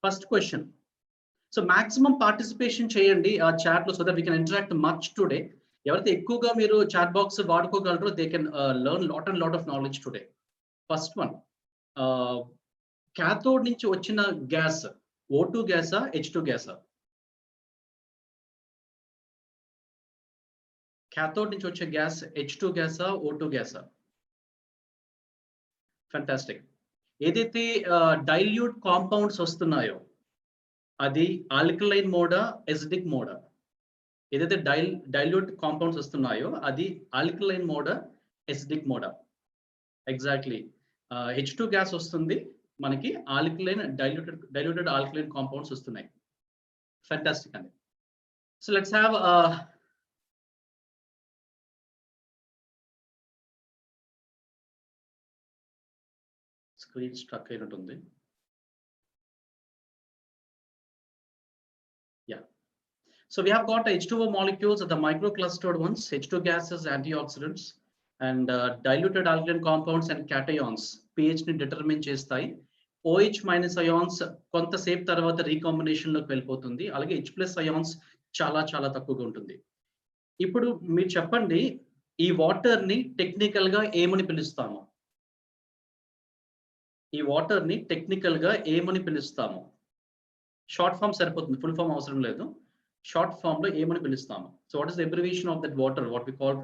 First question. So maximum participation చేయండి ఆ chat లో, so that we can interact much today. ఎవరైతే ఎక్కువగా మీరు చాట్ బాక్స్ వాడుకోగలరో they can learn lot of knowledge today. First one, cathode నుంచి వచ్చిన గ్యాస్ O2 గ్యాసా H2 గ్యాసా? క్యాథోడ్ నుంచి వచ్చే గ్యాస్ H2 గ్యాసా O2 గ్యాసా? ఫెంటాస్టిక్. ఏదైతే డైల్యూట్ కాంపౌండ్స్ వస్తున్నాయో అది ఆల్కలైన్ మోడా ఎసిడిక్ మోడా? ఏదైతే డైల్యూట్ కాంపౌండ్స్ వస్తున్నాయో అది ఆల్కలైన్ మోడా ఎసిడిక్ మోడా? ఎగ్జాక్ట్లీ. H2 గ్యాస్ వస్తుంది మనకి, ఆల్కలైన్ డైల్యూటెడ్ ఆల్కలైన్ కాంపౌండ్స్ వస్తున్నాయి. ఫెంటాస్టిక్ అండి. So let's have screen struck అయినట్టుంది. Yeah. So we have got H2O molecules, the microclustered ones, H2 gases, antioxidants, and diluted alkaline compounds and cations. pH ni determine chestayi. OH minus ions కొంతసేపు తర్వాత recombination లోకి వెళ్ళిపోతుంది. అలాగే H+ ions చాలా చాలా తక్కువగా ఉంటుంది. ఇప్పుడు మీరు చెప్పండి, ఈ వాటర్ ని టెక్నికల్ గా ఏమని పిలుస్తాము? ఈ వాటర్ ని టెక్నికల్ గా ఏమని పిలుస్తాము? షార్ట్ ఫామ్ సరిపోతుంది, ఫుల్ ఫామ్ అవసరం లేదు. షార్ట్ ఫామ్ లో ఏమని పిలుస్తాము? So what is the abbreviation of that water, what we call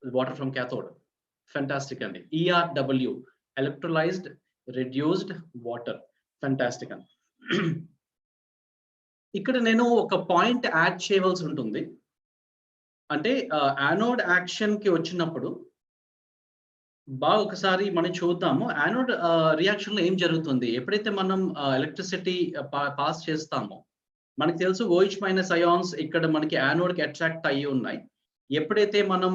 water from cathode? Fantastic అండి. ERW, electrolysed reduced water. Fantastic అండి. ఇక్కడ నేను ఒక పాయింట్ యాడ్ చేయవలసి ఉంటుంది. అంటే యానోడ్ యాక్షన్ కి వచ్చినప్పుడు బాగా ఒకసారి మనం చూద్దాము యానోడ్ రియాక్షన్ లో ఏం జరుగుతుంది. ఎప్పుడైతే మనం ఎలక్ట్రిసిటీ పాస్ చేస్తామో మనకు తెలుసు OH మైనస్ అయాన్స్ ఇక్కడ మనకి యానోడ్ కి అట్రాక్ట్ అయ్యి ఉన్నాయి. ఎప్పుడైతే మనం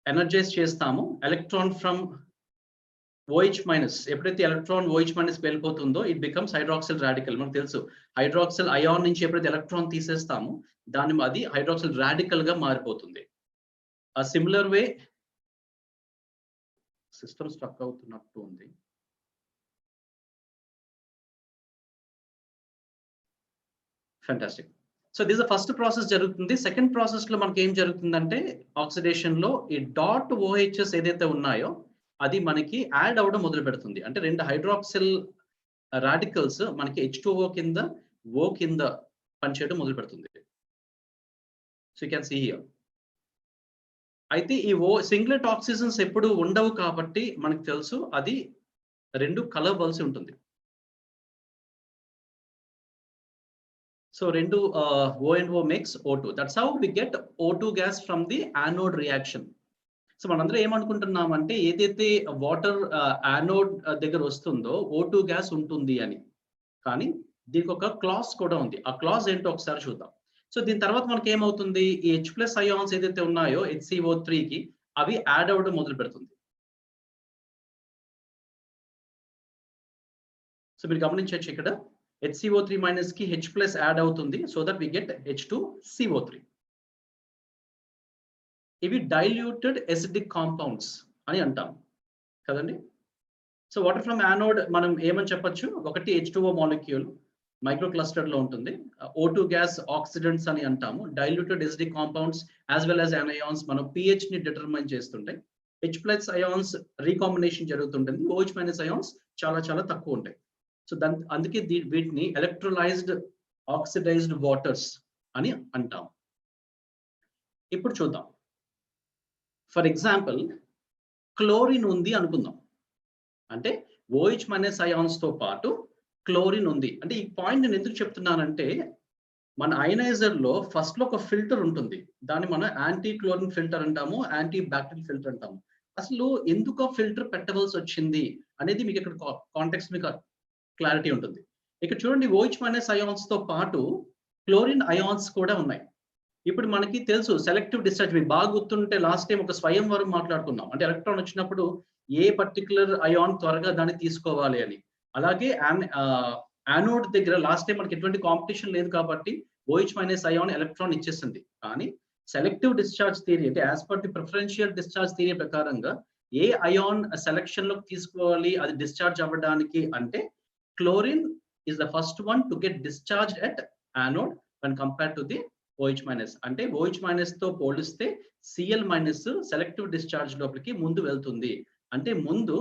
ఎనర్జైజ్ చేస్తామో ఎలక్ట్రాన్ ఫ్రమ్ OH మైనస్, ఎప్పుడైతే ఎలక్ట్రాన్ OH మైనస్ వెళ్ళిపోతుందో ఇట్ బికమ్స్ హైడ్రాక్సిల్ రాడికల్. మనకు తెలుసు హైడ్రాక్సిల్ అయాన్ నుంచి ఎప్పుడైతే ఎలక్ట్రాన్ తీసేస్తామో దాన్ని అది హైడ్రాక్సిల్ రాడికల్ గా మారిపోతుంది. ఆ సిమిలర్ వే సిస్టమ్ స్ట్రక్ అవుతున్నట్టు ఉంది. Fantastic. So this first process జరుగుతుంది. సెకండ్ ప్రాసెస్ లో మనకి ఏం జరుగుతుందంటే ఆక్సిడేషన్ లో ఈ డాట్ OHs ఏదైతే ఉన్నాయో అది మనకి యాడ్ అవడం మొదలు పెడుతుంది. అంటే రెండు హైడ్రాక్సిల్ రాడికల్స్ మనకి H2O కింద O కింద పనిచేయడం మొదలు పెడుతుంది. So you can see here. అయితే ఈ సింగ్లెట్ ఆక్సిజన్స్ ఎప్పుడు ఉండవు కాబట్టి మనకు తెలుసు అది రెండు కలవవలసి ఉంటుంది. సో రెండు O and O makes O2. That's how we get O2 gas from the anode reaction. So మనందరం ఏమనుకుంటున్నామంటే ఏదైతే వాటర్ యానోడ్ దగ్గర వస్తుందో O2 గ్యాస్ ఉంటుంది అని, కానీ దీనికి ఒక క్లాస్ కూడా ఉంది. ఆ క్లాస్ ఏంటో ఒకసారి చూద్దాం. సో దీని తర్వాత మనకి ఏమవుతుంది, ఈ H+ అయాన్స్ ఏదైతే ఉన్నాయో HCO3 కి అవి యాడ్ అవ్వడం మొదలు పెడుతుంది. సో మీరు గమనించవచ్చు ఇక్కడ HCO3 మైనస్ కి H+ యాడ్ అవుతుంది, so that we get H2CO3. ఇవి డైల్యూటెడ్ ఎసిడిక్ కాంపౌండ్స్ అని అంటాం కదండి. సో వాటర్ ఫ్రమ్ యానోడ్ మనం ఏమని చెప్పొచ్చు, ఒకటి H2O మాలిక్యూల్ మైక్రో క్లస్టర్ లో ఉంటుంది. O2 గ్యాస్ ఆక్సిడెంట్స్ అని అంటాము. Diluted acidic compounds as well as anions మనం pH ని డిటర్మైన్ చేస్తుంటాయి. H+ అయాన్స్ రీకాంబినేషన్ జరుగుతుంటుంది. OH మైనస్ అయాన్స్ చాలా చాలా తక్కువ ఉంటాయి. సో అందుకే వీటిని ఎలక్ట్రోలైజ్డ్ ఆక్సిడైజ్డ్ వాటర్స్ అని అంటాం. ఇప్పుడు చూద్దాం. ఫర్ ఎగ్జాంపుల్ క్లోరిన్ ఉంది అనుకుందాం. అంటే OH మైనస్ అయాన్స్ తో పాటు క్లోరిన్ ఉంది. అంటే ఈ పాయింట్ నేను ఎందుకు చెప్తున్నానంటే మన అయనైజర్ లో ఫస్ట్ లో ఒక ఫిల్టర్ ఉంటుంది. దాన్ని మనం యాంటీ క్లోరిన్ ఫిల్టర్ అంటాము, యాంటీ బ్యాక్టీరియల్ ఫిల్టర్ అంటాము. అసలు ఎందుకు ఫిల్టర్ పెట్టవలసి వచ్చింది అనేది మీకు ఇక్కడ కాంటెక్స్ట్ మీకు క్లారిటీ ఉంటుంది. ఇక్కడ చూడండి OH మైనస్ అయాన్స్ తో పాటు క్లోరిన్ అయాన్స్ కూడా ఉన్నాయి. ఇప్పుడు మనకి తెలుసు సెలెక్టివ్ డిశ్చార్జ్, మీకు బాగా గుర్తుంటే లాస్ట్ టైం ఒక స్వయంవరం మాట్లాడుకున్నాం. అంటే ఎలక్ట్రాన్ వచ్చినప్పుడు ఏ పర్టికులర్ అయాన్ త్వరగా దాన్ని తీసుకోవాలి అని. అలాగే యానోడ్ దగ్గర లాస్ట్ టైం మనకి ఎటువంటి కాంపిటీషన్ లేదు కాబట్టి OH మైనస్ అయాన్ ఎలక్ట్రాన్ ఇచ్చేసింది. కానీ సెలెక్టివ్ డిశ్చార్జ్ థియరీ అంటే as per the preferential discharge theory ప్రకారంగా ఏ అయాన్ సెలెక్షన్ లోకి తీసుకోవాలి అది డిశ్చార్జ్ అవ్వడానికి అంటే chlorine is the first one to get discharged at anode when compared to the OH minus. అంటే OH minus తో పోలిస్తే Cl minus సెలెక్టివ్ డిశ్చార్జ్ లోపలికి ముందు వెళ్తుంది. అంటే ముందు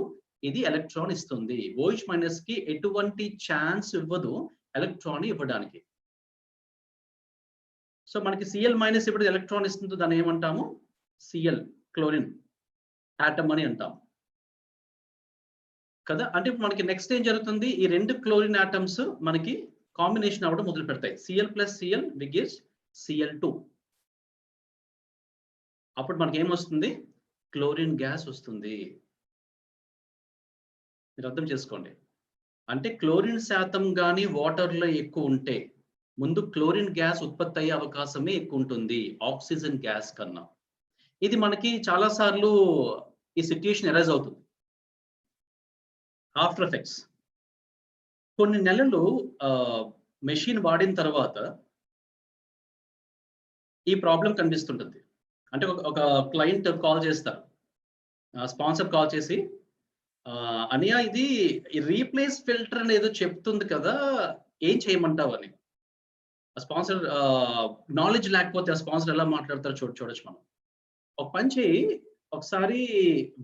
ఇది ఎలక్ట్రాన్ ఇస్తుంది. OH minus కి ఎటువంటి ఛాన్స్ ఇవ్వదు ఎలక్ట్రాన్ ఇవ్వడానికి. సో మనకి Cl మైనస్ ఇప్పుడు ఎలక్ట్రాన్ ఇస్తుంది, దాన్ని ఏమంటాము? Cl క్లోరిన్ ఆటమ్ అని అంటాం కదా. అంటే ఇప్పుడు మనకి నెక్స్ట్ ఏం జరుగుతుంది? ఈ రెండు క్లోరిన్ ఆటమ్స్ మనకి కాంబినేషన్ అవ్వడం మొదలు పెడతాయి. Cl plus Cl gives Cl2. అప్పుడు మనకి ఏమొస్తుంది? క్లోరిన్ గ్యాస్ వస్తుంది. మీరు అర్థం చేసుకోండి. అంటే క్లోరిన్ శాతం కానీ వాటర్లో ఎక్కువ ఉంటే ముందు క్లోరిన్ గ్యాస్ ఉత్పత్తి అయ్యే అవకాశమే ఎక్కువ ఉంటుంది ఆక్సిజన్ గ్యాస్ కన్నా. ఇది మనకి చాలా సార్లు ఈ సిట్యుయేషన్ ఎరైజ్ అవుతుంది. ఆఫ్టర్ ఎఫెక్ట్స్ కొన్ని నెలలు మెషిన్ వాడిన తర్వాత ఈ ప్రాబ్లం కనిపిస్తుంటుంది. అంటే ఒక క్లయింట్ కాల్ చేస్తారు, స్పాన్సర్ కాల్ చేసి, అనియా ఇది రీప్లేస్ ఫిల్టర్ అని ఏదో చెప్తుంది కదా, ఏం చేయమంటావు అని. స్పాన్సర్ నాలెడ్జ్ లేకపోతే ఆ స్పాన్సర్ ఎలా మాట్లాడతారో చూడొచ్చు మనం. ఒక పని చేయి, ఒకసారి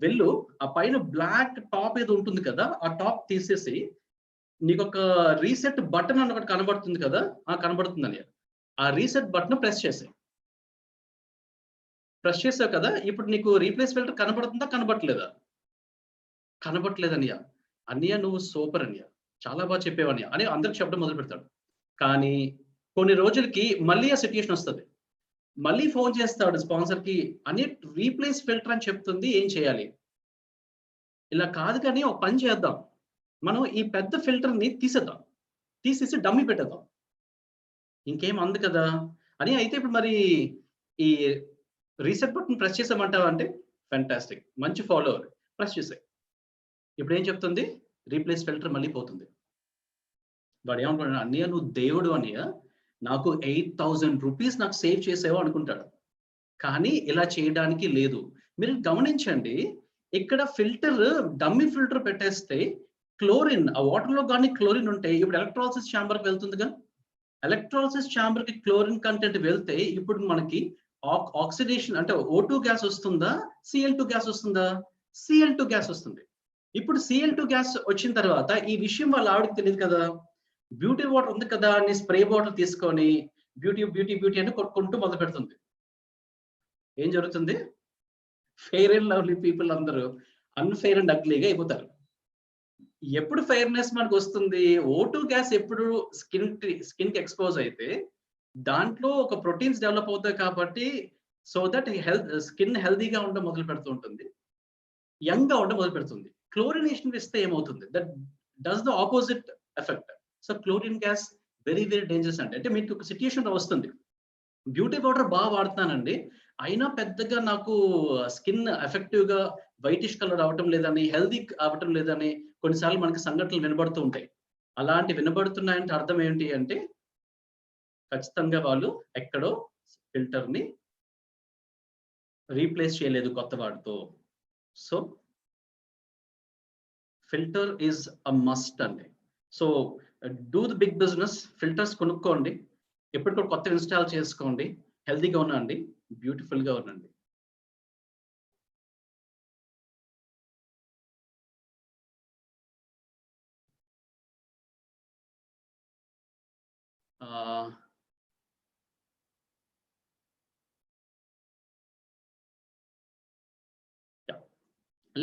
వెళ్ళు, ఆ పైన బ్లాక్ టాప్ ఏదో ఉంటుంది కదా, ఆ టాప్ తీసేసి నీకు ఒక రీసెట్ బటన్ అని ఒకటి కనబడుతుంది కదా, కనబడుతుందని ఆ రీసెట్ బటన్ ప్రెస్ చేసావు కదా, ఇప్పుడు నీకు రీప్లేస్ ఫిల్టర్ కనబడుతుందా కనబడట్లేదా? కనబడట్లేదనియా. అన్నయ్య నువ్వు సూపర్ అన్నయ్య, చాలా బాగా చెప్పేవన్నయ్య అని అందరికి చెప్పడం మొదలు పెడతాడు. కానీ కొన్ని రోజులకి మళ్ళీ ఆ సిట్యుయేషన్ వస్తుంది. మళ్ళీ ఫోన్ చేస్తాడు స్పాన్సర్ కి, అని రీప్లేస్ ఫిల్టర్ అని చెప్తుంది, ఏం చేయాలి? ఇలా కాదు కానీ ఒక పని చేద్దాం, మనం ఈ పెద్ద ఫిల్టర్ ని తీసేసి డమ్మీ పెట్టేద్దాం, ఇంకేం అంది కదా అని. అయితే ఇప్పుడు మరి ఈ రీసెట్ బటన్ ప్రెస్ చేసామంటావా అంటే, ఫ్యాంటాస్టిక్, మంచి ఫాలోవర్, ప్రెస్ చేసాయి. ఇప్పుడు ఏం చెప్తుంది? రీప్లేస్ ఫిల్టర్ మళ్ళీ పోతుంది. వాడు ఏమనుకుంటాడు? అన్నయ్య నువ్వు దేవుడు అన్నయ్య, నాకు 8,000 రూపీస్ నాకు సేవ్ చేసావు అనుకుంటాడు. కానీ ఇలా చేయడానికి లేదు. మీరు గమనించండి, ఇక్కడ ఫిల్టర్ డమ్మీ ఫిల్టర్ పెట్టేస్తే క్లోరిన్, ఆ వాటర్ లో కానీ క్లోరిన్ ఉంటే ఇప్పుడు ఎలక్ట్రాలసిస్ ఛాంబర్ కి వెళ్తుందిగా. ఎలక్ట్రాలసిస్ ఛాంబర్ కి క్లోరిన్ కంటెంట్ వెళ్తే ఇప్పుడు మనకి ఆక్సిడేషన్ అంటే O2 గ్యాస్ వస్తుందా, Cl2 గ్యాస్ వస్తుందా? Cl2 గ్యాస్ వస్తుంది. ఇప్పుడు Cl2 గ్యాస్ వచ్చిన తర్వాత ఈ విషయం వాళ్ళ ఆవిడకి తెలియదు కదా, బ్యూటీ వాటర్ ఉంది కదా అని స్ప్రే బాటిల్ తీసుకొని బ్యూటీ అని కొట్టుకుంటూ మొదలు పెడుతుంది. ఏం జరుగుతుంది? ఫెయిర్ అండ్ లవ్లీ పీపుల్ అందరూ అన్ఫెయిర్ అండ్ అగ్లీగా అయిపోతారు. ఎప్పుడు ఫెయిర్నెస్ మనకు వస్తుంది? O2 గ్యాస్ ఎప్పుడు స్కిన్ కి ఎక్స్పోజ్ అయితే దాంట్లో ఒక ప్రోటీన్స్ డెవలప్ అవుతాయి కాబట్టి, సో దట్ స్కిన్ హెల్దీగా ఉండడం మొదలు పెడుతూ ఉంటుంది, యంగ్ గా ఉండడం మొదలు పెడుతుంది. క్లోరినేషన్ ఇస్తే ఏమవుతుంది? That does the opposite effect. So chlorine gas very very dangerous అండి. అంటే మీకు ఒక సిట్యుయేషన్ వస్తుంది, బ్యూటీ పౌడర్ బాగా వాడుతున్నానండి, అయినా పెద్దగా నాకు స్కిన్ ఎఫెక్టివ్ గా వైటిష్ కలర్ అవటం లేదని, హెల్దీ అవటం లేదని కొన్నిసార్లు మనకి సంఘటనలు వినబడుతూ ఉంటాయి. అలాంటి వినబడుతున్నాయంటే అర్థం ఏంటి అంటే, ఖచ్చితంగా వాళ్ళు ఎక్కడో ఫిల్టర్ ని రీప్లేస్ చేయలేదు కొత్త వాటితో. So filter is a must అండి. So do the big business, filters కొనుక్కోండి, ఎప్పటికప్పుడు కొత్త ఇన్స్టాల్ చేసుకోండి, హెల్దీగా ఉండండి, బ్యూటిఫుల్ గా ఉండండి.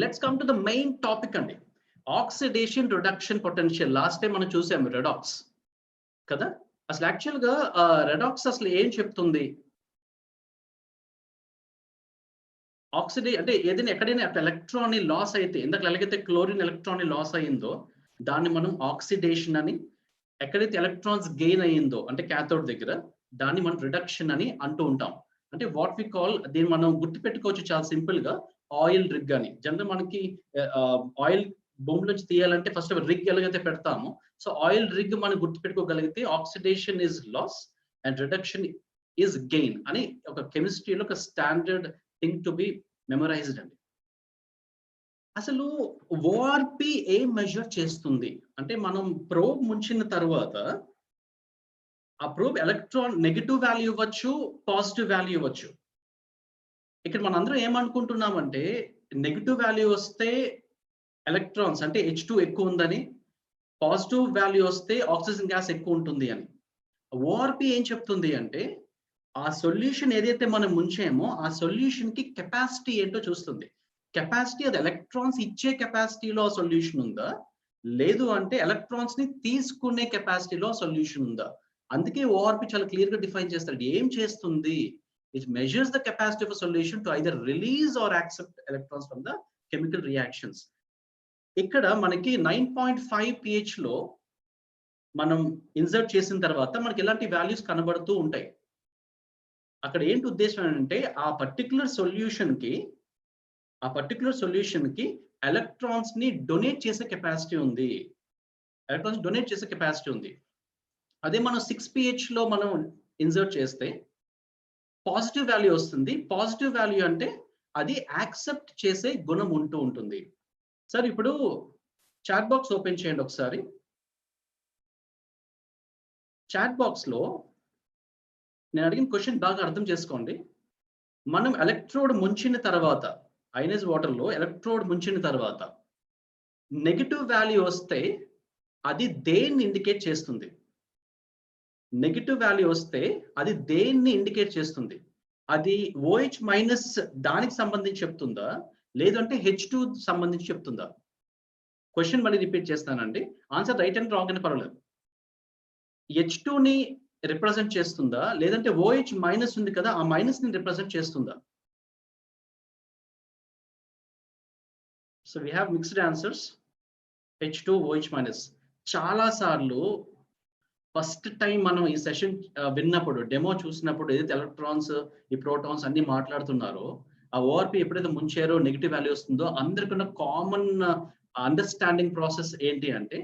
Let's come to the main topic అండి, oxidation reduction potential. Last time మనం చూసాం రెడాక్స్ కదా. అసలు యాక్చువల్ గా రెడాక్స్ అసలు ఏం చెప్తుంది? అంటే ఏదైనా ఎక్కడైనా ఎలక్ట్రాన్ ని లాస్ అయితే, ఇందాక ఎలాగైతే క్లోరిన్ ఎలక్ట్రాన్ ని లాస్ అయ్యిందో దాన్ని మనం ఆక్సిడేషన్ అని, ఎక్కడైతే ఎలక్ట్రాన్స్ గెయిన్ అయ్యిందో అంటే క్యాథోడ్ దగ్గర, దాన్ని మనం రిడక్షన్ అని అంటూ ఉంటాం. అంటే వాట్ వి కాల్, దీన్ని మనం గుర్తుపెట్టుకోవచ్చు చాలా సింపుల్ గా, ఆయిల్ రిగ్ అని. జనరల్ మనకి ఆయిల్ భూమి నుంచి తీయాలంటే ఫస్ట్ రిగ్ ఎలాగైతే పెడతామో, సో ఆయిల్ రిగ్ మనం గుర్తుపెట్టుకోగలిగితే oxidation is loss and reduction is gain అని ఒక కెమిస్ట్రీలో ఒక standard thing to be memorised అండి. అసలు ఓఆర్పి ఏం మెజర్ చేస్తుంది అంటే మనం ప్రోబ్ ముంచిన తర్వాత ఆ ప్రోబ్ ఎలక్ట్రాన్ నెగటివ్ వాల్యూ ఇవ్వచ్చు, పాజిటివ్ వాల్యూ ఇవ్వచ్చు. ఇక్కడ మనందరం ఏమనుకుంటున్నామంటే నెగటివ్ వాల్యూ వస్తే ఎలక్ట్రాన్స్ అంటే H2 ఎక్కువ ఉందని, పాజిటివ్ వాల్యూ వస్తే ఆక్సిజన్ గ్యాస్ ఎక్కువ ఉంటుంది అని. ఓఆర్పి ఏం చెప్తుంది అంటే ఆ సొల్యూషన్ ఏదైతే మనం ముంచామో ఆ సొల్యూషన్ కి కెపాసిటీ ఏంటో చూస్తుంది. కెపాసిటీ అది ఎలక్ట్రాన్స్ ఇచ్చే కెపాసిటీలో సొల్యూషన్ ఉందా, లేదు అంటే ఎలక్ట్రాన్స్ ని తీసుకునే కెపాసిటీలో సొల్యూషన్ ఉందా. అందుకే ఓఆర్పి చాలా క్లియర్ గా డిఫైన్ చేస్తాడు. ఏం చేస్తుంది, it measures the capacity of solution to either release are accept electrons from the chemical reactions. ఇక్కడ మనకి 9.5 pH లో మనం ఇన్సర్ట్ చేసిన తర్వాత మనకి ఇలాంటి వాల్యూస్ కనబడుతూ ఉంటాయి. అక్కడ ఏంటి ఉద్దేశం అంటే ఆ పర్టికులర్ సొల్యూషన్ కి ఎలక్ట్రాన్స్ ని డొనేట్ చేసే కెపాసిటీ ఉంది. అదే మనం 6 pH లో మనం ఇన్సర్ట్ చేస్తే పాజిటివ్ వాల్యూ వస్తుంది. పాజిటివ్ వాల్యూ అంటే అది యాక్సెప్ట్ చేసే గుణం ఉంటుంది. సార్ ఇప్పుడు చాట్ బాక్స్ ఓపెన్ చేయండి ఒకసారి. చాట్ బాక్స్ లో నేను అడిగిన క్వశ్చన్ బాగా అర్థం చేసుకోండి. మనం ఎలక్ట్రోడ్ ముంచిన తర్వాత అయనైజ్ వాటర్ లో ఎలక్ట్రోడ్ ముంచిన తర్వాత నెగటివ్ వాల్యూ వస్తే అది దేన్ని ఇండికేట్ చేస్తుంది? నెగటివ్ వాల్యూ వస్తే అది దేన్ని ఇండికేట్ చేస్తుంది? అది OH మైనస్ దానికి సంబంధించి చెప్తుందా, లేదంటే H2 సంబంధించి చెప్తుందా? క్వశ్చన్ మళ్ళీ రిపీట్ చేస్తానండి. ఆన్సర్ రైట్ అండ్ రాంగ్ అని పర్వాలేదు. H2 ని రిప్రజెంట్ చేస్తుందా, లేదంటే OH మైనస్ ఉంది కదా ఆ మైనస్ ని రిప్రజెంట్ చేస్తుందా? So we have mixed answers. H2 OH minus. చాలా సార్లు ఫస్ట్ టైం మనం ఈ సెషన్ విన్నప్పుడు డెమో చూసినప్పుడు ఏదైతే ఎలక్ట్రాన్స్ ఈ ప్రోటాన్స్ అన్ని మాట్లాడుతున్నారో ఆ ఓఆర్పి ఎప్పుడైతే ముంచారో నెగిటివ్ వాల్యూ వస్తుందో అందరికన్నా కామన్ అండర్స్టాండింగ్ ప్రాసెస్ ఏంటి అంటే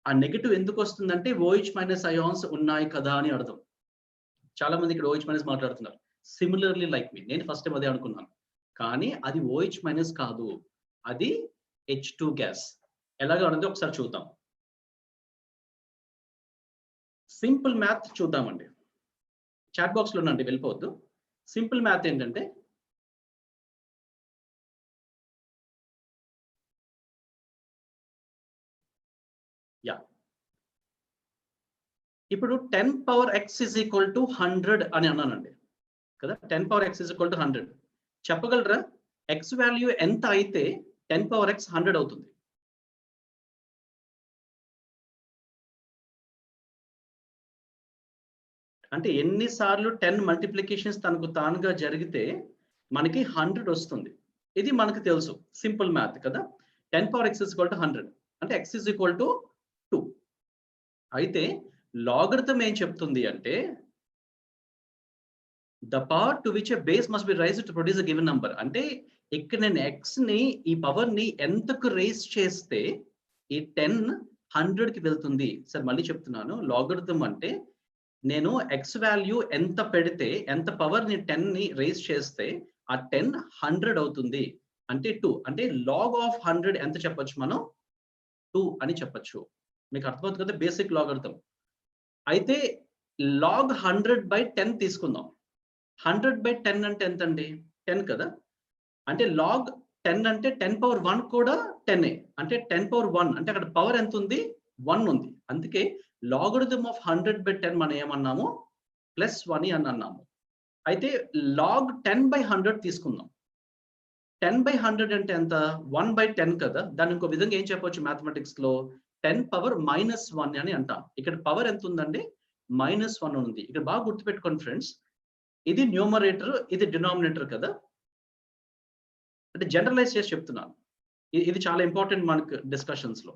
ఆ నెగిటివ్ ఎందుకు వస్తుందంటే OH మైనస్ అయాన్స్ ఉన్నాయి కదా అని అర్థం. చాలా మంది ఇక్కడ OH మైనస్ మాట్లాడుతున్నారు. సిమిలర్లీ లైక్ మీ, నేను ఫస్ట్ టైం అదే అనుకున్నాను. కానీ అది OH మైనస్ కాదు, అది H2 గ్యాస్. ఎలాగ ఉన్నది ఒకసారి చూద్దాం. సింపుల్ మ్యాథ్ చూద్దామండి. చాట్ బాక్స్ లో ఉండండి, వెళ్ళిపోవద్దు. సింపుల్ మ్యాథ్ ఏంటంటే ఇప్పుడు 10 power x is equal to 100 అని అన్నానండి కదా. 10 power x is equal to 100 చెప్పగలరా? x వాల్యూ ఎంత అయితే 10 పవర్ x 100 అవుతుంది? అంటే ఎన్నిసార్లు 10 మల్టిప్లికేషన్స్ తనకు తానుగా జరిగితే మనకి 100 వస్తుంది. ఇది మనకు తెలుసు, సింపుల్ మ్యాథ్ కదా. 10 power x is equal to 100 అంటే x ఇస్ ఈక్వల్ టు 2. అయితే లాగరిథం ఏం చెప్తుంది అంటే the power to which a base must be raised to produce a given number. అంటే ఇక్కడ నేను x ని ఈ పవర్ ని ఎంతకు రేస్ చేస్తే ఈ 10 100 కి వెళ్తుంది. సార్ మళ్ళీ చెప్తున్నాను, లాగరిథం అంటే నేను x వాల్యూ ఎంత పెడితే ఎంత పవర్ ని 10 ని రేస్ చేస్తే ఆ 10 100 అవుతుంది అంటే 2. అంటే లాగ్ ఆఫ్ 100 ఎంత చెప్పొచ్చు మనం? 2 అని చెప్పొచ్చు. మీకు అర్థమవుతుంది కదా బేసిక్ లాగరిథం. అయితే లాగ్ 100/10 తీసుకుందాం. 100/10 అంటే ఎంత అండి? 10 కదా. అంటే లాగ్ 10 అంటే 10 పవర్ 1 కూడా 10 అంటే 10 పవర్ 1 అంటే అక్కడ పవర్ ఎంత ఉంది? 1 ఉంది. అందుకే లాగరిథమ్ ఆఫ్ 100/10 మనం ఏమన్నాము? +1 అని అన్నాము. అయితే లాగ్ 10/100 తీసుకుందాం. 10/100 అంటే ఎంత? 1/10 కదా. దాన్ని ఇంకో విధంగా ఏం చెప్పొచ్చు మ్యాథమెటిక్స్ లో? 10 పవర్ -1 అని అంటాం. ఇక్కడ పవర్ ఎంత ఉందండి? -1 ఉంది. ఇక్కడ బాగా గుర్తుపెట్టుకోండి ఫ్రెండ్స్, ఇది న్యూమరేటర్, ఇది డినామినేటర్ కదా. అంటే జనరలైజ్ చేసి చెప్తున్నాను. ఇది చాలా ఇంపార్టెంట్ మనకు డిస్కషన్స్ లో.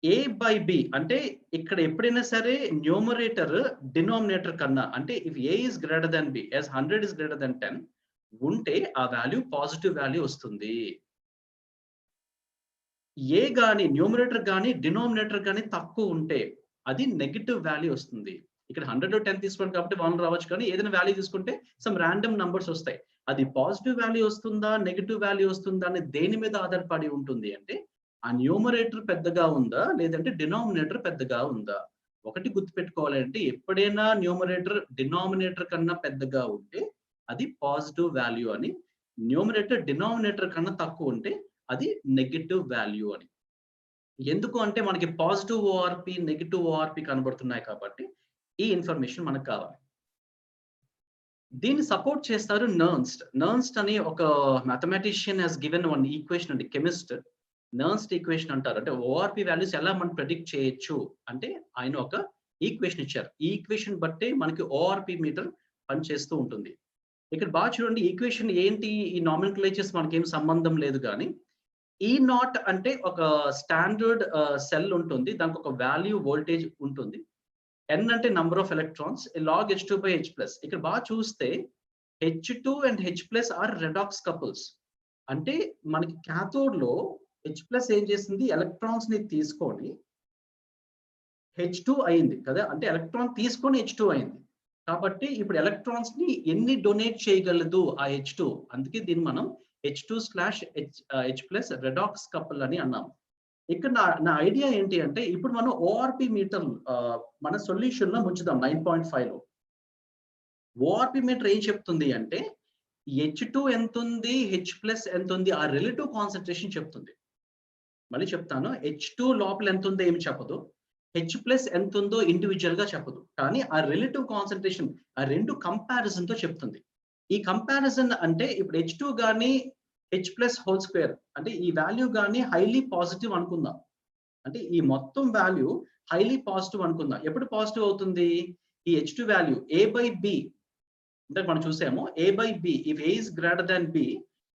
A/B అంటే ఇక్కడ ఎప్పుడైనా సరే న్యూమరేటర్ డినామినేటర్ కన్నా అంటే if A is greater than B as 100 is greater than 10 ఉంటే ఆ వాల్యూ పాజిటివ్ వాల్యూ వస్తుంది. ఏ గాని న్యూమరేటర్ గాని డినామినేటర్ గాని తక్కువ ఉంటే అది నెగటివ్ వాల్యూ వస్తుంది. ఇక్కడ 100 తీసుకోండి కాబట్టి 1 రావచ్చు, కానీ ఏదైనా వాల్యూ తీసుకుంటే సమ్ ర్యాండమ్ నంబర్స్ వస్తాయి. అది పాజిటివ్ వాల్యూ వస్తుందా, నెగిటివ్ వాల్యూ వస్తుందా అని దేని మీద ఆధారపడి ఉంటుంది అంటే ఆ న్యూమరేటర్ పెద్దగా ఉందా లేదంటే డినామినేటర్ పెద్దగా ఉందా. ఒకటి గుర్తుపెట్టుకోవాలంటే ఎప్పుడైనా న్యూమరేటర్ డినామినేటర్ కన్నా పెద్దగా ఉంటే అది పాజిటివ్ వాల్యూ అని, న్యూమరేటర్ డినామినేటర్ కన్నా తక్కువ ఉంటే అది నెగటివ్ వాల్యూ అని. ఎందుకు అంటే మనకి పాజిటివ్ ఓఆర్పి నెగటివ్ ఓఆర్పి కనబడుతున్నాయి కాబట్టి ఈ ఇన్ఫర్మేషన్ మనకు కావాలి. దీన్ని సపోర్ట్ చేస్తారు నర్న్స్ట్. నర్న్స్ట్ అని ఒక mathematician has given one equation అండి, కెమిస్ట్. నర్న్స్ట్ ఈక్వేషన్ అంటారు. అంటే ఓఆర్పి వాల్యూస్ ఎలా మనం ప్రెడిక్ట్ చేయొచ్చు అంటే ఆయన ఒక ఈక్వేషన్ ఇచ్చారు. ఈ ఈక్వేషన్ బట్టే మనకి ఓఆర్పి మీటర్ పనిచేస్తూ ఉంటుంది. ఇక్కడ బాగా చూడండి, ఈక్వేషన్ ఏంటి, ఈ నామినిక్లేచర్స్ మనకేం సంబంధం లేదు కానీ ఈ నాట్ అంటే ఒక స్టాండర్డ్ సెల్ ఉంటుంది, దానికి ఒక వాల్యూ వోల్టేజ్ ఉంటుంది. n అంటే number of electrons, log H2/H+. ఇక్కడ బాగా చూస్తే H2 and H+ are redox couples. అంటే మనకి క్యాథోడ్ లో H+ ఏం చేసింది, ఎలక్ట్రాన్స్ ని తీసుకొని H2 అయింది కదా, అంటే ఎలక్ట్రాన్ తీసుకొని H2 అయింది. కాబట్టి ఇప్పుడు ఎలక్ట్రాన్స్ ని ఎన్ని డొనేట్ చేయగలదు ఆ H2, అందుకే దీన్ని మనం H2/H+ రెడాక్స్ కపుల్ అని అన్నాం. ఇక్కడ నా ఐడియా ఏంటి అంటే ఇప్పుడు మనం ఓఆర్పి మీటర్ మన సొల్యూషన్ లో ముంచుదాం 9.5 లో. ఓఆర్పి మీటర్ ఏం చెప్తుంది అంటే H2 ఎంత ఉంది, H+ ఎంత ఉంది, ఆ రిలేటివ్ కాన్సంట్రేషన్ చెప్తుంది. మళ్ళీ చెప్తాను, H2 లోపల ఎంత ఉందో ఏమి చెప్పదు, H+ ఎంత ఉందో ఇండివిజువల్ గా చెప్పదు, కానీ ఆ రిలేటివ్ కాన్సంట్రేషన్ ఆ రెండు కంపారిజన్ తో చెప్తుంది. ఈ కంపారిజన్ అంటే ఇప్పుడు H2 గానీ H+ హోల్ స్క్వేర్ అంటే ఈ వాల్యూ గానీ హైలీ పాజిటివ్ అనుకుందాం. అంటే ఈ మొత్తం వాల్యూ హైలీ పాజిటివ్ అనుకుందాం. ఎప్పుడు పాజిటివ్ అవుతుంది, ఈ H2 వాల్యూ A/B అంటే మనం చూసాము A/B, if A is greater than B,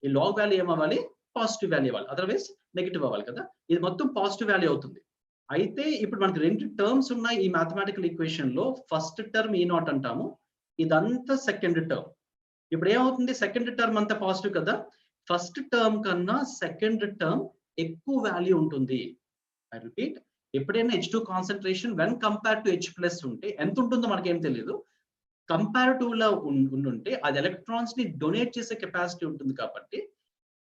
ఈ లాగ్ వాల్యూ ఏమవ్వాలి, పాజిటివ్ వాల్యూ అవ్వాలి, అదర్వైజ్ నెగిటివ్ అవ్వాలి కదా. ఇది మొత్తం పాజిటివ్ వాల్యూ అవుతుంది. అయితే ఇప్పుడు మనకి రెండు టర్మ్స్ ఉన్నాయి ఈ మ్యాథమెటికల్ ఈక్వేషన్ లో. ఫస్ట్ టర్మ్ E0 అంటాము, ఇదంతా సెకండ్ టర్మ్. ఇప్పుడు ఏమవుతుంది, సెకండ్ టర్మ్ అంతా పాజిటివ్ కదా, ఫస్ట్ టర్మ్ కన్నా సెకండ్ టర్మ్ ఎక్కువ వాల్యూ ఉంటుంది. ఐ రిపీట్, ఎప్పుడైనా H2 concentration when compare to H+ ఉంటే ఎంత ఉంటుందో మనకేం తెలియదు, కంపారిటివ్ లా ఉండుంటే అది ఎలక్ట్రాన్స్ ని డొనేట్ చేసే కెపాసిటీ ఉంటుంది. కాబట్టి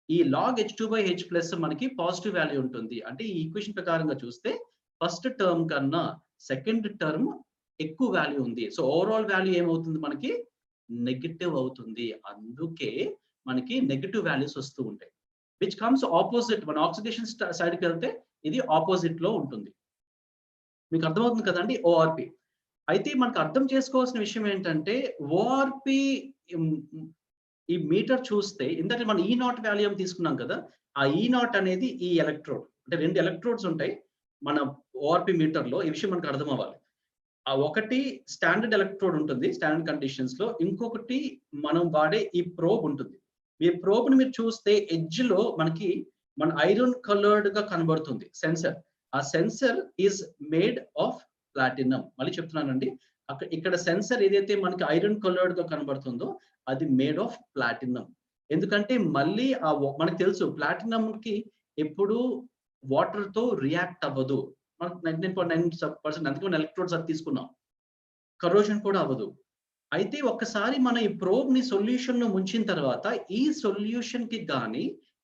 ఈ log H2/H+ మనకి పాజిటివ్ వాల్యూ ఉంటుంది. అంటే ఈ ఈక్వేషన్ ప్రకారంగా చూస్తే ఫస్ట్ టర్మ్ కన్నా సెకండ్ టర్మ్ ఎక్కువ వాల్యూ ఉంది. సో ఓవరాల్ వాల్యూ ఏమవుతుంది, మనకి నెగటివ్ అవుతుంది. అందుకే మనకి నెగటివ్ వాల్యూస్ వస్తూ ఉంటాయి, విచ్ కమ్స్ ఆపోజిట్. మన ఆక్సిడేషన్ సైడ్కి వెళ్తే ఇది ఆపోజిట్ లో ఉంటుంది. మీకు అర్థమవుతుంది కదండి ఓఆర్పి. అయితే మనకు అర్థం చేసుకోవాల్సిన విషయం ఏంటంటే ఓఆర్పి ఈ మీటర్ చూస్తే ఇందాక మనం E0 వాల్యూమ్ తీసుకున్నాం కదా, ఆ E0 అనేది ఈ ఎలక్ట్రోడ్, అంటే రెండు ఎలక్ట్రోడ్స్ ఉంటాయి మన ఓఆర్పి మీటర్ లో. ఈ విషయం మనకు అర్థం అవ్వాలి. ఆ ఒకటి స్టాండర్డ్ ఎలక్ట్రోడ్ ఉంటుంది స్టాండర్డ్ కండిషన్స్ లో, ఇంకొకటి మనం వాడే ఈ ప్రోబ్ ఉంటుంది. ఈ ప్రోబ్ ని మీరు చూస్తే ఎడ్జ్ లో మనకి మన ఐరన్ కలర్డ్ గా కనబడుతుంది సెన్సర్. ఆ sensor is made of platinum. మళ్ళీ చెప్తున్నానండి, ఇక్కడ సెన్సర్ ఏదైతే మనకి ఐరన్ కలర్డ్ గా కనబడుతుందో అది మేడ్ ఆఫ్ ప్లాటినం. ఎందుకంటే మళ్ళీ మనకు తెలుసు ప్లాటినం కి ఎప్పుడు వాటర్ తో రియాక్ట్ అవ్వదు. మనకు 99.9% అందుకే మనం ఎలక్ట్రోడ్స్ అది తీసుకున్నాం, కరోజన్ కూడా అవ్వదు. అయితే ఒక్కసారి మన ఈ ప్రోబ్ ని సొల్యూషన్ లో ముంచిన తర్వాత ఈ సొల్యూషన్ కి గానీ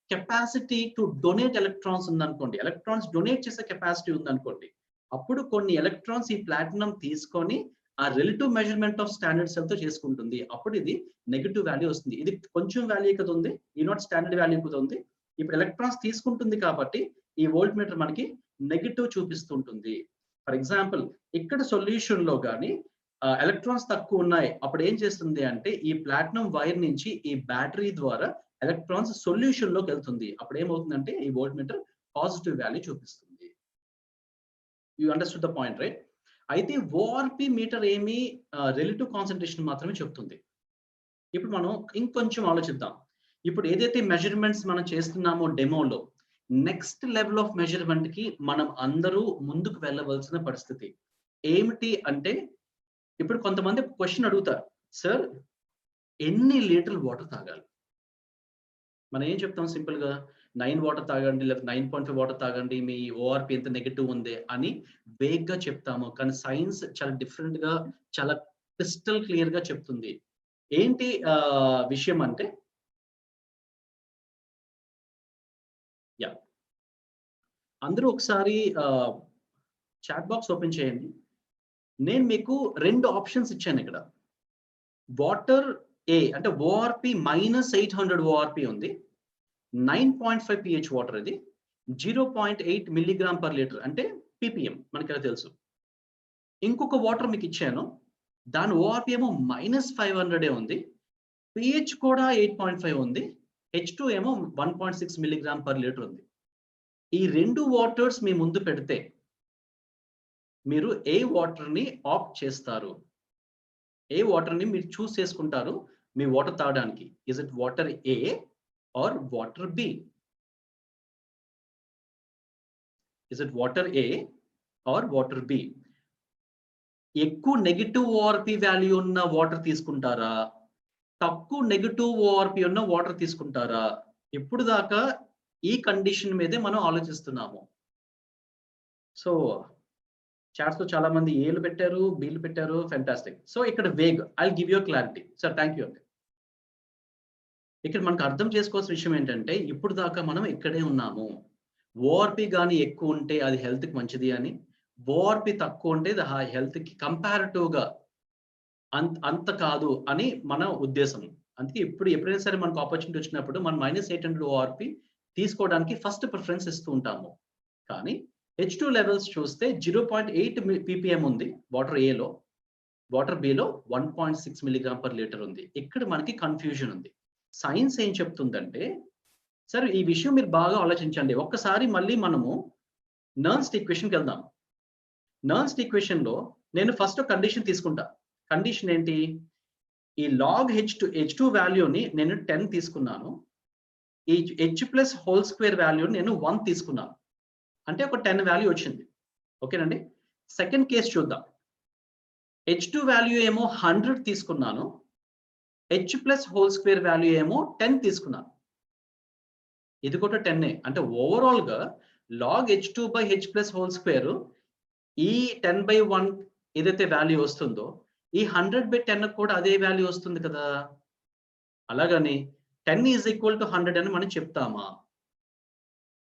కెపాసిటీ టు డొనేట్ ఎలక్ట్రాన్స్ ఉందనుకోండి, ఎలక్ట్రాన్స్ డొనేట్ చేసే కెపాసిటీ ఉందనుకోండి, అప్పుడు కొన్ని ఎలక్ట్రాన్స్ ఈ ప్లాటినం తీసుకొని ఆ relative measurement of standard cell తో చేసుకుంటుంది. అప్పుడు ఇది నెగటివ్ వాల్యూ వస్తుంది. ఇది కొంచెం వాల్యూ కదా ఉంది, E0 స్టాండర్డ్ వాల్యూ కదా ఉంది. ఇప్పుడు ఎలక్ట్రాన్స్ తీసుకుంటుంది కాబట్టి ఈ వోల్ట్ మీటర్ మనకి నెగటివ్ చూపిస్తుంటుంది. ఫర్ ఎగ్జాంపుల్ ఇక్కడ సొల్యూషన్ లో కానీ ఎలక్ట్రాన్స్ తక్కువ ఉన్నాయి, అప్పుడు ఏం చేస్తుంది అంటే ఈ ప్లాటినం వైర్ నుంచి ఈ బ్యాటరీ ద్వారా ఎలక్ట్రాన్స్ సొల్యూషన్ లోకి వెళ్తుంది. అప్పుడు ఏమవుతుందంటే ఈ వోల్ట్ మీటర్ పాజిటివ్ వాల్యూ చూపిస్తుంది. You understood the point right. అయితే ఓఆర్పి మీటర్ ఏమి రిలేటివ్ కాన్సంట్రేషన్ మాత్రమే చెప్తుంది. ఇప్పుడు మనం ఇంకొంచెం ఆలోచిద్దాం. ఇప్పుడు ఏదైతే మెజర్మెంట్స్ మనం చేస్తున్నామో డెమోలో, నెక్స్ట్ లెవెల్ ఆఫ్ మెజర్మెంట్ కి మనం అందరూ ముందుకు వెళ్ళవలసిన పరిస్థితి ఏమిటి అంటే, ఇప్పుడు కొంతమంది క్వశ్చన్ అడుగుతారు, సార్ ఎన్ని లీటర్లు వాటర్ తాగాలి? మనం ఏం చెప్తాం సింపుల్ గా, 9 వాటర్ తాగండి లేదా 9.5 వాటర్ తాగండి, మీ ఓఆర్పి ఎంత నెగటివ్ ఉంది అని వేగ్గా చెప్తాము. కానీ సైన్స్ చాలా డిఫరెంట్ గా, చాలా క్రిస్టల్ క్లియర్ గా చెప్తుంది. ఏంటి విషయం అంటే, యా, అందరూ ఒకసారి చాట్ బాక్స్ ఓపెన్ చేయండి. నేను మీకు 2 ఆప్షన్స్ ఇచ్చాను ఇక్కడ. వాటర్ ఏ అంటే ఓఆర్పి -800 ఓఆర్పి ఉంది, 9.5 pH వాటర్ ఇది, 0.8 మిల్లీగ్రామ్ పర్ లీటర్ అంటే ppm మనకి ఇలా తెలుసు. ఇంకొక వాటర్ మీకు ఇచ్చాను, దాని ఓఆర్పి ఏమో -500 ఉంది, pH కూడా 8.5 ఉంది, H2 ఏమో 1.6 మిల్లీగ్రామ్ పర్ లీటర్ ఉంది. ఈ 2 వాటర్స్ మీ ముందు పెడితే మీరు ఏ వాటర్ ని ఆప్ట్ చేస్తారు? ఏ వాటర్ ని మీరు చూస్ చేసుకుంటారు మీ వాటర్ తాగడానికి? Is it water A or water B? Is it water A or water B? ఎక్కువ నెగిటివ్ ఓఆర్పి వాల్యూ ఉన్న వాటర్ తీసుకుంటారా, తక్కువ నెగిటివ్ ఓఆర్పి ఉన్న వాటర్ తీసుకుంటారా? ఇప్పుడు దాకా ఈ కండిషన్ మీదే మనం ఆలోచిస్తున్నాము. సో చాట్స్ లో చాలా మంది ఏలు పెట్టారు, బీలు పెట్టారు, ఫెంటాస్టిక్. సో ఇక్కడ vague, I give you clarity. Sir thank you అండి. ఇక్కడ మనకు అర్థం చేసుకోవాల్సిన విషయం ఏంటంటే, ఇప్పుడు దాకా మనం ఇక్కడే ఉన్నాము. ఓఆర్పి కానీ ఎక్కువ ఉంటే అది హెల్త్ కి మంచిది అని, ఓఆర్పి తక్కువ ఉంటే అది హెల్త్ కి కంపారిటివ్ గా అంత కాదు అని మన ఉద్దేశం. అందుకే ఎప్పుడైనా సరే మనకు ఆపర్చునిటీ వచ్చినప్పుడు మనం -800 ఓఆర్పి తీసుకోవడానికి ఫస్ట్ ప్రిఫరెన్స్ ఇస్తూ ఉంటాము. కానీ H2 లెవెల్స్ చూస్తే 0.8 ppm ఉంది వాటర్ ఏలో, water below 1.6 milligram per litre ఉంది. ఇక్కడ మనకి కన్ఫ్యూజన్ ఉంది. సైన్స్ ఏం చెప్తుందంటే, సరే ఈ విషయం మీరు బాగా ఆలోచించండి. ఒక్కసారి మళ్ళీ మనము నర్న్స్ ఈక్వేషన్కి వెళ్దాం. నర్న్స్ ఈక్వేషన్ లో నేను ఫస్ట్ కండిషన్ తీసుకుంటా. కండిషన్ ఏంటి? ఈ లాగ్ H2 వాల్యూని నేను 10 తీసుకున్నాను, ఈ H+² వాల్యూని నేను 1 తీసుకున్నాను, అంటే ఒక 10 వాల్యూ వచ్చింది. ఓకేనండి. సెకండ్ కేసు చూద్దాం. H2 వాల్యూ ఏమో 100 తీసుకున్నాను, H+² వాల్యూ ఏమో 10 తీసుకున్నాను. ఇది కూడా 10 అంటే ఓవరాల్ గా లాగ్ H2/H+² ఈ 10/1 ఏదైతే వాల్యూ వస్తుందో ఈ 100/10 కూడా అదే వాల్యూ వస్తుంది కదా. అలాగని 10 = 100 అని మనం చెప్తామా?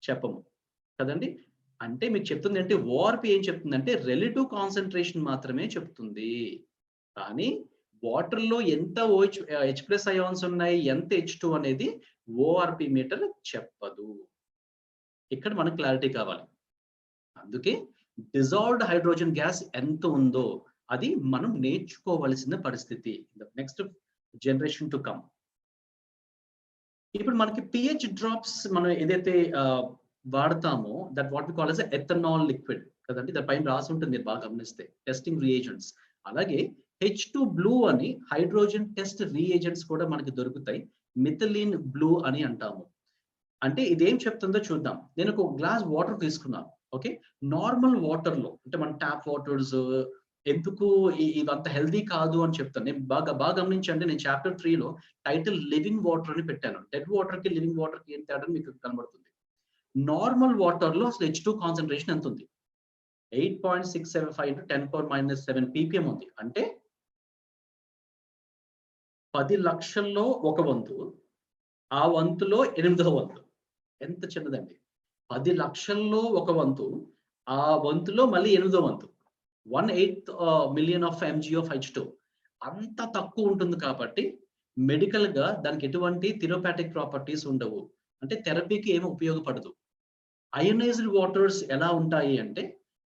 చెప్పము కదండి. అంటే మీకు చెప్తుంది అంటే ఓఆర్పి ఏం చెప్తుందంటే రిలేటివ్ కాన్సంట్రేషన్ మాత్రమే చెప్తుంది. కానీ వాటర్ లో ఎంత H+ అయాన్స్ ఉన్నాయి, ఎంత H2 అనేది ఓఆర్పి మీటర్ చెప్పదు. ఇక్కడ మనకు క్లారిటీ కావాలి. అందుకే డిజాల్వ్డ్ హైడ్రోజన్ గ్యాస్ ఎంత ఉందో అది మనం నేర్చుకోవలసిన పరిస్థితి. Next generation to come. ఇప్పుడు మనకి pH డ్రాప్స్ మనం ఏదైతే వాడతామో that what we call as ethanol liquid కదండి. దాని పైన రాసి ఉంటుంది, మీరు బాగా గమనిస్తే టెస్టింగ్ రియేజెంట్స్. అలాగే H2 బ్లూ అని హైడ్రోజన్ టెస్ట్ రియేజెంట్స్ కూడా మనకి దొరుకుతాయి. మిథిలీన్ బ్లూ అని అంటాము. అంటే ఇదేం చెప్తుందో చూద్దాం. నేను ఒక గ్లాస్ వాటర్ తీసుకున్నాను. ఓకే, నార్మల్ వాటర్ లో అంటే మన ట్యాప్ వాటర్స్ ఎందుకు ఇవంత హెల్దీ కాదు అని చెప్తాను. నేను బాగా గమనించండి. నేను చాప్టర్ 3 లో టైటిల్ లివింగ్ వాటర్ అని పెట్టాను. డెడ్ వాటర్ కి లివింగ్ వాటర్ కి ఏం తేడా మీకు కనబడుతుంది. నార్మల్ వాటర్ లో అసలు H2 కాన్సంట్రేషన్ ఎంత ఉంది? 8.675 × 10⁻⁷ ppm ఉంది. అంటే 10 లక్షల్లో ఒక వంతు, ఆ వంతులో 8వ వంతు. ఎంత చిన్నదండి. 10 లక్షల్లో ఒక వంతు, ఆ వంతులో మళ్ళీ 8వ వంతు. 1/8 million of mg of H2. అంత తక్కువ ఉంటుంది కాబట్టి మెడికల్ గా దానికి ఎటువంటి థెరప్యూటిక్ ప్రాపర్టీస్ ఉండవు. అంటే థెరపీకి ఏమి ఉపయోగపడదు. అయోనైజ్డ్ వాటర్స్ ఎలా ఉంటాయి అంటే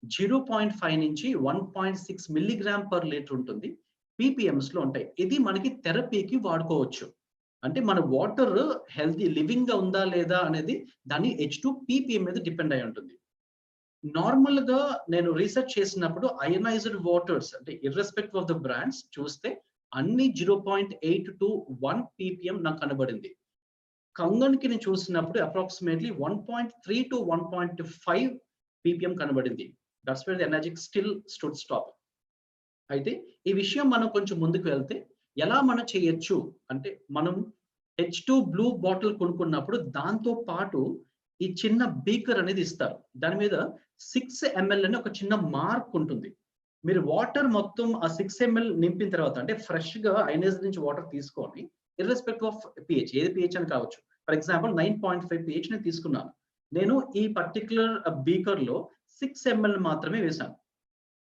0.5 నుంచి 1.6 మిల్లీగ్రామ్ పర్ లీటర్ ఉంటుంది. ppms లో ఉంటాయి. ఇది మనకి థెరపీకి వాడుకోవచ్చు. అంటే మన వాటర్ హెల్తీ లివింగ్ గా ఉందా లేదా అనేది దాని H2 ppm మీద డిపెండ్ అయి ఉంటుంది. నార్మల్ గా నేను రీసెర్చ్ చేసినప్పుడు అయోనైజ్డ్ వాటర్స్ అంటే ఇర్రెస్పెక్టివ్ ఆఫ్ ద బ్రాండ్స్ చూస్తే అన్ని 0.8 to 1 ppm నాకు కనబడింది. కంగన్ కి నేను చూసినప్పుడు అప్రాక్సిమేట్లీ 1.3 to 1.5 ppm కనబడింది. That's where the energetic still stood stop. అయితే ఈ విషయం మనం కొంచెం ముందుకు వెళ్తే ఎలా మనం చేయొచ్చు అంటే, మనం H2 బ్లూ బాటిల్ కొనుక్కున్నప్పుడు దాంతో పాటు ఈ చిన్న బీకర్ అనేది ఇస్తారు. దాని మీద 6 ml అని ఒక చిన్న మార్క్ ఉంటుంది. మీరు వాటర్ మొత్తం ఆ 6 ml నింపిన తర్వాత, అంటే ఫ్రెష్ గా ఐనైజ్ నుంచి వాటర్ తీసుకొని, ఇర్రెస్పెక్టివ్ ఆఫ్ pH, ఏది pH అని కావచ్చు. ఫర్ ఎగ్జాంపుల్ 9.5 pH నేను తీసుకున్నాను. నేను ఈ పర్టికులర్ బీకర్ లో 6 ml మాత్రమే వేశాను.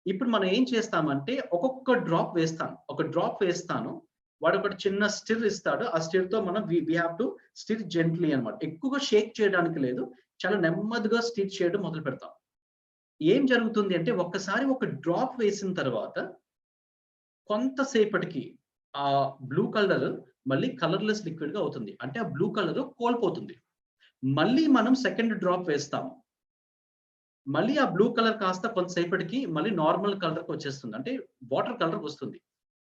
ఇప్పుడు మనం ఏం చేస్తామంటే ఒక్కొక్క డ్రాప్ వేస్తాను. ఒక డ్రాప్ వేస్తాను, వాడు ఒకటి చిన్న స్టిర్ ఇస్తాడు. ఆ స్టిర్ తో మనం we have to stir gently అన్నమాట. ఎక్కువగా షేక్ చేయడానికి లేదు, చాలా నెమ్మదిగా స్టిర్ చేయడం మొదలు పెడతాం. ఏం జరుగుతుంది అంటే ఒక్కసారి ఒక డ్రాప్ వేసిన తర్వాత కొంతసేపటికి ఆ బ్లూ కలర్ మళ్ళీ కలర్లెస్ లిక్విడ్ గా అవుతుంది. అంటే ఆ బ్లూ కలర్ కోల్పోతుంది. మళ్ళీ మనం సెకండ్ డ్రాప్ వేస్తాం, మళ్ళీ ఆ బ్లూ కలర్ కాస్త కొంతసేపటికి మళ్ళీ నార్మల్ కలర్కి వచ్చేస్తుంది, అంటే వాటర్ కలర్కి వస్తుంది.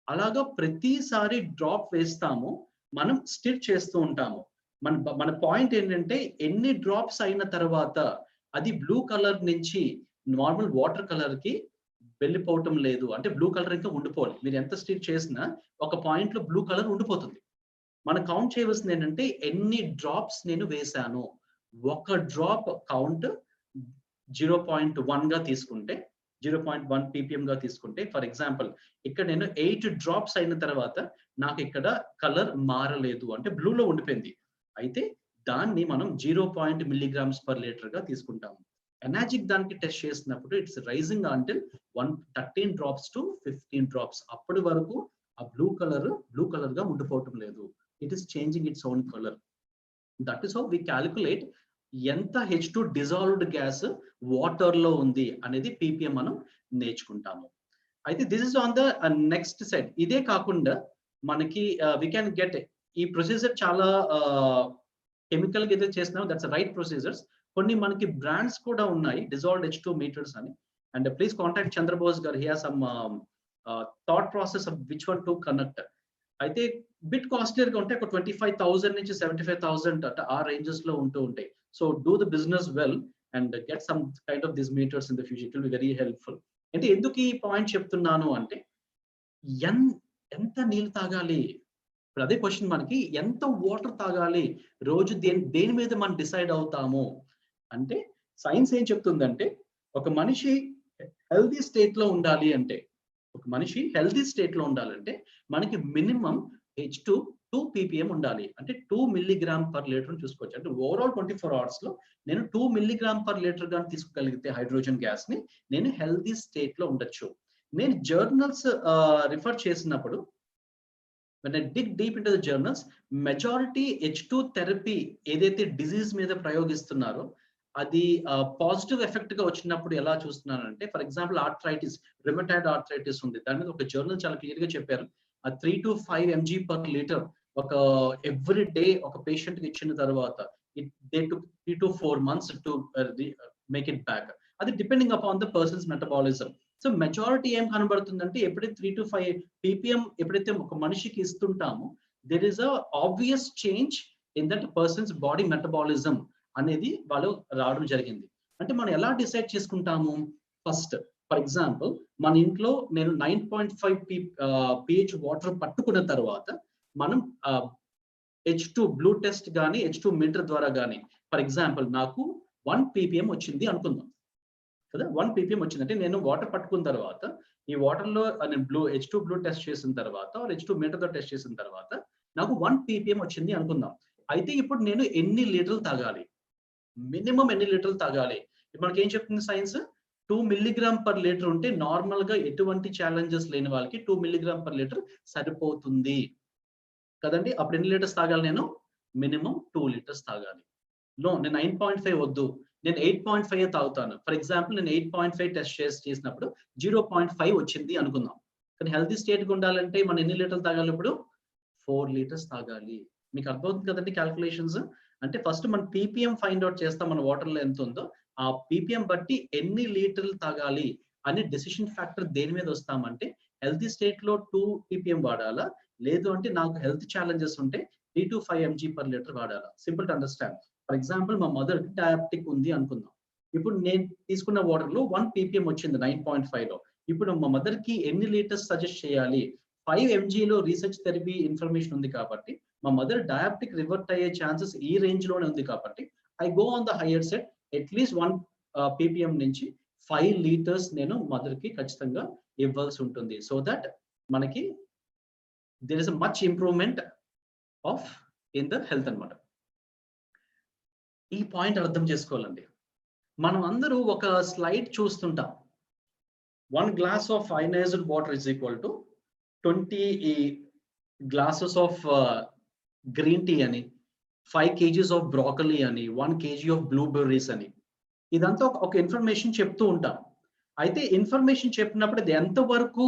అలాగా ప్రతిసారి డ్రాప్ వేస్తాము, మనం స్టిర్ చేస్తూ ఉంటాము. మన మన పాయింట్ ఏంటంటే ఎన్ని డ్రాప్స్ అయిన తర్వాత అది బ్లూ కలర్ నుంచి నార్మల్ వాటర్ కలర్ కి వెళ్ళిపోవటం లేదు, అంటే బ్లూ కలర్ ఇంకా ఉండిపోవాలి. మీరు ఎంత స్టిర్ చేసినా ఒక పాయింట్ లో బ్లూ కలర్ ఉండిపోతుంది. మనం కౌంట్ చేయవలసింది ఏంటంటే ఎన్ని డ్రాప్స్ నేను వేశాను. ఒక డ్రాప్ కౌంట్ 0.1 గా తీసుకుంటే, 0.1 ppm గా తీసుకుంటే, ఫర్ ఎగ్జాంపుల్ ఇక్కడ నేను 8 డ్రాప్స్ అయిన తర్వాత నాకు ఇక్కడ కలర్ మారలేదు, అంటే బ్లూలో ఉండిపోయింది. అయితే దాన్ని మనం 0.0 milligrams per liter గా తీసుకుంటాము. ఎనాజిక్ దానికి టెస్ట్ చేసినప్పుడు it's rising until 13 drops to 15 drops. అప్పటి వరకు ఆ బ్లూ కలర్ గా ఉండిపోవటం లేదు. It is changing its own colour. That is how we calculate ఎంత H2 డిజాల్వ్డ్ గ్యాస్ వాటర్ లో ఉంది అనేది ppm మనం నేర్చుకుంటాము. అయితే this is on the next side. ఇదే కాకుండా మనకి వి క్యాన్ గెట్ ఈ ప్రొసీజర్ చాలా కెమికల్ గా అయితే చేస్తున్నాం, దట్స్ రైట్ ప్రొసీజర్స్. కొన్ని మనకి బ్రాండ్స్ కూడా ఉన్నాయి, డిజాల్వ్డ్ H2 మీటర్స్ అని. అండ్ ప్లీజ్ కాంటాక్ట్ చంద్రబోస్ గారు, he has some thought process of which one to connect. అయితే బిట్ కాస్ట్లియర్ గా ఉంటే ఒక 25,000 నుంచి 75,000 ఆ రేంజెస్ లో ఉంటూ ఉంటాయి. So do the business well and get some kind of this meters in the future. It will be very helpful. అంటే ఎందుకు ఈ పాయింట్ చెప్తున్నాను అంటే ఎంత నీళ్ళు తాగాలి, ఇప్పుడు అదే క్వశ్చన్ మనకి, ఎంత వాటర్ తాగాలి రోజు, దేని మీద మనం డిసైడ్ అవుతాము అంటే, సైన్స్ ఏం చెప్తుందంటే ఒక మనిషి హెల్దీ స్టేట్ లో ఉండాలి అంటే, మనకి మినిమం H2 2 ppm ఉండాలి, అంటే 2 milligram per liter చూసుకోవచ్చు. అంటే ఓవరాల్ 24 hours లో నేను 2 milligram per liter గా తీసుకోగలిగితే హైడ్రోజన్ గ్యాస్ ని, నేను హెల్దీ స్టేట్ లో ఉండొచ్చు. నేను జర్నల్స్ రిఫర్ చేసినప్పుడు, when I dig deep into the journals, majority H2 therapy ఏదైతే డిజీజ్ మీద ప్రయోగిస్తున్నారో అది పాజిటివ్ ఎఫెక్ట్ గా వచ్చినప్పుడు ఎలా చూస్తున్నానంటే, for example arthritis, rheumatoid arthritis ఉంది. దాని మీద ఒక జర్నల్ చాలా క్లియర్ గా చెప్పారు, 3 to 5 mg per liter ఒక ఎవ్రీ డే ఒక పేషెంట్ కి ఇచ్చిన తర్వాత they took 3 to 4 months to make it back. అది depending upon the person's metabolism. So majority ఏం కనబడుతుందంటే, ఎప్పుడైతే 3 to 5 ppm ఎప్పుడైతే ఒక మనిషికి ఇస్తుంటామో, there is a obvious change in that person's body metabolism అనేది వాళ్ళు రావడం జరిగింది. అంటే మనం ఎలా డిసైడ్ చేసుకుంటాము? ఫస్ట్ ఫర్ ఎగ్జాంపుల్ మన ఇంట్లో నేను 9.5 pH వాటర్ పట్టుకున్న తర్వాత మనం H2 బ్లూ టెస్ట్ కానీ H2 మీటర్ ద్వారా కానీ, ఫర్ ఎగ్జాంపుల్ నాకు 1 ppm వచ్చింది అనుకుందాం కదా, 1 ppm వచ్చిందంటే నేను వాటర్ పట్టుకున్న తర్వాత, ఈ వాటర్ లో నేను H2 బ్లూ టెస్ట్ చేసిన తర్వాత, H2 మీటర్ తో టెస్ట్ చేసిన తర్వాత నాకు 1 ppm వచ్చింది అనుకుందాం. అయితే ఇప్పుడు నేను ఎన్ని లీటర్లు తాగాలి, మినిమం ఎన్ని లీటర్లు తాగాలి? మనకి ఏం చెప్తుంది సైన్స్? 2 milligram per liter ఉంటే నార్మల్ గా ఎటువంటి ఛాలెంజెస్ లేని వాళ్ళకి 2 milligram per liter సరిపోతుంది కదండి. అప్పుడు ఎన్ని లీటర్స్ తాగాలి? నేను మినిమం 2 లీటర్స్ తాగాలి. నేను 9.5 వద్దు, నేను 8.5 తాగుతాను. ఫర్ ఎగ్జాంపుల్ నేను 8.5 టెస్ట్ చేసినప్పుడు 0.5 వచ్చింది అనుకుందాం. కానీ హెల్తీ స్టేట్ గా ఉండాలంటే మనం ఎన్ని లీటర్లు తాగాలి? ఇప్పుడు 4 లీటర్స్ తాగాలి. మీకు అర్థమవుతుంది కదండి క్యాల్కులేషన్స్. అంటే ఫస్ట్ మనం ppm ఫైండ్ అవుట్ చేస్తాం, మన వాటర్ లో ఎంత ఉందో ఆ ppm బట్టి ఎన్ని లీటర్లు తాగాలి అనే డెసిషన్ ఫ్యాక్టర్ దేని మీద వస్తామంటే, హెల్తీ స్టేట్ లో 2 ppm వాడాలా, లేదు అంటే నాకు హెల్త్ ఛాలెంజెస్ ఉంటే 3 to 5 mg per liter వాడాలా. Simple to understand. For example మా మదర్ డయాబెటిక్ ఉంది అనుకుందాం. ఇప్పుడు నేను తీసుకున్న వాటర్ లో 1 ppm వచ్చింది 9.5 లో. ఇప్పుడు మా మదర్ కి ఎన్ని లీటర్స్ సజెస్ట్ చేయాలి? 5 mgలో రీసెర్చ్ థెరపీ ఇన్ఫర్మేషన్ ఉంది కాబట్టి మా మదర్ డయాబెటిక్ రివర్ట్ అయ్యే ఛాన్సెస్ ఈ రేంజ్ లోనే ఉంది కాబట్టి I go on the higher set at least 1 ppm నుంచి 5 లీటర్స్ నేను మదర్ కి ఖచ్చితంగా ఇవ్వాల్సి ఉంటుంది. సో దట్ మనకి there is a much improvement of in the health అన్నమాట. ఈ పాయింట్ అర్థం చేసుకోవాలండి. మనం అందరూ ఒక స్లైడ్ చూస్తుంటాం. 1 glass of ionized water is equal to 20 glasses of green tea అని, 5 kgs of broccoli అని, 1 kg of blueberries అని. ఇదంతా ఒక ఇన్ఫర్మేషన్ చెప్తూ ఉంటాం. అయితే ఇన్ఫర్మేషన్ చెప్పినప్పుడు ఇది ఎంతవరకు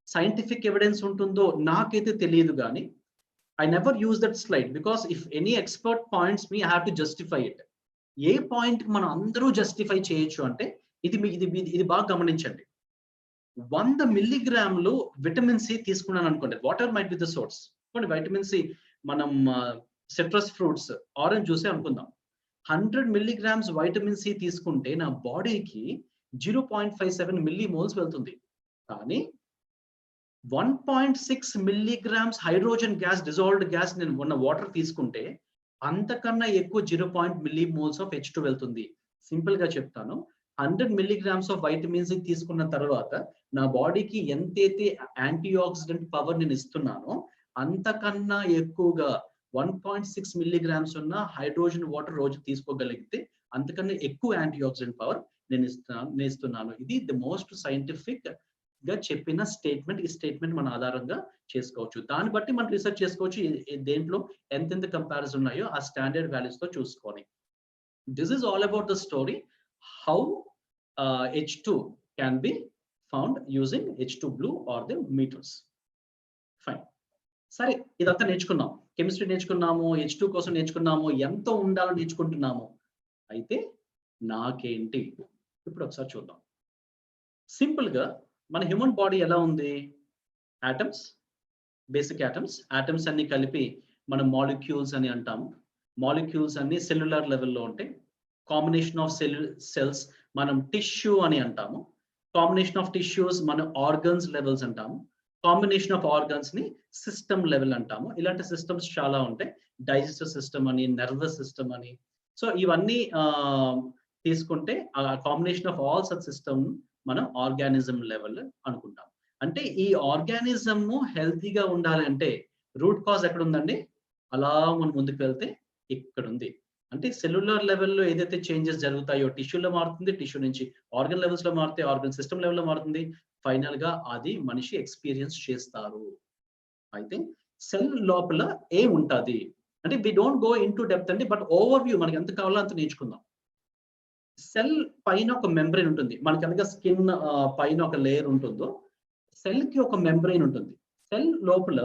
సైంటిఫిక్ ఎవిడెన్స్ ఉంటుందో నాకైతే తెలియదు, కానీ I never use that slide because if any expert points me, I have to justify it. A point మనం అందరూ జస్టిఫై చేయొచ్చు అంటే ఇది బాగా గమనించండి. 100 మిల్లీగ్రాములు విటమిన్ సి తీసుకున్నాను అనుకోండి, water might be the source. Vitamin C మనం సిట్రస్ ఫ్రూట్స్, ఆరెంజ్ జ్యూసే అనుకుందాం. 100 milligrams వైటమిన్ సి తీసుకుంటే నా బాడీకి 0.57 మిల్లీమోల్స్ వెళ్తుంది. కానీ 1.6 milligrams hydrogen gas, dissolved gas నేను ఉన్న వాటర్ తీసుకుంటే అంతకన్నా ఎక్కువ 0. millimolస్ ఆఫ్ H2 వెళ్తుంది. సింపుల్ గా చెప్తాను, 100 milligrams ఆఫ్ వైటమిన్ సి తీసుకున్న తర్వాత నా బాడీకి ఎంతైతే యాంటీ ఆక్సిడెంట్ పవర్ నేను ఇస్తున్నానో అంతకన్నా ఎక్కువగా 1.6 milligrams ఉన్న హైడ్రోజన్ వాటర్ రోజు తీసుకోగలిగితే అంతకన్నా ఎక్కువ యాంటీ ఆక్సిడెంట్ పవర్ నేను ఇస్తున్నాను. ఇది ది మోస్ట్ సైంటిఫిక్ గా చెప్పిన స్టేట్మెంట్. ఈ స్టేట్మెంట్ మన ఆధారంగా చేసుకోవచ్చు. దాన్ని బట్టి మనం రీసెర్చ్ చేసుకోవచ్చు దేంట్లో ఎంతెంత కంపారిజన్ ఉన్నాయో ఆ స్టాండర్డ్ వాల్యూస్ తో చూసుకొని. This is all about the story how H2 can be found using H2 blue or the meters. Fine, సరే ఇదంతా నేర్చుకున్నాం, కెమిస్ట్రీ నేర్చుకున్నాము, H2 కోసం నేర్చుకున్నాము, ఎంత ఉండాలో నేర్చుకుంటున్నాము. అయితే నాకేంటి ఇప్పుడు ఒకసారి చూద్దాం. సింపుల్ గా మన హ్యూమన్ బాడీ ఎలా ఉంది? ఆటమ్స్, బేసిక్ ఆటమ్స్ అన్ని కలిపి మనం మాలిక్యూల్స్ అని అంటాము. మాలిక్యూల్స్ అన్ని సెల్యులర్ లెవెల్లో ఉంటాయి. కాంబినేషన్ ఆఫ్ సెల్స్ మనం టిష్యూ అని అంటాము. కాంబినేషన్ ఆఫ్ టిష్యూస్ మనం ఆర్గన్స్ లెవెల్స్ అంటాము. కాంబినేషన్ ఆఫ్ ఆర్గన్స్ ని సిస్టమ్ లెవెల్ అంటాము. ఇలాంటి సిస్టమ్స్ చాలా ఉంటాయి. డైజెస్టివ్ సిస్టమ్ అని, నర్వస్ సిస్టమ్ అని. సో ఇవన్నీ తీసుకుంటే ఆ combination of all such system మనం ఆర్గానిజం లెవెల్ అనుకుంటాం. అంటే ఈ ఆర్గానిజం హెల్తీగా ఉండాలంటే రూట్ కాజ్ ఎక్కడ ఉందండి? అలా మనం ముందుకు వెళ్తే ఇక్కడ ఉంది. అంటే సెల్యులర్ లెవెల్లో ఏదైతే చేంజెస్ జరుగుతాయో టిష్యూలో మారుతుంది, టిష్యూ నుంచి ఆర్గన్ లెవెల్స్ లో మారితే ఆర్గన్ సిస్టమ్ లెవెల్లో మారుతుంది, ఫైనల్ గా అది మనిషి ఎక్స్పీరియన్స్ చేస్తారు. అయితే సెల్ లోపల ఏముంటది అంటే we don't go in to depth అండి, బట్ ఓవర్ వ్యూ మనకి ఎంత కావాలో అంత నేర్చుకుందాం. సెల్ పైన ఒక మెంబ్రెయిన్ ఉంటుంది. మనకి కనుక స్కిన్ పైన ఒక లేయర్ ఉంటుందో సెల్ కి ఒక మెంబ్రెయిన్ ఉంటుంది. సెల్ లోపల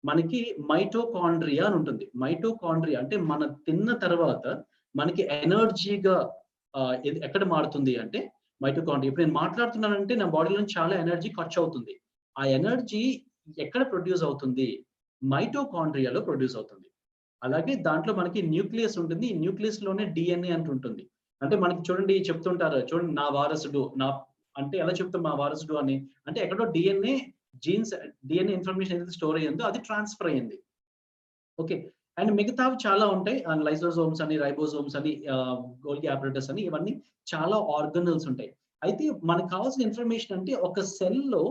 మనకి మైటోకాండ్రియా అని ఉంటుంది. మైటోకాండ్రియా అంటే మన తిన్న తర్వాత మనకి ఎనర్జీగా ఎక్కడ మారుతుంది అంటే మైటోకాండ్రియా. ఇప్పుడు నేను మాట్లాడుతున్నానంటే నా బాడీలో చాలా ఎనర్జీ ఖర్చు అవుతుంది. ఆ ఎనర్జీ ఎక్కడ ప్రొడ్యూస్ అవుతుంది? మైటోకాండ్రియాలో ప్రొడ్యూస్ అవుతుంది. అలాగే దాంట్లో మనకి న్యూక్లియస్ ఉంటుంది. ఈ న్యూక్లియస్ లోనే డిఎన్ఏ అంటుంటుంది. అంటే మనకి చూడండి చెప్తుంటారు, చూడండి నా వారసుడు, నా అంటే ఎలా చెప్తాం మా వారసుడు అని అంటే ఎక్కడో డిఎన్ఏ జీన్స్ డిఎన్ఏ ఇన్ఫర్మేషన్ ఏదైతే స్టోర్ అయ్యిందో అది ట్రాన్స్ఫర్ అయ్యింది. ఓకే, అండ్ మిగతావి చాలా ఉంటాయి. లైసోజోమ్స్ అని, రైబోజోమ్స్ అని, గోల్గి ఆపరేటర్స్ అని, ఇవన్నీ చాలా ఆర్గనల్స్ ఉంటాయి. అయితే మనకు కావాల్సిన ఇన్ఫర్మేషన్ అంటే ఒక సెల్లో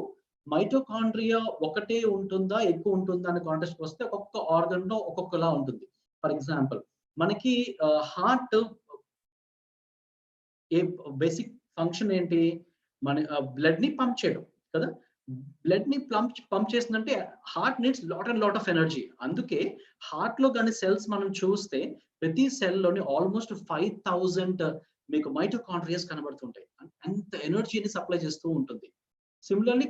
మైటోకాండ్రియా ఒకటే ఉంటుందా ఎక్కువ ఉంటుందా అనే కాంటెక్స్ట్ వస్తే ఒక్కొక్క ఆర్గన్ లో ఒక్కొక్కలా ఉంటుంది. ఫర్ ఎగ్జాంపుల్ మనకి హార్ట్ ఏ బేసిక్ ఫంక్షన్ ఏంటి? మన బ్లడ్ ని పంప్ చేయడం కదా. బ్లడ్ ని పంప్ చేస్తుందంటే heart needs lot of energy. అందుకే హార్ట్ లో కానీ సెల్స్ మనం చూస్తే ప్రతి సెల్ లోని ఆల్మోస్ట్ 5000 మీకు మైటోకాండ్రియాస్ కనబడుతుంటాయి. అంత ఎనర్జీని సప్లై చేస్తూ ఉంటుంది. సిమిలర్లీ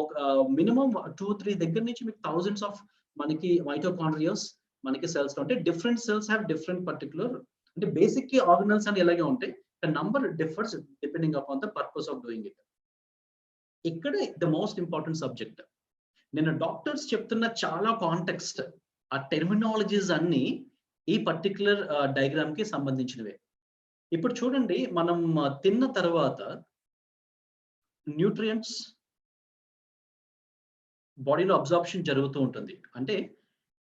ఒక మినిమం 2-3 దగ్గర నుంచి మీకు థౌజండ్స్ ఆఫ్ మనకి మైటోకాండ్రియాస్ మనకి సెల్స్ లో ఉంటాయి. Different cells have different particular అంటే బేసిక్ ఆర్గనల్స్ అని ఎలాగే ఉంటాయి. The number differs depending upon the purpose of doing it. ఇక్కడ ద మోస్ట్ ఇంపార్టెంట్ సబ్జెక్ట్. నేను డాక్టర్స్ చెప్తున్న చాలా కాంటెక్స్ట్, ఆ టెర్మినాలజీస్ అన్ని ఈ పర్టికులర్ డయాగ్రామ్ కి సంబంధించినవే. ఇప్పుడు చూడండి, మనం తిన్న తర్వాత న్యూట్రియంట్స్, బాడీలో అబ్జార్ప్షన్ జరుగుతూ ఉంటుంది. అంటే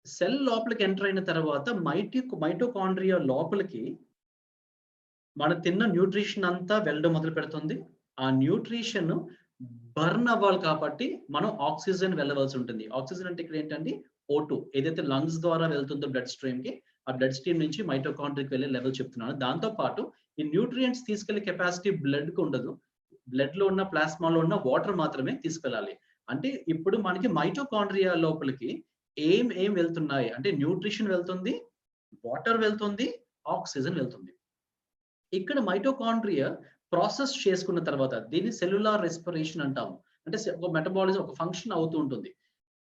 సెల్ లోపలికి ఎంటర్ అయిన తర్వాత మైటోకాండ్రియా లోపలికి మనం తిన్న న్యూట్రిషన్ అంతా వెళ్ళడం మొదలు పెడుతుంది. ఆ న్యూట్రిషన్ బర్న్ అవ్వాలి కాబట్టి మనం ఆక్సిజన్ వెళ్ళవలసి ఉంటుంది. ఆక్సిజన్ అంటే ఇక్కడ ఏంటండి O2 ఏదైతే లంగ్స్ ద్వారా వెళ్తుందో బ్లడ్ స్ట్రీమ్ కి, ఆ బ్లడ్ స్ట్రీమ్ నుంచి మైటోకాండ్రియాకి వెళ్ళే లెవెల్ చెప్తున్నాను. దాంతో పాటు ఈ న్యూట్రియంట్స్ తీసుకెళ్లే కెపాసిటీ బ్లడ్ కి ఉండదు. బ్లడ్ లో ఉన్న ప్లాస్మాలో ఉన్న వాటర్ మాత్రమే తీసుకెళ్ళాలి. అంటే ఇప్పుడు మనకి మైటోకాండ్రియా లోపలికి ఏం వెళ్తున్నాయి అంటే న్యూట్రిషన్ వెళ్తుంది, వాటర్ వెళ్తుంది, ఆక్సిజన్ వెళ్తుంది. ఇక్కడ మైటోకాండ్రియా ప్రాసెస్ చేసుకున్న తర్వాత దీన్ని సెల్యులార్ రెస్పిరేషన్ అంటాము. అంటే ఒక మెటబాలిజం ఒక ఫంక్షన్ అవుతూ ఉంటుంది.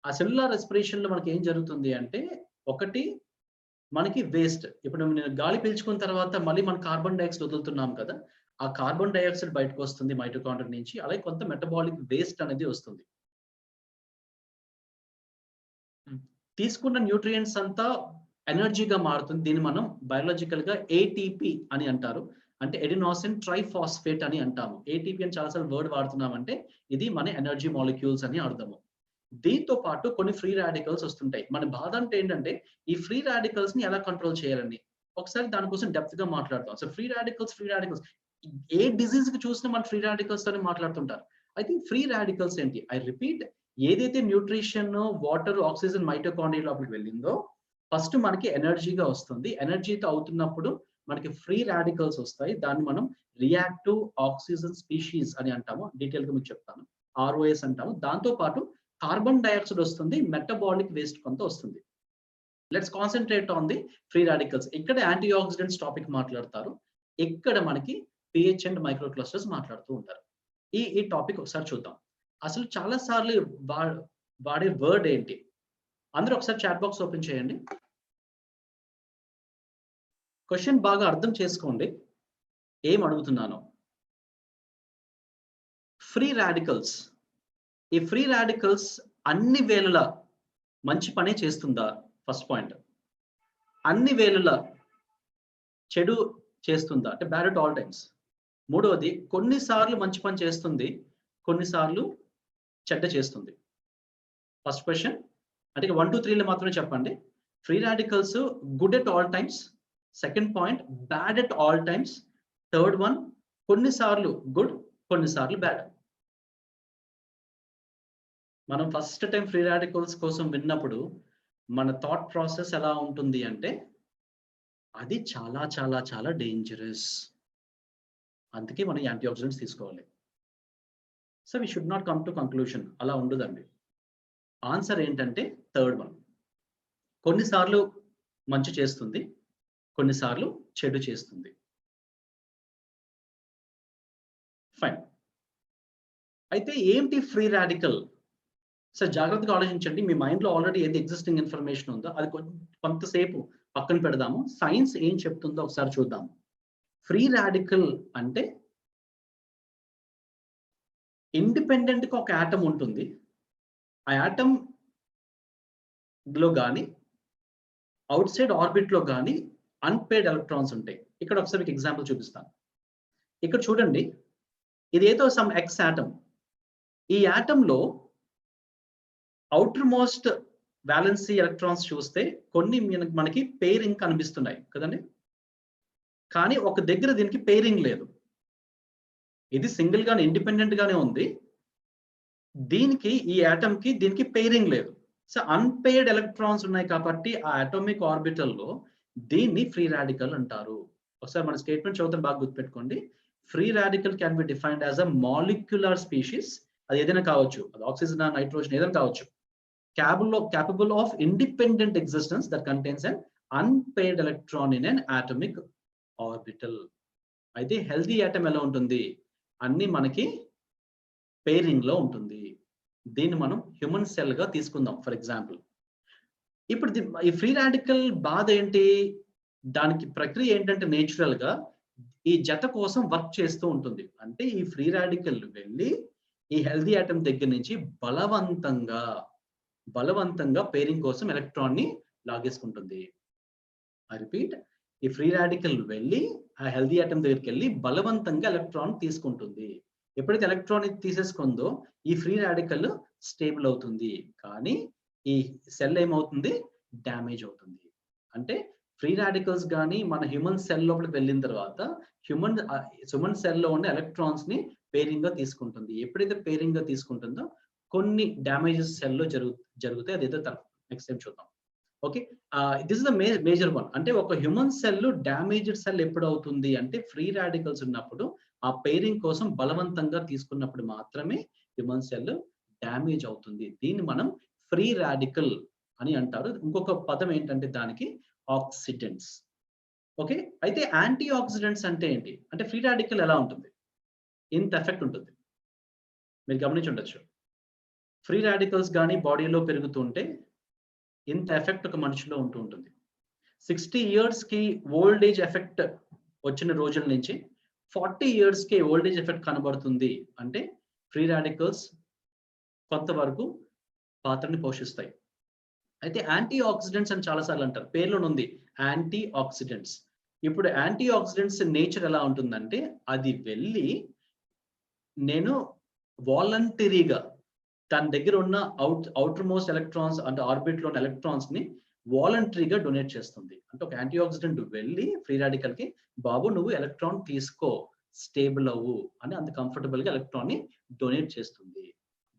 ఆ సెల్యులార్ రెస్పిరేషన్ లో మనకి ఏం జరుగుతుంది అంటే ఒకటి మనకి వేస్ట్. ఇప్పుడు నేను గాలి పీల్చుకున్న తర్వాత మళ్ళీ మనం కార్బన్ డైఆక్సైడ్ వదులుతున్నాం కదా, ఆ కార్బన్ డైఆక్సైడ్ బయటకు వస్తుంది మైటోకాండ్రియా నుంచి. అలాగే కొంత మెటబాలిక్ వేస్ట్ అనేది వస్తుంది. తీసుకున్న న్యూట్రియంట్స్ అంతా ఎనర్జీగా మారుతుంది. దీన్ని మనం బయాలజికల్ గా ఏటీపీ అని అంటారు. అంటే ఎడినోసిన్ ట్రైఫాస్ఫేట్ అని అంటాము. ఏటీపీ అని చాలాసార్లు వర్డ్ వాడుతున్నామంటే ఇది మన ఎనర్జీ మాలిక్యూల్స్ అని అర్థము. దీంతో పాటు కొన్ని ఫ్రీ రాడికల్స్ వస్తుంటాయి. మన బాధ అంటే ఏంటంటే ఈ ఫ్రీ రాడికల్స్ ని ఎలా కంట్రోల్ చేయాలని ఒకసారి దానికోసం డెప్త్ గా మాట్లాడతాం. సో ఫ్రీ రాడికల్స్ ఏ డిజీజ్ కి చూసినా మన ఫ్రీ రాడికల్స్ అని మాట్లాడుతుంటారు. ఐ థింక్ ఫ్రీ రాడికల్స్ ఏంటి? ఐ రిపీట్, ఏదైతే న్యూట్రిషన్, వాటర్, ఆక్సిజన్ మైటోకాండ్రియా లోపలికి వెళ్ళిందో ఫస్ట్ మనకి ఎనర్జీగా వస్తుంది. ఎనర్జీతో అవుతున్నప్పుడు మనకి ఫ్రీ రాడికల్స్ వస్తాయి. దాన్ని మనం రియాక్టివ్ ఆక్సిజన్ స్పీషీస్ అని అంటాము. డీటెయిల్ గా మీకు చెప్తాను. ROS అంటాము. దాంతో పాటు కార్బన్ డైఆక్సైడ్ వస్తుంది, మెటబాలిక్ వేస్ట్ కొంత వస్తుంది. Let's concentrate on the free radicals. ఇక్కడ యాంటీ ఆక్సిడెంట్స్ టాపిక్ మాట్లాడతారు. ఇక్కడ మనకి పిహెచ్ అండ్ మైక్రో క్లస్టర్స్ మాట్లాడుతూ ఉంటారు. ఈ టాపిక్ ఒకసారి చూద్దాం. అసలు చాలా సార్లు వాడే వర్డ్ ఏంటి? అందరూ ఒకసారి చాట్ బాక్స్ ఓపెన్ చేయండి. క్వశ్చన్ బాగా అర్థం చేసుకోండి ఏం అడుగుతున్నాను. ఫ్రీ రాడికల్స్, ఈ ఫ్రీ రాడికల్స్ అన్ని వేళలా మంచి పనే చేస్తుందా? First point. అన్ని వేళలా చెడు చేస్తుందా? అంటే బ్యాడ్ అట్ ఆల్ టైమ్స్. మూడవది, కొన్నిసార్లు మంచి పని చేస్తుంది, కొన్నిసార్లు చెడ్డ చేస్తుంది. ఫస్ట్ క్వశ్చన్ అంటే 1, 2, 3 మాత్రమే చెప్పండి. Free radicals good at all times. Second point bad at all times. Third one కొన్నిసార్లు గుడ్, కొన్నిసార్లు బ్యాడ్. మనం ఫస్ట్ టైం ఫ్రీ రాడికల్స్ కోసం విన్నప్పుడు మన థాట్ ప్రాసెస్ ఎలా ఉంటుంది అంటే అది చాలా చాలా చాలా డేంజరస్, అందుకే మనం యాంటీ ఆక్సిడెంట్స్ తీసుకోవాలి. So we should not come to conclusion. అలా ఉండదండి. ఆన్సర్ ఏంటంటే థర్డ్ వన్. కొన్నిసార్లు మంచి చేస్తుంది, కొన్నిసార్లు చెడు చేస్తుంది. ఫైన్. అయితే ఏంటి ఫ్రీ రాడికల్? సార్ జాగ్రత్తగా ఆలోచించండి. మీ మైండ్లో ఆల్రెడీ ఏది ఎగ్జిస్టింగ్ ఇన్ఫర్మేషన్ ఉందో అది కొంతసేపు పక్కన పెడదాము. సైన్స్ ఏం చెప్తుందో ఒకసారి చూద్దాం. ఫ్రీ రాడికల్ అంటే ఇండిపెండెంట్ గా ఒక ఆటమ్ ఉంటుంది. ఆ ఆటమ్ లో కానీ అవుట్ సైడ్ ఆర్బిట్ లో కానీ అన్పేర్డ్ ఎలక్ట్రాన్స్ ఉంటాయి. ఇక్కడ ఒకసారి ఎగ్జాంపుల్ చూపిస్తాను. ఇక్కడ చూడండి, ఇదేదో సమ్ ఎక్స్ ఆటమ్. ఈ ఆటమ్ లో అవుటర్ మోస్ట్ వ్యాలెన్సీ ఎలక్ట్రాన్స్ చూస్తే కొన్ని మనకి పేరింగ్ కనిపిస్తున్నాయి కదండి. కానీ ఒక దగ్గర దీనికి పేరింగ్ లేదు. ఇది సింగిల్ గానే ఇండిపెండెంట్ గానే ఉంది. దీనికి ఈ ఆటమ్ కి దీనికి పేరింగ్ లేదు. సో అన్పేర్డ్ ఎలక్ట్రాన్స్ ఉన్నాయి కాబట్టి ఆ అటామిక్ ఆర్బిటల్ లో దీన్ని ఫ్రీ రాడికల్ అంటారు. ఒకసారి మన స్టేట్మెంట్ చదువుతాం, బాగా గుర్తుపెట్టుకోండి. Free radical can be defined as a molecular species. అది ఏదైనా కావచ్చు, అది ఆక్సిజన్, నైట్రోజన్ ఏదైనా కావచ్చు. Capable of independent existence that contains an unpaired electron in an atomic orbital. అయితే హెల్తీ ఆటమ్ ఎలా ఉంటుంది? అన్ని మనకి పేరింగ్ లో ఉంటుంది. దీన్ని మనం హ్యూమన్ సెల్ గా తీసుకుందాం ఫర్ ఎగ్జాంపుల్. ఇప్పుడు ఈ ఫ్రీ రాడికల్ బాధ ఏంటి? దానికి ప్రక్రియ ఏంటంటే నేచురల్ గా ఈ జత కోసం వర్క్ చేస్తూ ఉంటుంది. అంటే ఈ ఫ్రీ రాడికల్ వెళ్ళి ఈ హెల్తీ ఆటమ్ దగ్గర నుంచి బలవంతంగా పేరింగ్ కోసం ఎలక్ట్రాన్ ని లాగేసుకుంటుంది. ఐ రిపీట్, ఈ ఫ్రీ రాడికల్ వెళ్ళి ఆ హెల్తీ ఆటమ్ దగ్గరికి వెళ్ళి బలవంతంగా ఎలక్ట్రాన్ తీసుకుంటుంది. ఎప్పుడైతే ఎలక్ట్రాన్ తీసేసుకుందో ఈ ఫ్రీ రాడికల్ స్టేబుల్ అవుతుంది, కానీ ఈ సెల్ ఏమవుతుంది, డ్యామేజ్ అవుతుంది. అంటే ఫ్రీ రాడికల్స్ కానీ మన హ్యూమన్ సెల్ లోపలికి వెళ్ళిన తర్వాత హ్యూమన్ సెల్ లో ఉండే ఎలక్ట్రాన్స్ ని పేరింగ్ గా తీసుకుంటుంది. ఎప్పుడైతే పేరింగ్ గా తీసుకుంటుందో కొన్ని డ్యామేజెస్ సెల్ లో జరుగుతాయి. అదేదో నెక్స్ట్ టైం చూద్దాం. Okay, this is the major one. అంటే ఒక హ్యూమన్ సెల్ డ్యామేజ్డ్ సెల్ ఎప్పుడు అవుతుంది అంటే ఫ్రీ రాడికల్స్ ఉన్నప్పుడు, ఆ పేరింగ్ కోసం బలవంతంగా తీసుకున్నప్పుడు మాత్రమే హ్యూమన్ సెల్ డ్యామేజ్ అవుతుంది. దీన్ని మనం ఫ్రీ రాడికల్ అని అంటారు. ఇంకొక పదం ఏంటంటే దానికి ఆక్సిడెంట్స్. ఓకే, అయితే యాంటీ ఆక్సిడెంట్స్ అంటే ఏంటి అంటే ఫ్రీ రాడికల్ ఎలా ఉంటుంది, ఇంత ఎఫెక్ట్ ఉంటుంది. మీరు గమనించి ఉండొచ్చు, ఫ్రీ రాడికల్స్ కానీ బాడీలో పెరుగుతుంటే ఇంత ఎఫెక్ట్ ఒక మనిషిలో ఉంటూ ఉంటుంది. 60 years కి ఓల్డ్ ఏజ్ ఎఫెక్ట్ వచ్చిన రోజుల నుంచి 40 years కి ఓల్డ్ ఏజ్ ఎఫెక్ట్ కనబడుతుంది అంటే ఫ్రీ రాడికల్స్ కొంతవరకు పాత్రని పోషిస్తాయి. అయితే యాంటీ ఆక్సిడెంట్స్ అని చాలాసార్లు అంటారు, పేర్లోనే ఉంది యాంటీ ఆక్సిడెంట్స్. ఇప్పుడు యాంటీ ఆక్సిడెంట్స్ నేచర్ ఎలా ఉంటుందంటే అది వెళ్ళి నేను వాలంటరీగా తన దగ్గర ఉన్న అవుటర్ మోస్ట్ ఎలక్ట్రాన్స్ అంటే ఆర్బిట్ లోని ఎలక్ట్రాన్స్ ని వాలంటరీగా డొనేట్ చేస్తుంది. అంటే ఒక యాంటీ ఆక్సిడెంట్ వెళ్ళి ఫ్రీ రాడికల్ కి బాబు నువ్వు ఎలక్ట్రాన్ తీసుకో, స్టేబుల్ అవ్వు అని అంత కంఫర్టబుల్ గా ఎలక్ట్రాన్ ని డొనేట్ చేస్తుంది.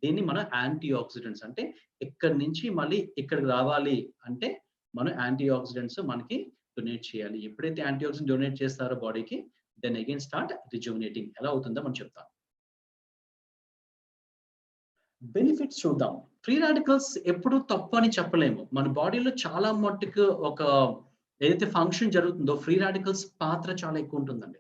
దీన్ని మనం యాంటీ ఆక్సిడెంట్స్ అంటే ఇక్కడి నుంచి మళ్ళీ ఇక్కడికి రావాలి అంటే మనం యాంటీ ఆక్సిడెంట్స్ మనకి డొనేట్ చేయాలి. ఎప్పుడైతే యాంటీ ఆక్సిడెంట్ డొనేట్ చేస్తారో బాడీకి, దెన్ అగైన్ స్టార్ట్ రిజ్యూమినేటింగ్. ఎలా అవుతుందో మనం చెప్తాం. బెనిఫిట్స్ చూద్దాం. ఫ్రీ రాడికల్స్ ఎప్పుడు తప్పు అని చెప్పలేము. మన బాడీలో చాలా మట్టుకు ఒక ఏదైతే ఫంక్షన్ జరుగుతుందో ఫ్రీ రాడికల్స్ పాత్ర చాలా ఎక్కువ ఉంటుందండి.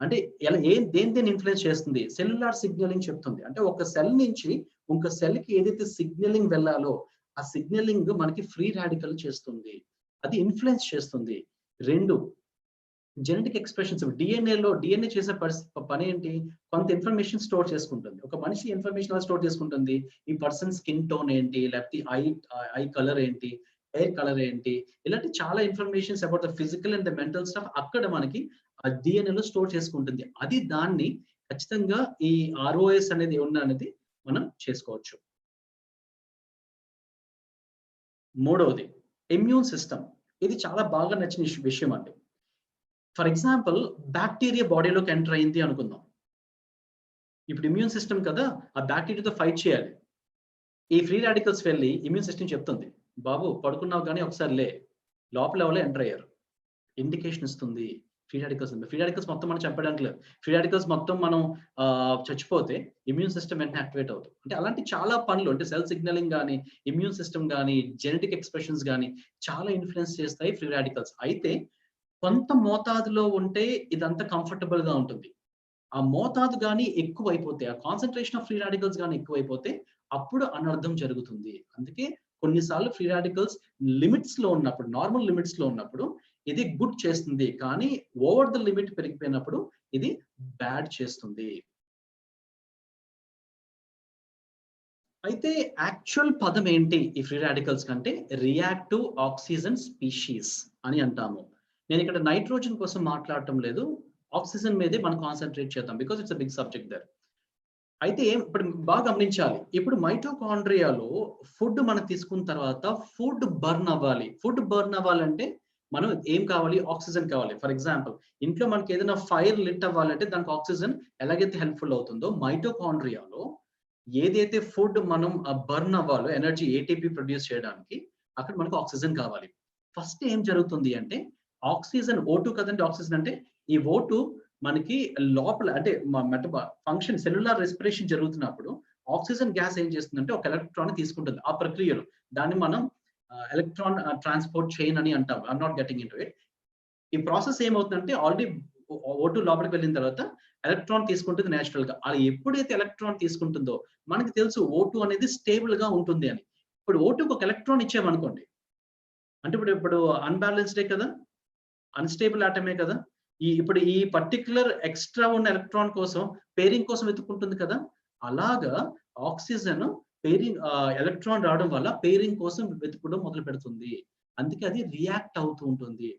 అంటే ఎలా దేని ఇన్ఫ్లుయెన్స్ చేస్తుంది, సెల్యులార్ సిగ్నలింగ్ చెప్తుంది. అంటే ఒక సెల్ నుంచి ఇంకొక సెల్ కి ఏదైతే సిగ్నలింగ్ వెళ్ళాలో ఆ సిగ్నలింగ్ మనకి ఫ్రీ రాడికల్ చేస్తుంది, అది ఇన్ఫ్లుయెన్స్ చేస్తుంది. 2 జెనెటిక్ ఎక్స్ప్రెషన్స్. డిఎన్ఏ చేసే పని ఏంటి, కొంత ఇన్ఫర్మేషన్ స్టోర్ చేసుకుంటుంది. ఒక మనిషి ఇన్ఫర్మేషన్ ఎలా స్టోర్ చేసుకుంటుంది, ఈ పర్సన్ స్కిన్ టోన్ ఏంటి, లేకపోతే ఐ కలర్ ఏంటి, హెయిర్ కలర్ ఏంటి, ఇలాంటి చాలా informations about the physical and the mental stuff అక్కడ మనకి ఆ డిఎన్ఏలో స్టోర్ చేసుకుంటుంది. అది దాన్ని ఖచ్చితంగా ఈ ఆర్ఓఎస్ అనేది అనేది మనం చేసుకోవచ్చు. మూడవది ఇమ్యూన్ సిస్టమ్. ఇది చాలా బాగా నచ్చిన విషయం అండి. ఫర్ ఎగ్జాంపుల్ బ్యాక్టీరియా బాడీలోకి ఎంటర్ అయింది అనుకుందాం. ఇప్పుడు ఇమ్యూన్ సిస్టమ్ కదా, ఆ బ్యాక్టీరియాతో ఫైట్ చేయాలి. ఈ ఫ్రీ రాడికల్స్ వెళ్ళి ఇమ్యూన్ సిస్టమ్ చెప్తుంది, బాబు పడుకున్నావు కానీ ఒకసారి లే, లోపల ఎవరో ఎంటర్ అయ్యారు, ఇండికేషన్ ఇస్తుంది. ఫ్రీ రాడికల్స్ మొత్తం మనం చంపడానికి లేదు. ఫ్రీ రాడికల్స్ మొత్తం మనం చచ్చిపోతే ఇమ్యూన్ సిస్టమ్ వెంటనే యాక్టివేట్ అవుతుంది. అంటే అలాంటి చాలా పనులు అంటే సెల్ సిగ్నలింగ్ కానీ, ఇమ్యూన్ సిస్టమ్ కానీ, జెనెటిక్ ఎక్స్ప్రెషన్స్ కానీ చాలా ఇన్ఫ్లుయెన్స్ చేస్తాయి ఫ్రీ రాడికల్స్. అయితే కొంత మోతాదులో ఉంటే ఇదంతా కంఫర్టబుల్ గా ఉంటుంది. ఆ మోతాదు కానీ ఎక్కువైపోతే, ఆ కాన్సన్ట్రేషన్ ఆఫ్ ఫ్రీ రాడికల్స్ కానీ ఎక్కువైపోతే అప్పుడు అనర్థం జరుగుతుంది. అందుకే కొన్నిసార్లు ఫ్రీ రాడికల్స్ లిమిట్స్ లో ఉన్నప్పుడు, నార్మల్ లిమిట్స్ లో ఉన్నప్పుడు ఇది గుడ్ చేస్తుంది, కానీ ఓవర్ ద లిమిట్ పెరిగిపోయినప్పుడు ఇది బ్యాడ్ చేస్తుంది. అయితే యాక్చువల్ పదం ఏంటి ఈ ఫ్రీ రాడికల్స్ కంటే, రియాక్టివ్ ఆక్సిజన్ స్పీషీస్ అని అంటాము. నేను ఇక్కడ నైట్రోజన్ కోసం మాట్లాడటం లేదు, ఆక్సిజన్ మీదే మనం కాన్సన్ట్రేట్ చేద్దాం because it's a big subject there. అయితే ఇప్పుడు బాగా గమనించాలి, ఇప్పుడు మైటోకాండ్రియాలో ఫుడ్ మనం తీసుకున్న తర్వాత ఫుడ్ బర్న్ అవ్వాలి. ఫుడ్ బర్న్ అవ్వాలంటే మనం ఏం కావాలి, ఆక్సిజన్ కావాలి. ఫర్ ఎగ్జాంపుల్ ఇంట్లో మనకి ఏదైనా ఫైర్ లిట్ అవ్వాలంటే దానికి ఆక్సిజన్ ఎలాగైతే హెల్ప్ఫుల్ అవుతుందో, మైటోకాండ్రియాలో ఏదైతే ఫుడ్ మనం బర్న్ అవ్వాలో, ఎనర్జీ ఏటీపీ ప్రొడ్యూస్ చేయడానికి అక్కడ మనకు ఆక్సిజన్ కావాలి. ఫస్ట్ ఏం జరుగుతుంది అంటే ఆక్సిజన్ O2 కదండి, ఆక్సిజన్ అంటే ఈ O2 మనకి లోపల అంటే ఫంక్షన్ సెల్యులార్ రెస్పిరేషన్ జరుగుతున్నప్పుడు ఆక్సిజన్ గ్యాస్ ఏం చేస్తుందంటే ఒక ఎలక్ట్రాన్ తీసుకుంటుంది. ఆ ప్రక్రియలో దాన్ని మనం ఎలక్ట్రాన్ ట్రాన్స్పోర్ట్ చైన్ అని అంటాం. I'm not getting into it. ఈ ప్రాసెస్ ఏమవుతుందంటే ఆల్రెడీ O2 లోపలికి వెళ్ళిన తర్వాత ఎలక్ట్రాన్ తీసుకుంటుంది నేచురల్ గా. అది ఎప్పుడైతే ఎలక్ట్రాన్ తీసుకుంటుందో మనకి తెలుసు O2 అనేది స్టేబుల్ గా ఉంటుంది అని. ఇప్పుడు O2కి ఒక ఎలక్ట్రాన్ ఇచ్చామనుకోండి అంటే ఇప్పుడు అన్బ్యాలెన్స్డే కదా, అన్స్టేబుల్ ఆటమే కదా, ఇప్పుడు ఈ పర్టిక్యులర్ ఎక్స్ట్రా ఉన్న ఎలక్ట్రాన్ కోసం పేరింగ్ కోసం వెతుక్కుంటుంది కదా, అలాగా ఆక్సిజన్ పేరింగ్ ఎలక్ట్రాన్ రావడం వల్ల పేరింగ్ కోసం వెతుక్కోవడం మొదలు పెడుతుంది. అందుకే అది రియాక్ట్ అవుతూ ఉంటుంది,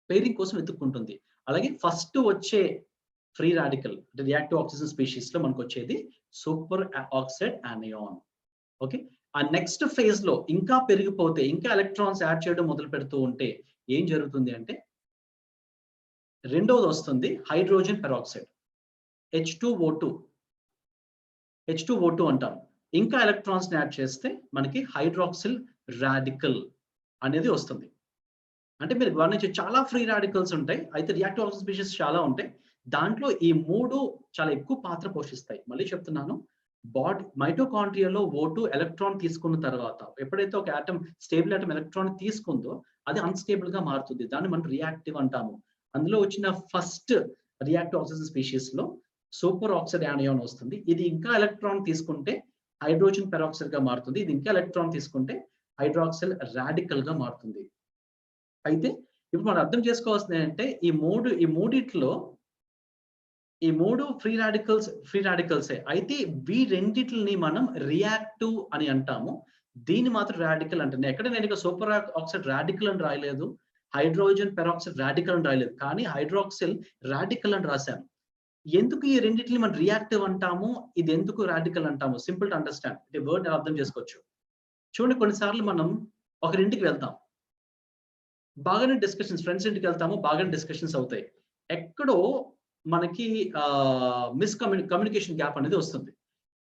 పేరింగ్ కోసం వెతుక్కుంటుంది. అలాగే ఫస్ట్ వచ్చే ఫ్రీ రాడికల్ అంటే రియాక్టివ్ ఆక్సిజన్ స్పీషీస్ లో మనకు వచ్చేది సూపర్ ఆక్సైడ్ ఆనియాన్. ఓకే, ఆ నెక్స్ట్ ఫేజ్ లో ఇంకా పెరిగిపోతే, ఇంకా ఎలక్ట్రాన్స్ యాడ్ చేయడం మొదలు పెడుతూ ఉంటే ఏం జరుగుతుంది అంటే రెండవది వస్తుంది హైడ్రోజన్ పెరాక్సైడ్, H2O2 అంటాం. ఇంకా ఎలక్ట్రాన్స్ యాడ్ చేస్తే మనకి హైడ్రాక్సిల్ రాడికల్ అనేది వస్తుంది. అంటే మీరు గమనించే చాలా ఫ్రీ రాడికల్స్ ఉంటాయి, అయితే రియాక్టివ్ ఆక్సిజన్ స్పీషీస్ చాలా ఉంటాయి. దాంట్లో ఈ 3 చాలా ఎక్కువ పాత్ర పోషిస్తాయి. మళ్ళీ చెప్తున్నాను, మైటోకాండ్రియాలో O2 ఎలక్ట్రాన్ తీసుకున్న తర్వాత ఎప్పుడైతే ఒక ఆటం స్టేబుల్ ఆటం ఎలక్ట్రాన్ తీసుకుందో అది అన్స్టేబుల్ గా మారుతుంది. దాన్ని మనం రియాక్టివ్ అంటాము. అందులో వచ్చిన ఫస్ట్ రియాక్టివ్ ఆక్సిజన్ స్పీషీస్ లో సూపర్ ఆక్సైడ్ ఆనియాన్ వస్తుంది. ఇది ఇంకా ఎలక్ట్రాన్ తీసుకుంటే హైడ్రోజన్ పెరాక్సైడ్ గా మారుతుంది. ఇది ఇంకా ఎలక్ట్రాన్ తీసుకుంటే హైడ్రాక్సిల్ రాడికల్ గా మారుతుంది. అయితే ఇప్పుడు మనం అర్థం చేసుకోవాల్సింది ఏంటంటే ఈ మూడు ఫ్రీ రాడికల్సే. అయితే వీ రెండిటిని మనం రియాక్టివ్ అని అంటాము. దీన్ని మాత్రం రాడికల్ అంటాను. ఎక్కడ నేను ఇక సూపర్ ఆక్సైడ్ రాడికల్ అని రాయలేదు, హైడ్రోజన్ పెరాక్సైడ్ రాడికల్ అని రాయలేదు, కానీ హైడ్రాక్సిల్ రాడికల్ అని రాశాను. ఎందుకు ఈ రెండింటిని మనం రియాక్టివ్ అంటాము, ఇది ఎందుకు రాడికల్ అంటాము? సింపుల్ టు అండర్స్టాండ్, ఇది వర్డ్ అర్థం చేసుకోవచ్చు. చూడండి, కొన్నిసార్లు మనం ఒకరింటికి వెళ్తాం, బాగానే డిస్కషన్స్, ఫ్రెండ్స్ ఇంటికి వెళ్తాము, బాగానే డిస్కషన్స్ అవుతాయి. ఎక్కడో మనకి కమ్యూనికేషన్ గ్యాప్ అనేది వస్తుంది.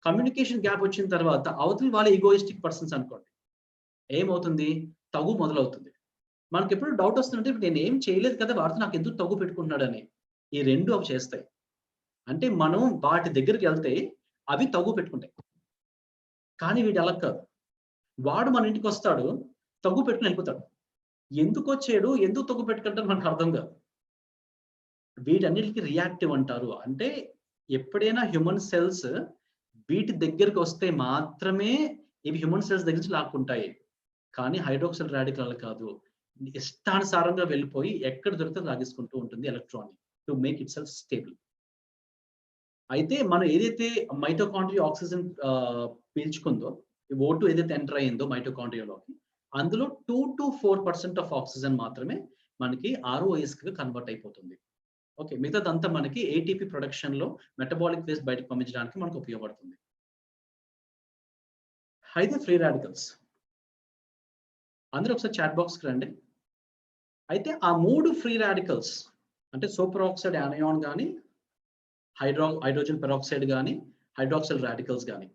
కమ్యూనికేషన్ గ్యాప్ వచ్చిన తర్వాత అవతల వాళ్ళ ఈగోయిస్టిక్ పర్సన్స్ అనుకోండి, ఏమవుతుంది? తగు మొదలవుతుంది. మనకి ఎప్పుడు డౌట్ వస్తుంటే, ఇప్పుడు నేను ఏం చేయలేదు కదా, వాడితో నాకు ఎందుకు తగు పెట్టుకుంటున్నాడని. ఈ రెండు అవి చేస్తాయి. అంటే మనం వాటి దగ్గరికి వెళ్తే అవి తగు పెట్టుకుంటాయి. కానీ వీడు అలా కాదు, వాడు మన ఇంటికి వస్తాడు, తగు పెట్టుకుని వెళ్ళిపోతాడు. ఎందుకు వచ్చాడు, ఎందుకు తగ్గు పెట్టుకుంటారు మనకు అర్థం కాదు. వీటన్నిటికి రియాక్టివ్ అంటారు. అంటే ఎప్పుడైనా హ్యూమన్ సెల్స్ వీటి దగ్గరికి వస్తే మాత్రమే ఇవి హ్యూమన్ సెల్స్ దగ్గర నుంచి లాక్కుంటాయి. కానీ హైడ్రాక్సిల్ రాడికల్ కాదు, ఇష్టానుసారంగా వెళ్ళిపోయి ఎక్కడ దొరికితే లాగేసుకుంటూ ఉంటుంది electron to make it self stable. అయితే మనం ఏదైతే మైటోకాండ్రియా ఆక్సిజన్ పీల్చుకుందో, O2 ఏదైతే ఎంటర్ అయ్యిందో మైటోకాండ్రియాలోకి, అందులో 2 to 4% ఆఫ్ ఆక్సిజన్ మాత్రమే మనకి ROS కి కన్వర్ట్ అయిపోతుంది. ఓకే, మిగతాదంతా మనకి ATP ప్రొడక్షన్ లో మెటబాలిక్ వేస్ట్ బయటకు పంపించడానికి మనకు ఉపయోగపడుతుంది. అయితే ఫ్రీ రాడికల్స్ అందరూ ఒకసారి చాట్ బాక్స్కి రండి. అయితే ఆ 3 ఫ్రీ రాడికల్స్ అంటే సూపర్ ఆక్సైడ్ ఆనియాన్ కానీ, హైడ్రోజన్ పెరాక్సైడ్ కానీ, హైడ్రాక్సిల్ రాడికల్స్ కానీ,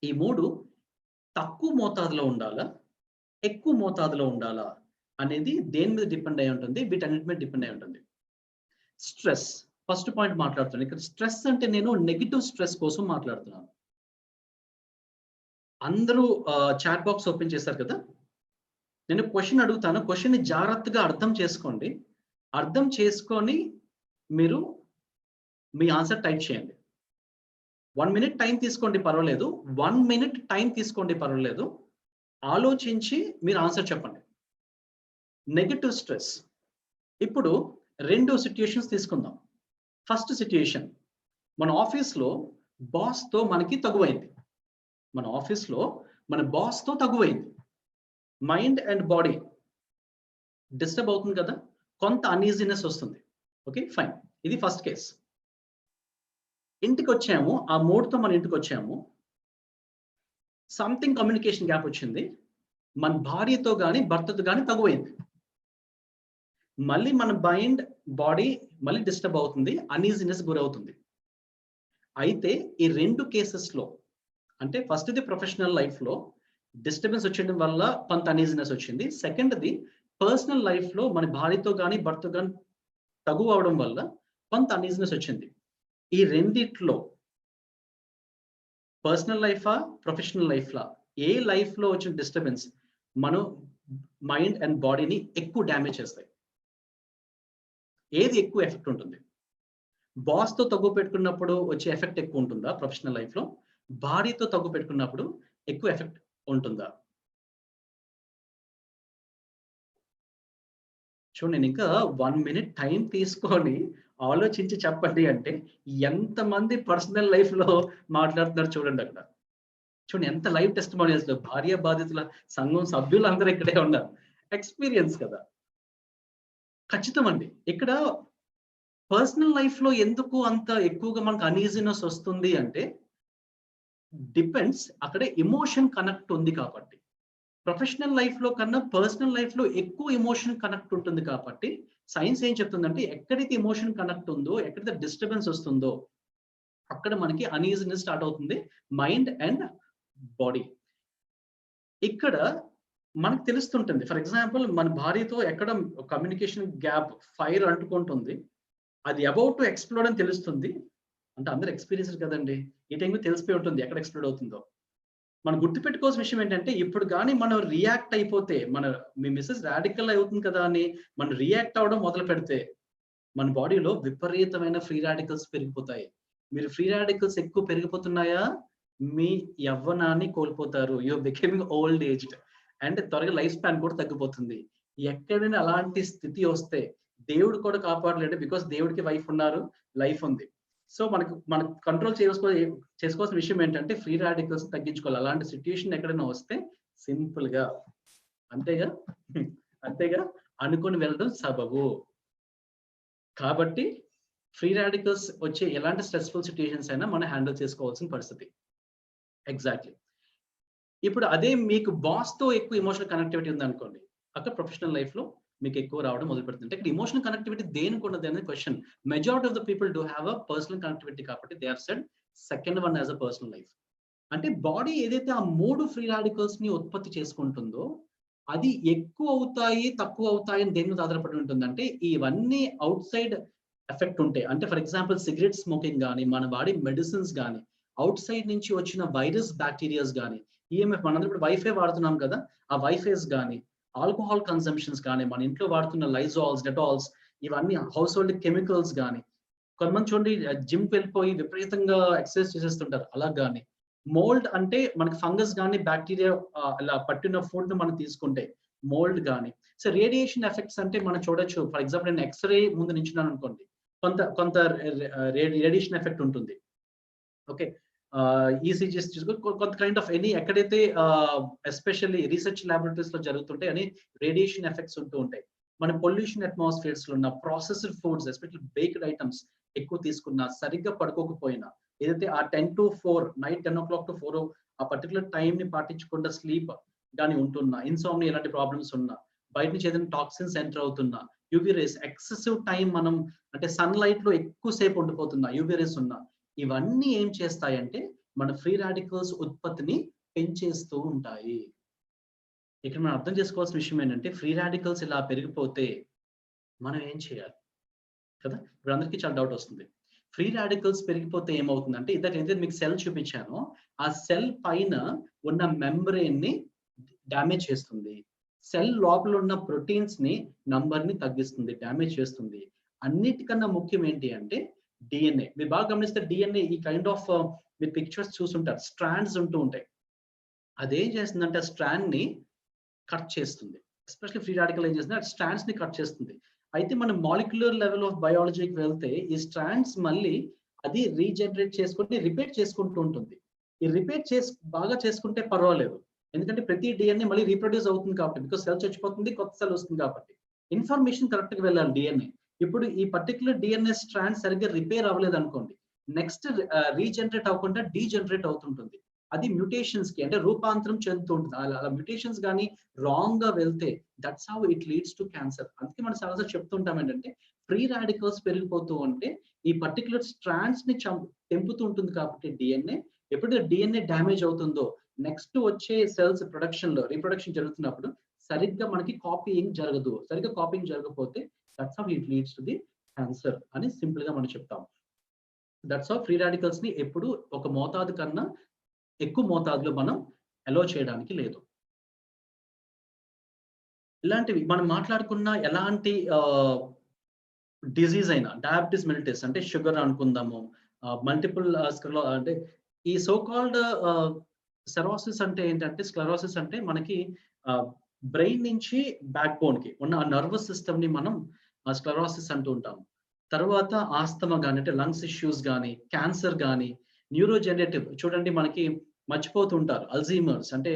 ఈ 3 తక్కువ మోతాదులో ఉండాలా, ఎక్కువ మోతాదులో ఉండాలా అనేది దేని మీద డిపెండ్ అయి ఉంటుంది? వీటన్నిటి మీద డిపెండ్ అయి ఉంటుంది. స్ట్రెస్ ఫస్ట్ పాయింట్ మాట్లాడుతున్నాను. ఇక్కడ స్ట్రెస్ అంటే నేను నెగిటివ్ స్ట్రెస్ కోసం మాట్లాడుతున్నాను. అందరూ చాట్ బాక్స్ ఓపెన్ చేశారు కదా, నేను క్వశ్చన్ అడుగుతాను, క్వశ్చన్ ని జాగ్రత్తగా అర్థం చేసుకోండి. అర్థం చేసుకొని మీరు మీ ఆన్సర్ టైప్ చేయండి. 1 minute టైం తీసుకోండి పర్వాలేదు, 1 minute టైం తీసుకోండి పర్వాలేదు, ఆలోచించి మీరు ఆన్సర్ చెప్పండి. Negative stress. ఇప్పుడు 2 సిట్యుయేషన్స్ తీసుకుందాం. ఫస్ట్ సిట్యుయేషన్, మన ఆఫీస్లో బాస్తో మనకి తగువైంది. మన ఆఫీస్లో మన బాస్తో తగువైంది. మైండ్ అండ్ బాడీ డిస్టర్బ్ అవుతుంది కదా, కొంత అన్ఈజీనెస్ వస్తుంది. ఓకే ఫైన్, ఇది ఫస్ట్ కేస్. ఇంటికి వచ్చాము, ఆ మూడ్తో మన ఇంటికి వచ్చాము, సంథింగ్ కమ్యూనికేషన్ గ్యాప్ వచ్చింది, మన భార్యతో కానీ భర్తతో కానీ తగువైంది. మళ్ళీ మన మైండ్ బాడీ మళ్ళీ డిస్టర్బ్ అవుతుంది, అన్ఈజీనెస్ గురవుతుంది. అయితే ఈ 2 కేసెస్లో, అంటే ఫస్ట్ది ప్రొఫెషనల్ లైఫ్లో డిస్టర్బెన్స్ వచ్చేయడం వల్ల కొంత అన్ఈజీనెస్ వచ్చింది. సెకండ్ది పర్సనల్ లైఫ్లో మన భార్యతో కానీ భర్తతో కానీ తగువ అవడం వల్ల కొంత అన్ఈజీనెస్ వచ్చింది. ఈ రెండిట్లో పర్సనల్ లైఫా ప్రొఫెషనల్ లైఫ్లా, ఏ లైఫ్లో వచ్చిన డిస్టర్బెన్స్ మన మైండ్ అండ్ బాడీని ఎక్కువ డ్యామేజ్ చేస్తాయి? ఏది ఎక్కువ ఎఫెక్ట్ ఉంటుంది? బాస్తో తగ్గు పెట్టుకున్నప్పుడు వచ్చే ఎఫెక్ట్ ఎక్కువ ఉంటుందా ప్రొఫెషనల్ లైఫ్లో? భార్యతో తగ్గు పెట్టుకున్నప్పుడు ఎక్కువ ఎఫెక్ట్ ఉంటుందా? చూడండి, నేను ఇంకా 1 minute టైం తీసుకొని ఆలోచించి చెప్పండి అంటే ఎంతమంది పర్సనల్ లైఫ్లో మాట్లాడుతున్నారు చూడండి. అక్కడ చూడండి ఎంత లైవ్ టెస్టిమోనియల్స్, భార్య బాధితుల సంఘం సభ్యులు అందరూ ఇక్కడే ఉన్నారు. ఎక్స్పీరియన్స్ కదా, ఖచ్చితం అండి. ఇక్కడ పర్సనల్ లైఫ్ లో ఎందుకు అంత ఎక్కువగా మనకు అనీజినెస్ వస్తుంది అంటే డిపెండ్స్, అక్కడ ఎమోషన్ కనెక్ట్ ఉంది కాబట్టి. ప్రొఫెషనల్ లైఫ్ లో కన్నా పర్సనల్ లైఫ్ లో ఎక్కువ ఎమోషన్ కనెక్ట్ ఉంటుంది కాబట్టి సైన్స్ ఏం చెప్తుందంటే ఎక్కడైతే ఎమోషన్ కనెక్ట్ ఉందో, ఎక్కడైతే డిస్టర్బెన్స్ వస్తుందో అక్కడ మనకి అనీజినెస్ స్టార్ట్ అవుతుంది, మైండ్ అండ్ బాడీ. ఇక్కడ మనకు తెలుస్తుంటుంది, ఫర్ ఎగ్జాంపుల్ మన భార్యతో ఎక్కడ కమ్యూనికేషన్ గ్యాప్, ఫైర్ అంటుకుంటుంది, అది అబౌట్ టు ఎక్స్ప్లోడ్ అని తెలుస్తుంది అంటే అందరు ఎక్స్పీరియన్స్ కదండి, ఈ టైంలో తెలిసిపోయి ఉంటుంది ఎక్కడ ఎక్స్ప్లోడ్ అవుతుందో. మనం గుర్తుపెట్టుకోవాల్సిన విషయం ఏంటంటే ఇప్పుడు కానీ మనం రియాక్ట్ అయిపోతే, మీ మిస్సెస్ రాడికల్ అవుతుంది కదా అని మనం రియాక్ట్ అవ్వడం మొదలు పెడితే మన బాడీలో విపరీతమైన ఫ్రీ రాడికల్స్ పెరిగిపోతాయి. మీరు ఫ్రీ రాడికల్స్ ఎక్కువ పెరిగిపోతున్నాయా, మీ యవ్వనాన్ని కోల్పోతారు, you're becoming old aged, and త్వరగా లైఫ్ స్పాన్ కూడా తగ్గిపోతుంది. ఎక్కడైనా అలాంటి స్థితి వస్తే దేవుడు కూడా కాపాడలేడు, బికాస్ దేవుడికి వైఫ్ ఉన్నారు, లైఫ్ ఉంది. సో మనకు కంట్రోల్ చేసుకోవాల్సిన విషయం ఏంటంటే ఫ్రీ రాడికల్స్ తగ్గించుకోవాలి. అలాంటి సిచ్యుయేషన్ ఎక్కడైనా వస్తే సింపుల్ గా అంతేగా అనుకుని వెళ్ళడం సబబు. కాబట్టి ఫ్రీ రాడికల్స్ వచ్చే ఎలాంటి స్ట్రెస్ఫుల్ సిచ్యుయేషన్స్ అయినా మనం హ్యాండిల్ చేసుకోవాల్సిన పరిస్థితి. ఎగ్జాక్ట్లీ. ఇప్పుడు అదే మీకు బాస్ తో ఎక్కువ ఎమోషనల్ కనెక్టివిటీ ఉంది అనుకోండి, అక్కడ ప్రొఫెషనల్ లైఫ్ లో మీకు ఎక్కువ రావడం మొదలు పెడుతుంది. ఇక్కడ ఎమోషనల్ కనెక్టివిటీ దేనికి ఉన్నది అనేది question. Majority of the people do have a personal connectivity కాబట్టి they have said second one as a personal life. అంటే బాడీ ఏదైతే ఆ 3 ఫ్రీ రాడికల్స్ ని ఉత్పత్తి చేసుకుంటుందో అది ఎక్కువ అవుతాయి తక్కువ అవుతాయి అని దేని మీద ఆధారపడి ఉంటుంది అంటే ఇవన్నీ అవుట్ సైడ్ ఎఫెక్ట్ ఉంటాయి. అంటే ఫర్ ఎగ్జాంపుల్ సిగరెట్ స్మోకింగ్ కానీ, మన బాడీ మెడిసిన్స్ కానీ, అవుట్ సైడ్ నుంచి వచ్చిన వైరస్ బ్యాక్టీరియాస్ కానీ, ఈఎంఎఫ్ మనందరూ ఇప్పుడు వైఫై వాడుతున్నాం కదా, ఆ వైఫైస్ కానీ, ఆల్కహాల్ కన్సంప్షన్స్ కానీ, మన ఇంట్లో వాడుతున్న లైజాల్స్, డెటాల్స్, ఇవన్నీ హౌస్ హోల్డ్ కెమికల్స్ కానీ, కొంతమంది చూడండి జిమ్కి వెళ్ళిపోయి విపరీతంగా ఎక్సర్సైజ్ చేసేస్తుంటారు, అలా కానీ మోల్డ్ అంటే మనకి ఫంగస్ కానీ బ్యాక్టీరియా అలా పట్టిన ఫుడ్ మనం తీసుకుంటే మోల్డ్ కానీ. సో రేడియేషన్ ఎఫెక్ట్స్ అంటే మనం చూడొచ్చు. ఫర్ ఎగ్జాంపుల్ నేను ఎక్స్రే ముందు నించున్నాను అనుకోండి, కొంత రేడియేషన్ ఎఫెక్ట్ ఉంటుంది. ఓకే, ఈసీజీస్ కొంత కైండ్ ఆఫ్ ఎనీ ఎక్కడైతే ఎస్పెషల్లీ రీసెర్చ్ ల్యాబొరేటరీస్ లో జరుగుతుంటే అని రేడియేషన్ ఎఫెక్ట్స్ ఉంటూ ఉంటాయి. మన పొల్యూషన్ అట్మాస్ఫియర్స్ లో ఉన్న processed foods, especially baked items ఎక్కువ తీసుకున్నా, సరిగ్గా పడుకోకపోయినా, ఏదైతే ఆ 10 to 4 నైట్ 10 o'clock to 4 ఆ పర్టికులర్ టైం ని పాటించకుండా స్లీప్ కానీ ఉంటున్నా, ఇన్సోమ్నియా ఇలాంటి ప్రాబ్లమ్స్ ఉన్నా, బయట నుంచి ఏదైనా టాక్సిన్స్ ఎంటర్ అవుతున్నా, యూవీ రేస్ ఎక్సెసివ్ టైం మనం అంటే సన్ లైట్ లో ఎక్కువ సేపు ఉండిపోతున్నా, యూవీ రేస్ ఉన్నా, ఇవన్నీ ఏం చేస్తాయంటే మన ఫ్రీ రాడికల్స్ ఉత్పత్తిని పెంచేస్తూ ఉంటాయి. ఇక్కడ మనం అర్థం చేసుకోవాల్సిన విషయం ఏంటంటే ఫ్రీ రాడికల్స్ ఇలా పెరిగిపోతే మనం ఏం చేయాలి కదా, ఇప్పుడు అందరికీ చాలా డౌట్ వస్తుంది. ఫ్రీ రాడికల్స్ పెరిగిపోతే ఏమవుతుందంటే ఏదైతే మీకు సెల్ చూపించానో ఆ సెల్ పైన ఉన్న మెంబ్రెయిన్ ని డ్యామేజ్ చేస్తుంది, సెల్ లోపల ఉన్న ప్రోటీన్స్ ని నంబర్ ని తగ్గిస్తుంది, డ్యామేజ్ చేస్తుంది. అన్నిటికన్నా ముఖ్యం ఏంటి అంటే డిఎన్ఏ. మీరు బాగా గమనిస్తే డిఎన్ఏ ఈ కైండ్ ఆఫ్ మీరు పిక్చర్స్ చూసుంటారు, స్ట్రాండ్స్ ఉంటూ ఉంటాయి. అదేం చేస్తుందంటే ఆ స్ట్రాండ్ ని కట్ చేస్తుంది. ఎస్పెషల్లీ ఫ్రీ రాడికల్ ఏం చేస్తుంది, ఆ స్ట్రాండ్స్ ని కట్ చేస్తుంది. అయితే మనం మాలిక్యులర్ లెవెల్ ఆఫ్ బయాలజీకి వెళ్తే ఈ స్ట్రాండ్స్ మళ్ళీ అది రీజనరేట్ చేసుకుంటే రిపీట్ చేసుకుంటూ ఉంటుంది. ఈ రిపీట్ బాగా చేసుకుంటే పర్వాలేదు, ఎందుకంటే ప్రతి డిఎన్ఏ మళ్ళీ రీప్రొడ్యూస్ అవుతుంది కాబట్టి, బికాస్ సెల్ చచ్చిపోతుంది, కొత్త సెల్ వస్తుంది కాబట్టి ఇన్ఫర్మేషన్ కరెక్ట్ గా వెళ్ళాలి డిఎన్ఏ. ఇప్పుడు ఈ పర్టికులర్ డిఎన్ఏ స్ట్రాండ్ సరిగ్గా రిపేర్ అవ్వలేదు అనుకోండి, నెక్స్ట్ రీజనరేట్ అవ్వకుండా డీజనరేట్ అవుతుంటుంది. అది మ్యూటేషన్స్ కి అంటే రూపాంతరం చెందుతూ ఉంటుంది. అలా మ్యూటేషన్స్ కానీ రాంగ్ గా వెళ్తే that's how it leads to cancer. అందుకే మనం చాలా చెప్తుంటాం ఏంటంటే ఫ్రీ రాడికల్స్ పెరిగిపోతూ ఉంటే ఈ పర్టికులర్ స్ట్రాండ్స్ ని తెంపుతూ ఉంటుంది కాబట్టి డిఎన్ఏ, ఎప్పుడైతే డిఎన్ఏ డ్యామేజ్ అవుతుందో నెక్స్ట్ వచ్చే సెల్స్ ప్రొడక్షన్ లో రీప్రొడక్షన్ జరుగుతున్నప్పుడు సరిగ్గా మనకి కాపీయింగ్ జరగదు. సరిగ్గా కాపీయింగ్ జరగకపోతే that's how it leads to the cancer అని సింపుల్ గా మనం చెప్తాం. దట్స్ హౌ ఫ్రీ రాడికల్స్ ని ఎప్పుడు ఒక మోతాదు కన్నా ఎక్కువ మోతాదులో మనం అలో చేయడానికి లేదు. ఇలాంటివి మనం మాట్లాడుకున్న ఎలాంటి డిజీజ్ అయినా, డయాబెటిస్ మెలిటస్ అంటే షుగర్ అనుకుందాము, మల్టిపుల్ అంటే ఈ సో కాల్డ్ సెరోసిస్ అంటే ఏంటంటే, స్క్లెరోసిస్ అంటే మనకి బ్రెయిన్ నుంచి బ్యాక్ బోన్ కి ఉన్న నర్వస్ సిస్టమ్ ని మనం స్క్లెరోసిస్ అంటూ ఉంటాం. తర్వాత ఆస్తమా కానీ అంటే లంగ్స్ ఇష్యూస్ కానీ, క్యాన్సర్ కానీ, న్యూరోజెనరేటివ్ చూడండి మనకి మర్చిపోతుంటారు, అల్జీమర్స్ అంటే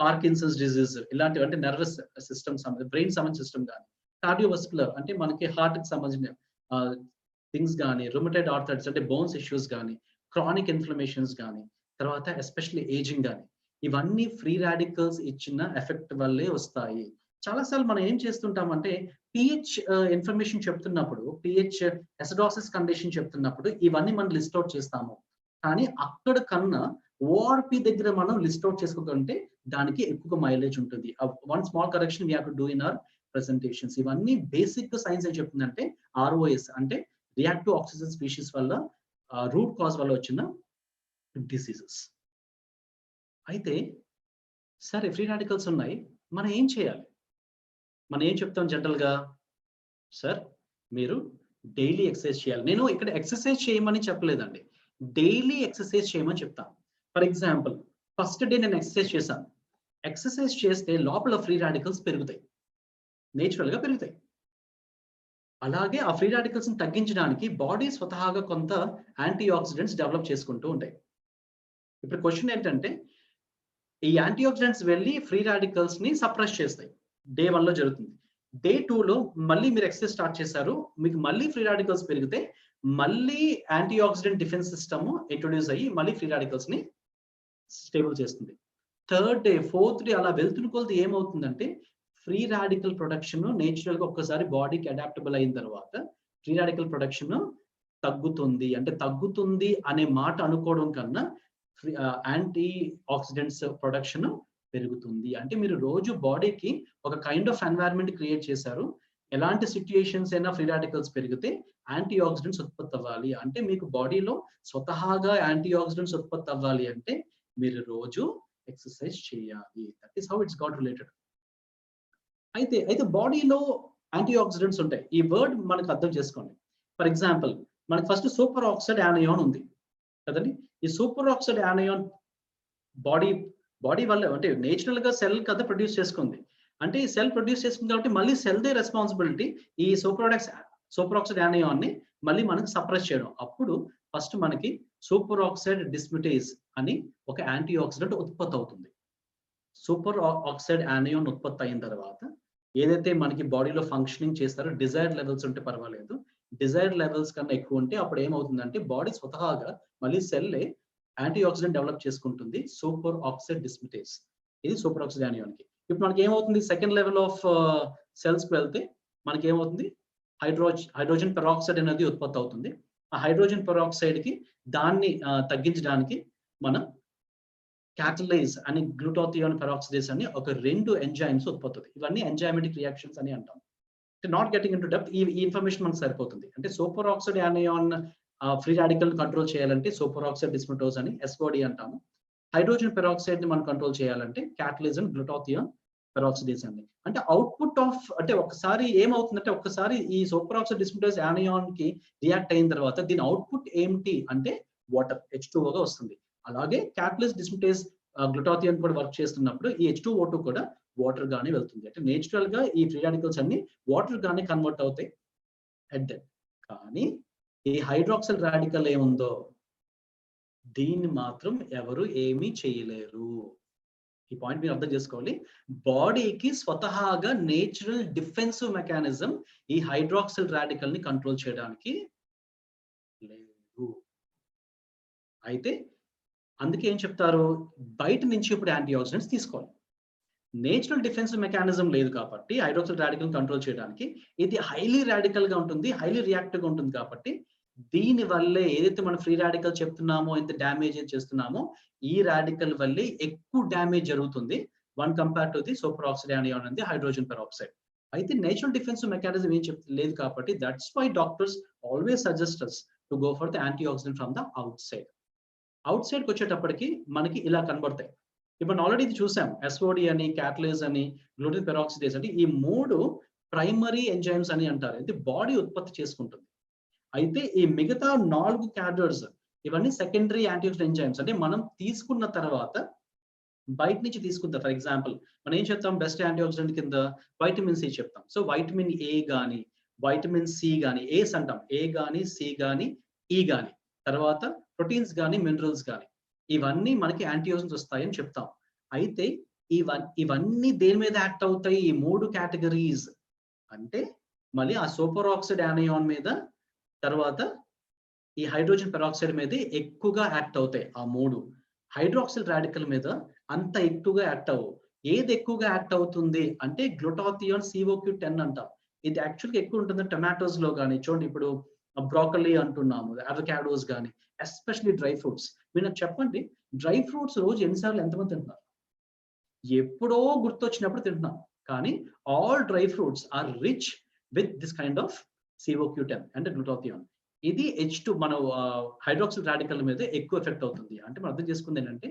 పార్కిన్సన్స్ డిజీజ్, ఇలాంటివి అంటే నర్వస్ సిస్టమ్ బ్రెయిన్ సంబంధించిన సిస్టమ్ కానీ, కార్డియోవస్కులర్ అంటే మనకి హార్ట్ కి సంబంధించిన థింగ్స్ కానీ, రుమటైడ్ ఆర్థరైటిస్ అంటే బోన్స్ ఇష్యూస్ కానీ, క్రానిక్ ఇన్ఫ్లమేషన్స్ కానీ, తర్వాత ఎస్పెషల్లీ ఏజింగ్ కానీ, ఇవన్నీ ఫ్రీ రాడికల్స్ ఇచ్చిన ఎఫెక్ట్ వల్లే వస్తాయి. చాలాసార్లు మనం ఏం చేస్తుంటామంటే పిహెచ్ ఇన్ఫర్మేషన్ చెప్తున్నప్పుడు, పిహెచ్ ఎసిడోసిస్ కండిషన్ చెప్తున్నప్పుడు ఇవన్నీ మనం లిస్ట్ అవుట్ చేస్తాము. కానీ అక్కడ కన్నా ఓఆర్పి దగ్గర మనం లిస్ట్ అవుట్ చేసుకోగలిగితే దానికి ఎక్కువ మైలేజ్ ఉంటుంది. One small correction we have to do in our presentations. ఇవన్నీ బేసిక్ సైన్స్ ఏం చెప్తుందంటే ఆర్ఓఎస్ అంటే రియాక్టివ్ ఆక్సిజన్ స్పీషీస్ వల్ల రూట్ కాజ్ వల్ల వచ్చిన డిసీజెస్. అయితే సరే ఫ్రీ రాడికల్స్ ఉన్నాయి, మనం ఏం చేయాలి? మనం ఏం చెప్తాం జనరల్గా? సార్ మీరు డైలీ ఎక్సర్సైజ్ చేయాలి. నేను ఇక్కడ ఎక్సర్సైజ్ చేయమని చెప్పలేదండి, డైలీ ఎక్సర్సైజ్ చేయమని చెప్తాను. ఫర్ ఎగ్జాంపుల్ ఫస్ట్ డే నేను ఎక్సర్సైజ్ చేశాను. ఎక్సర్సైజ్ చేస్తే లోపల ఫ్రీ రాడికల్స్ పెరుగుతాయి, నేచురల్గా పెరుగుతాయి. అలాగే ఆ ఫ్రీ రాడికల్స్ ని తగ్గించడానికి బాడీ స్వతహాగా కొంత యాంటీ ఆక్సిడెంట్స్ డెవలప్ చేసుకుంటూ ఉంటాయి. ఇప్పుడు క్వశ్చన్ ఏంటంటే ఈ యాంటీ ఆక్సిడెంట్స్ వెళ్ళి ఫ్రీ రాడికల్స్ ని సప్రెస్ చేస్తాయి. డే 1 లో జరుగుతుంది. డే 2 లో మళ్ళీ మీరు ఎక్సర్సైజ్ స్టార్ట్ చేశారు, మీకు మళ్ళీ ఫ్రీ రాడికల్స్ పెరిగితే మళ్ళీ anti oxidant defence system introduce అయ్యి మళ్ళీ ఫ్రీ రాడికల్స్ ని స్టేబుల్ చేస్తుంది. థర్డ్ డే, ఫోర్త్ డే అలా వెళ్తున్న కొలది ఏమవుతుందంటే ఫ్రీ రాడికల్ ప్రొడక్షన్ నేచురల్ గా ఒక్కసారి బాడీకి అడాప్టబుల్ అయిన తర్వాత ఫ్రీ రాడికల్ ప్రొడక్షన్ తగ్గుతుంది. అంటే తగ్గుతుంది అనే మాట అనుకోవడం కన్నా యాంటీ ఆక్సిడెంట్స్ ప్రొడక్షన్ పెరుగుతుంది. అంటే మీరు రోజు బాడీకి ఒక కైండ్ ఆఫ్ ఎన్వైరన్మెంట్ క్రియేట్ చేశారు. ఎలాంటి సిచ్యుయేషన్స్ అయినా ఫ్రీ రాడికల్స్ పెరిగితే యాంటీ ఆక్సిడెంట్స్ ఉత్పత్తి అవ్వాలి. అంటే మీకు బాడీలో స్వతహాగా యాంటీ ఆక్సిడెంట్స్ ఉత్పత్తి అవ్వాలి అంటే మీరు రోజు ఎక్సర్సైజ్ చేయాలి. That is how it's got related. అయితే బాడీలో యాంటీ ఆక్సిడెంట్స్ ఉంటాయి. ఈ వర్డ్ మనకు అర్థం చేసుకోండి. ఫర్ ఎగ్జాంపుల్ మనకు ఫస్ట్ సూపర్ ఆక్సైడ్ యానయాన్ ఉంది కదండి. ఈ సూపర్ ఆక్సైడ్ యానయాన్ బాడీ వల్ల అంటే నేచురల్ గా సెల్ కదా ప్రొడ్యూస్ చేసుకుంది. అంటే ఈ సెల్ ప్రొడ్యూస్ చేసుకుంది కాబట్టి మళ్ళీ సెల్ దే రెస్పాన్సిబిలిటీ ఈ సూపర్ ఆక్సైడ్ యానయాన్ ని మళ్ళీ మనకు సప్రెస్ చేయడం. అప్పుడు ఫస్ట్ మనకి సూపర్ ఆక్సైడ్ డిస్మిటేజ్ అని ఒక యాంటీ ఆక్సిడెంట్ ఉత్పత్తి అవుతుంది. సూపర్ ఆక్సైడ్ యానయాన్ ఉత్పత్తి అయిన తర్వాత ఏదైతే మనకి బాడీలో ఫంక్షనింగ్ చేస్తారో డిజైర్డ్ లెవెల్స్ ఉంటే పర్వాలేదు, డిజైర్డ్ లెవెల్స్ కన్నా ఎక్కువ ఉంటే అప్పుడు ఏమవుతుందంటే బాడీ స్వతహాగా మళ్ళీ సెల్లే యాంటీ ఆక్సిడెంట్ డెవలప్ చేసుకుంటుంది, సూపర్ ఆక్సైడ్ డిస్మిటేజ్. ఇది సూపర్ ఆక్సైడ్ యానయాన్ కి. ఇప్పుడు మనకి ఏమవుతుంది, సెకండ్ లెవెల్ ఆఫ్ సెల్స్ కి వెళ్తే మనకి ఏమవుతుంది, హైడ్రోజన్ పెరాక్సైడ్ అనేది ఉత్పత్తి అవుతుంది. ఆ హైడ్రోజన్ పెరాక్సైడ్ కి దాన్ని తగ్గించడానికి మనం క్యాటలైజ్ అని గ్లూటాథియోన్ పెరాక్సిడేస్ అని ఒక 2 ఎంజైమ్స్ ఉత్పత్తి అవుతాయి. ఇవన్నీ ఎంజైమెటిక్ రియాక్షన్స్ అని అంటాం. నాట్ గెటింగ్ ఇంటూ డెప్త్, ఈ ఇన్ఫర్మేషన్ మనకు సరిపోతుంది. అంటే super oxide యానయాన్ free radical control చేయాలంటే సూపర్ ఆక్సైడ్ డిస్మిటోజ్ అని SOD అంటాము. హైడ్రోజన్ పెరాక్సైడ్ ని మనం కంట్రోల్ చేయాలంటే క్యాటలైజ్ అండ్ గ్లూటాథియోన్ పెరాక్సిడేస్ అండి. అంటే అవుట్పుట్ ఆఫ్ అంటే ఒకసారి ఏమవుతుందంటే ఒకసారి ఈ సూపర్ ఆక్సైడ్ డిస్మిటోజ్ యానయాన్ కి రియాక్ట్ అయిన తర్వాత దీని అవుట్పుట్ ఏంటి అంటే వాటర్ H2O గా వస్తుంది. అలాగే క్యాటలిస్ట్ డిస్మిటేజ్ గ్లూటాథియోన్ కూడా వర్క్ చేస్తున్నప్పుడు ఈ H2O2 కూడా వాటర్ గానే వెళ్తుంది. అంటే నేచురల్ గా ఈ ఫ్రీ రాడికల్స్ అన్ని వాటర్ గానే కన్వర్ట్ అవుతాయి అట్ దట్. కానీ ఈ హైడ్రాక్సిల్ రాడికల్ ఏముందో దీన్ని మాత్రం ఎవరు ఏమీ చేయలేరు. ఈ పాయింట్ మీరు అర్థం చేసుకోవాలి. బాడీకి స్వతహాగా నేచురల్ డిఫెన్సివ్ మెకానిజం ఈ హైడ్రాక్సిల్ రాడికల్ ని కంట్రోల్ చేయడానికి లేదు. అయితే అందుకే ఏం చెప్తారు, బయట నుంచి ఇప్పుడు యాంటీ ఆక్సిడెంట్స్ తీసుకోవాలి. నేచురల్ డిఫెన్సివ్ మెకానిజం లేదు కాబట్టి హైడ్రాక్సిల్ రాడికల్ కంట్రోల్ చేయడానికి ఇది హైలీ రాడికల్ గా ఉంటుంది, హైలీ రియాక్టివ్ గా ఉంటుంది. కాబట్టి దీని వల్లే ఏదైతే మనం ఫ్రీ రాడికల్ చెప్తున్నామో, ఎంత డ్యామేజ్ చేస్తున్నామో ఈ రాడికల్ వల్లే ఎక్కువ డ్యామేజ్ జరుగుతుంది one compare to the superoxide anion and the hydrogen peroxide. అయితే నేచురల్ డిఫెన్సివ్ మెకానిజం ఏం లేదు కాబట్టి that's why doctors always suggest us to go for the antioxidant from the outside. అవుట్ సైడ్కి వచ్చేటప్పటికి మనకి ఇలా కనబడతాయి. ఇప్పుడు ఆల్రెడీ ఇది చూసాం, SOD అని, క్యాటలేజ్ అని, గ్లూటిన్ పెరాక్సిడేస్ అంటే ఈ 3 ప్రైమరీ ఎంజైమ్స్ అని అంటారు. అయితే బాడీ ఉత్పత్తి చేసుకుంటుంది. అయితే ఈ మిగతా 4 క్యాడర్స్ ఇవన్నీ సెకండరీ యాంటీఆక్సిడెంట్ ఎంజైమ్స్. అంటే మనం తీసుకున్న తర్వాత బయట నుంచి తీసుకుంటాం. ఫర్ ఎగ్జాంపుల్ మనం ఏం చెప్తాం, బెస్ట్ యాంటీఆక్సిడెంట్ కింద వైటమిన్ సి చెప్తాం. సో వైటమిన్ A గానీ, వైటమిన్ సి గానీ, ఏస్ అంటాం, A గానీ, C గానీ, E గానీ, తర్వాత ప్రోటీన్స్ కానీ మినరల్స్ కానీ ఇవన్నీ మనకి యాంటీఆక్సిడెంట్స్ వస్తాయని చెప్తాం. అయితే ఇవన్నీ దేని మీద యాక్ట్ అవుతాయి, ఈ 3 కేటగిరీస్ అంటే మళ్ళీ ఆ సూపర్ ఆక్సైడ్ యానయాన్ మీద తర్వాత ఈ హైడ్రోజన్ పెరాక్సైడ్ మీద ఎక్కువగా యాక్ట్ అవుతాయి. ఆ 3 హైడ్రాక్సిల్ రాడికల్ మీద అంత ఎక్కువగా యాక్ట్ అవ్వవు. ఏది ఎక్కువగా యాక్ట్ అవుతుంది అంటే గ్లూటాథియోన్ COQ10 అంటాం. ఇది యాక్చువల్గా ఎక్కువ ఉంటుంది టొమాటోస్ లో కానీ. చూడండి ఇప్పుడు బ్రోకలీ అంటున్నాము, అవకాడోస్ కానీ, ఎస్పెషల్లీ డ్రై ఫ్రూట్స్. మీరు నాకు చెప్పండి, డ్రై ఫ్రూట్స్ రోజు ఎన్నిసార్లు ఎంతమంది తింటున్నారు? ఎప్పుడో గుర్తొచ్చినప్పుడు తింటున్నాం. కానీ all dry fruits are rich with this kind of COQ10 అంటే గ్లూటాథియోన్. ఇది H2 మన హైడ్రాక్సిల్ రాడికల్ మీద ఎక్కువ ఎఫెక్ట్ అవుతుంది. అంటే మనం అర్థం చేసుకుంది ఏంటంటే,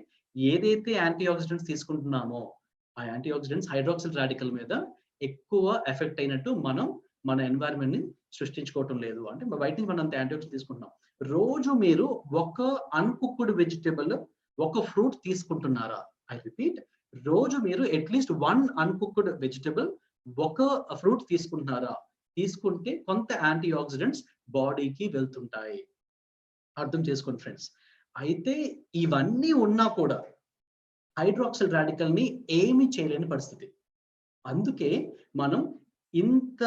ఏదైతే యాంటీ ఆక్సిడెంట్స్ తీసుకుంటున్నామో ఆ యాంటీ ఆక్సిడెంట్స్ హైడ్రాక్సిల్ రాడికల్ మీద ఎక్కువ ఎఫెక్ట్ అయినట్టు మనం మన ఎన్వైరన్మెంట్ ని సృష్టించుకోవటం లేదు. అంటే బయట నుంచి మనం అంత యాంటీ ఆక్సిడెంట్స్ తీసుకుంటున్నాం. రోజు మీరు ఒక అన్కుక్డ్ వెజిటబుల్, ఒక ఫ్రూట్ తీసుకుంటున్నారా? ఐ రిపీట్, రోజు మీరు అట్లీస్ట్ 1 అన్కుక్డ్ వెజిటబుల్, ఒక ఫ్రూట్ తీసుకుంటున్నారా? తీసుకుంటే కొంత యాంటీ ఆక్సిడెంట్స్ బాడీకి వెళ్తుంటాయి. అర్థం చేసుకోండి ఫ్రెండ్స్. అయితే ఇవన్నీ ఉన్నా కూడా హైడ్రాక్సిల్ రాడికల్ ని ఏమీ చేయలేని పరిస్థితి. అందుకే మనం ఇంత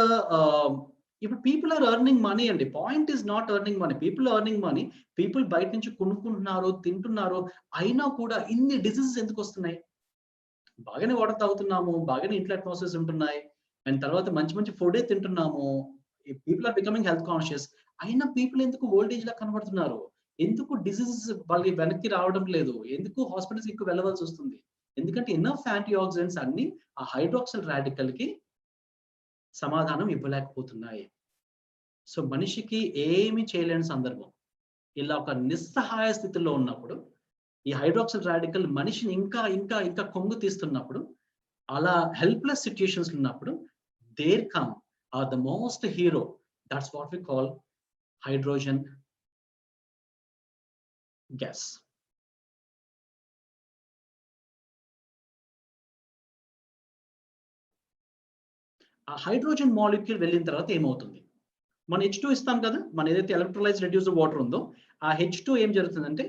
ఇప్పుడు పీపుల్ ఆర్ ఎర్నింగ్ మనీ అండి. Point is not earning money. People earning money. People బయట నుంచి కొనుక్కుంటున్నారు, తింటున్నారు. అయినా కూడా ఇన్ని డిసీజెస్ ఎందుకు వస్తున్నాయి? బాగానే వాటర్ తాగుతున్నాము, బాగానే ఇంట్లో అట్మాస్ఫియర్స్ ఉంటున్నాయి, అండ్ తర్వాత మంచి మంచి ఫుడే తింటున్నాము. People are becoming health conscious. అయినా పీపుల్ ఎందుకు ఓల్డ్ ఏజ్ లా కనబడుతున్నారు? ఎందుకు డిసీజెస్ వాళ్ళకి వెనక్కి రావడం లేదు? ఎందుకు హాస్పిటల్స్ ఎక్కువ వెళ్ళవలసి వస్తుంది? ఎందుకంటే ఎనఫ్ యాంటీ ఆక్సిడెంట్స్ అన్ని ఆ హైడ్రాక్సిల్ రాడికల్ కి సమాధానం ఇవ్వలేకపోతున్నాయి. సో మనిషికి ఏమి చేయలేని సందర్భం. ఇలా ఒక నిస్సహాయ స్థితిలో ఉన్నప్పుడు ఈ హైడ్రాక్సిల్ రాడికల్ మనిషిని ఇంకా ఇంకా ఇంకా కొంగు తీస్తున్నప్పుడు, అలా హెల్ప్లెస్ సిచ్యుయేషన్స్ ఉన్నప్పుడు there come are the most hero. That's what we call hydrogen gas. ఆ హైడ్రోజన్ మాలిక్యూల్ వెళ్ళిన తర్వాత ఏమవుతుంది? మనం H2 ఇస్తాం కదా, మన ఏదైతే ఎలక్ట్రోలైజ్ రెడ్యూస్డ్ వాటర్ ఉందో ఆ H2 ఏం జరుగుతుందంటే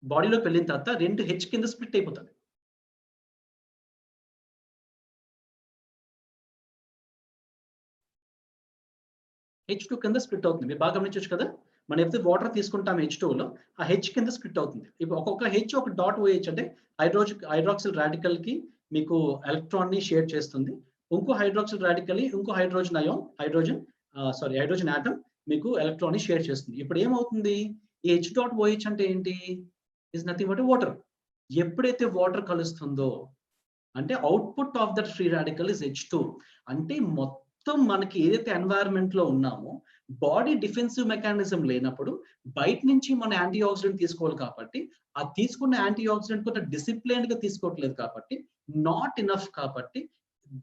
బాడీలోకి వెళ్ళిన తర్వాత 2 H కింద స్ప్లిట్ అయిపోతుంది. H2 కింద స్ప్లిట్ అవుతుంది. మీరు బాగా గమనించవచ్చు కదా, మనం ఎప్పుడైతే వాటర్ తీసుకుంటాం H2లో ఆ H కింద స్ప్లిట్ అవుతుంది. ఇప్పుడు ఒక్కొక్క H ఒక డాట్ OH అంటే హైడ్రాక్సిల్ రాడికల్ కి మీకు ఎలక్ట్రాన్ ని షేర్ చేస్తుంది. ఇంకో హైడ్రాక్సిల్ రాడికల్ ఇంకో హైడ్రోజన్ ఆటమ్ మీకు ఎలక్ట్రాన్ ని షేర్ చేస్తుంది. ఇప్పుడు ఏమవుతుంది? ఈ H.OH అంటే ఏంటి? Is nothing but water. ఎప్పుడైతే వాటర్ కలుస్తుందో అంటే output of that free radical is H2. అంటే మొత్తం మనకి ఏదైతే ఎన్వైరన్మెంట్ లో ఉన్నామో బాడీ డిఫెన్సివ్ మెకానిజం లేనప్పుడు బయట నుంచి మన యాంటీ ఆక్సిడెంట్ తీసుకోవాలి కాబట్టి, ఆ తీసుకున్న యాంటీ ఆక్సిడెంట్ కొంత డిసిప్లైన్డ్ గా తీసుకోవట్లేదు కాబట్టి, నాట్ ఇనఫ్ కాబట్టి,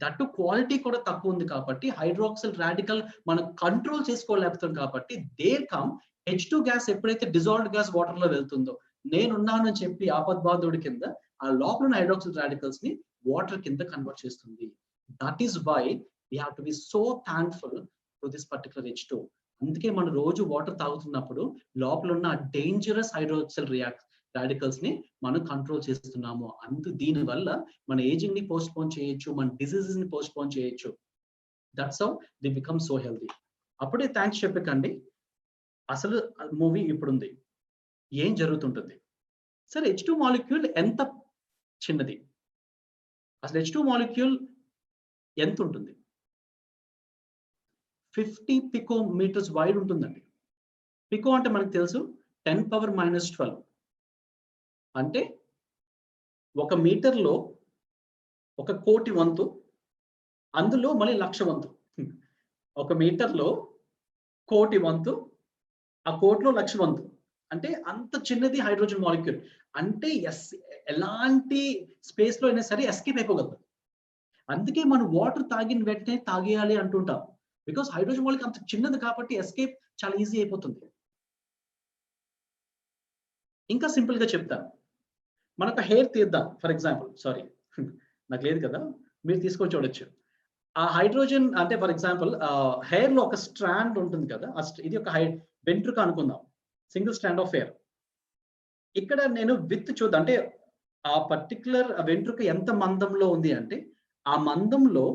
దట్టు క్వాలిటీ కూడా తక్కువ ఉంది కాబట్టి, హైడ్రాక్సిల్ రాడికల్ మనం కంట్రోల్ చేసుకోలేకపోతాం కాబట్టి, దేర్ కమ్ H2 గ్యాస్ ఎప్పుడైతే డిజాల్వ్డ్ గ్యాస్ వాటర్ లో వెళ్తుందో, నేనున్నానని చెప్పి ఆపద్బాంధుడి కింద ఆ లోపల హైడ్రాక్సిల్ రాడికల్స్ ని వాటర్ కింద కన్వర్ట్ చేస్తుంది. That is why we have to be so thankful to this particular H2. అందుకే మనం రోజు వాటర్ తాగుతున్నప్పుడు లోపల ఉన్న డేంజరస్ హైడ్రాక్సిల్ రాడికల్స్ ని మనం కంట్రోల్ చేస్తున్నాము. దీని వల్ల మన ఏజింగ్ ని పోస్ట్ పోన్ చేయొచ్చు, మన డిసీజెస్ ని పోస్ట్ పోన్ చేయొచ్చు. That's how they become so healthy. అప్పుడే థ్యాంక్స్ చెప్పకండి, అసలు మూవీ ఇప్పుడు ఉంది, ఏం జరుగుతుంటుంది? సరే, H2 మాలిక్యూల్ ఎంత చిన్నది? అసలు H2 మాలిక్యూల్ ఎంత ఉంటుంది? 50 పికోమీటర్స్ వైడ్ ఉంటుందండి. పికో అంటే మనకు తెలుసు 10⁻⁻12. అంటే 1 మీటర్లో 1,000,000 వంతు, అందులో మళ్ళీ 1,00,000 వంతు. 1 మీటర్లో 1,000,000 వంతు, ఆ 1,00,000లో 1,00,000 వంతు. అంటే అంత చిన్నది హైడ్రోజన్ మాలిక్యూల్. అంటే ఎలాంటి స్పేస్ లో అయినా సరే ఎస్కేప్ అయిపోగలదు. అందుకే మనం వాటర్ తాగిన వెంటనే తాగేయాలి అంటుంటాం. బికాస్ హైడ్రోజన్ మాలిక్యూల్ అంత చిన్నది కాబట్టి ఎస్కేప్ చాలా ఈజీ అయిపోతుంది. ఇంకా సింపుల్ గా చెప్తాను. మనకు హెయిర్ తీద్దాం ఫర్ ఎగ్జాంపుల్. సారీ, నాకు లేదు కదా, మీరు తీసుకొని చూడొచ్చు. ఆ హైడ్రోజన్ అంటే ఫర్ ఎగ్జాంపుల్ హెయిర్ లో ఒక స్ట్రాండ్ ఉంటుంది కదా, ఇది ఒక వెంట్రుక అనుకుందాం, సింగిల్ స్ట్రాండ్ ఆఫ్ హెయిర్. ఇక్కడ నేను విత్ చూద్దాం, అంటే ఆ పర్టికులర్ వెంట్రుక ఎంత మందంలో ఉంది అంటే ఆ మందంలో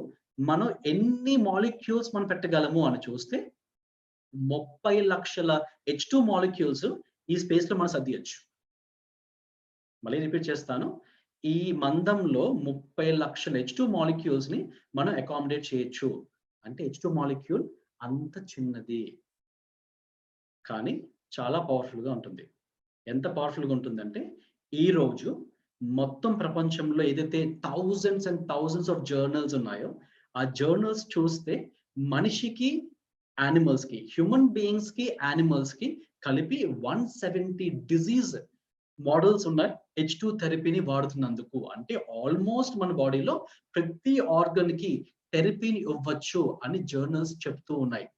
మనం ఎన్ని మాలిక్యూల్స్ మనం పెట్టగలము అని చూస్తే 30 లక్షల H2 మాలిక్యూల్స్ ఈ స్పేస్ లో మనం సర్దియచ్చు. మళ్ళీ రిపీట్ చేస్తాను, ఈ మందంలో 30 లక్షల H2 మాలిక్యూల్స్ ని మనం అకామిడేట్ చేయొచ్చు. అంటే H2 మాలిక్యూల్ అంత చిన్నది కానీ చాలా పవర్ఫుల్ గా ఉంటుంది. ఎంత పవర్ఫుల్ గా ఉంటుందంటే, ఈ రోజు మొత్తం ప్రపంచంలో ఏదైతే thousands and thousands of journals ఉన్నాయో, ఆ జర్నల్స్ చూస్తే మనిషికి, యానిమల్స్ కి, హ్యూమన్ బీయింగ్స్ కి, యానిమల్స్ కి కలిపి 170 డిజీజ్ మోడల్స్ ఉన్నాయి H2 థెరపీని వాడుతున్నందుకు. అంటే ఆల్మోస్ట్ మన బాడీలో ప్రతి ఆర్గన్ కి థెరపీని ఇవ్వచ్చు అని జర్నల్స్ చెప్తూ ఉన్నాయి.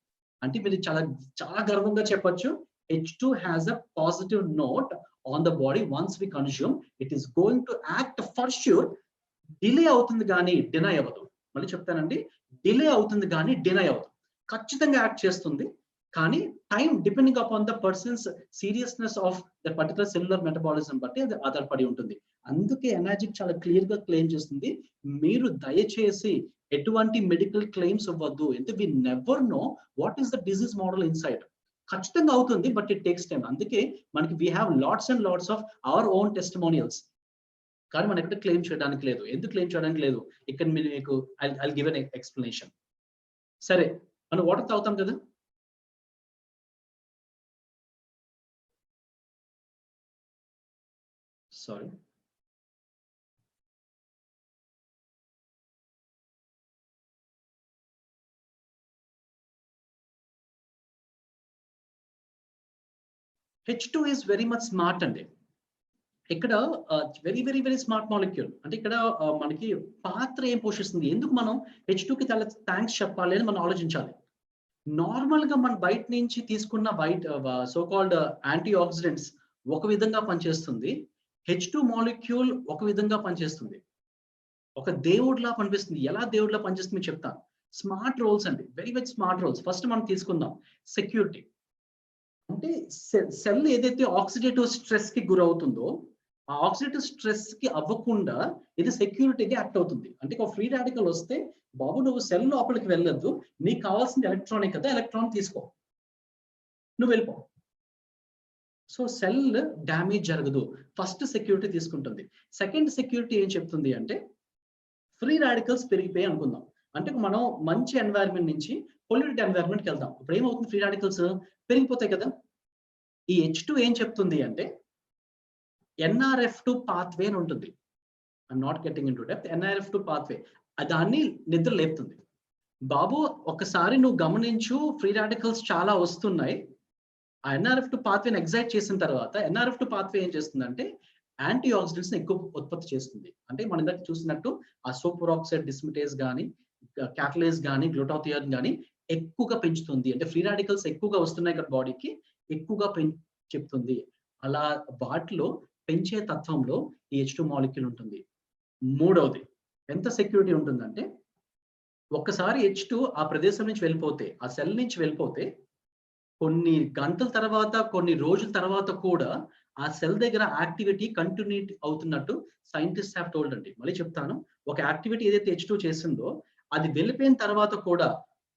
అంటే మీరు చాలా చాలా గర్వంగా చెప్పొచ్చు, H2 has a positive note on the body once we consume. It is going to act for sure. Delay అవుతుంది కానీ డినై అవ్వదు. మళ్ళీ చెప్తానండి, డిలే అవుతుంది కానీ డినై అవ్వదు. ఖచ్చితంగా యాక్ట్ చేస్తుంది. కానీ time depending upon the persons seriousness of the particular cellular metabolism బట్టి అది ఆధారపడి ఉంటుంది. అందుకే ఎనర్జిక్ చాలా క్లియర్ గా క్లెయిమ్ చేస్తుంది, మీరు దయచేసి ఎటువంటి మెడికల్ క్లెయిమ్స్ ఇవ్వద్దు. ఎందుకంటే we never know what is the disease model inside. ఖచ్చితంగా అవుతుంది, బట్ ఇట్ టేక్స్ టైం. అందుకే మనకి we have lots and lots of our own testimonials. కానీ మనం ఎక్కడ క్లెయిమ్ చేయడానికి లేదు. ఎందుకు క్లెయిమ్ చేయడానికి లేదు? ఇక్కడ మీకు ఐ గివ్ ఎన్ ఎక్స్ప్లెనేషన్. సరే, మనం వాటర్ తాగుతాం కదా, sorry H2 is very much smart అండి. ఇక్కడ very very very smart molecule. అంటే ఇక్కడ మనకి పాత్ర ఏం పోషిస్తుంది, ఎందుకు మనం H2 కి చాలా థ్యాంక్స్ చెప్పాలి అని మనం ఆలోచించాలి. నార్మల్ గా మన బయట నుంచి తీసుకున్న సో కాల్డ్ యాంటీ ఆక్సిడెంట్స్ ఒక విధంగా పనిచేస్తుంది, H2 మాలిక్యూల్ ఒక విధంగా పనిచేస్తుంది. ఒక దేవుడిలా పనిపిస్తుంది. ఎలా దేవుడిలా పనిచేస్తుంది చెప్తాను. స్మార్ట్ రోల్స్ అండి, very very smart roles. First మనం తీసుకుందాం సెక్యూరిటీ. అంటే సెల్ ఏదైతే ఆక్సిడేటివ్ స్ట్రెస్ కి గురవుతుందో, ఆ ఆక్సిడేటివ్ స్ట్రెస్ కి అవ్వకుండా ఇది సెక్యూరిటీగా యాక్ట్ అవుతుంది. అంటే ఒక ఫ్రీ రాడికల్ వస్తే, బాబు నువ్వు సెల్ లోపలికి వెళ్ళొద్దు, నీకు కావాల్సిన ఎలక్ట్రానిక్ కదా, ఎలక్ట్రాన్ తీసుకో, నువ్వు వెళ్ళిపో. సో సెల్ డ్యామేజ్ జరగదు. ఫస్ట్ సెక్యూరిటీ తీసుకుంటుంది. సెకండ్ సెక్యూరిటీ ఏం చెప్తుంది అంటే, ఫ్రీ రాడికల్స్ పెరిగిపోయి అనుకుందాం. అంటే మనం మంచి ఎన్వైరన్మెంట్ నుంచి పొల్యూటెడ్ ఎన్వైరన్మెంట్కి వెళ్దాం. ఇప్పుడు ఏమవుతుంది, ఫ్రీ రాడికల్స్ పెరిగిపోతాయి కదా. ఈ H2 ఏం చెప్తుంది అంటే, NRF2 పాత్వే అని ఉంటుంది. I'm not getting in to depth. NRF2 pathway దాన్ని నిద్ర లేపుతుంది. బాబు ఒకసారి నువ్వు గమనించు, ఫ్రీ రాడికల్స్ చాలా వస్తున్నాయి. ఆ NRF2 పాత్వేని ఎగ్జైట్ చేసిన తర్వాత NRF2 పాత్వే ఏం చేస్తుందంటే, యాంటీ ఆక్సిడెంట్స్ ని ఎక్కువ ఉత్పత్తి చేస్తుంది. అంటే మనం ఇందాక చూసినట్టు ఆ సూపర్ ఆక్సైడ్ డిస్మిటేస్ కానీ, క్యాటలేజ్ కానీ, గ్లూటాథియోన్ కానీ ఎక్కువగా పెంచుతుంది. అంటే ఫ్రీ రాడికల్స్ ఎక్కువగా వస్తున్నాయి కదా బాడీకి, ఎక్కువగా చెప్తుంది. అలా వాటిలో పెంచే తత్వంలో ఈ H2 మాలిక్యూల్ ఉంటుంది. మూడవది ఎంత సెక్యూరిటీ ఉంటుందంటే, ఒక్కసారి H2 ఆ ప్రదేశం నుంచి వెళ్ళిపోతే, ఆ సెల్ నుంచి వెళ్ళిపోతే, కొన్ని గంటల తర్వాత, కొన్ని రోజుల తర్వాత కూడా ఆ సెల్ దగ్గర యాక్టివిటీ కంటిన్యూ అవుతున్నట్టు సైంటిస్ట్ హ్యావ్ టోల్డ్ అండి. మళ్ళీ చెప్తాను, ఒక యాక్టివిటీ ఏదైతే H2 చేసిందో అది వెళ్ళిపోయిన తర్వాత కూడా,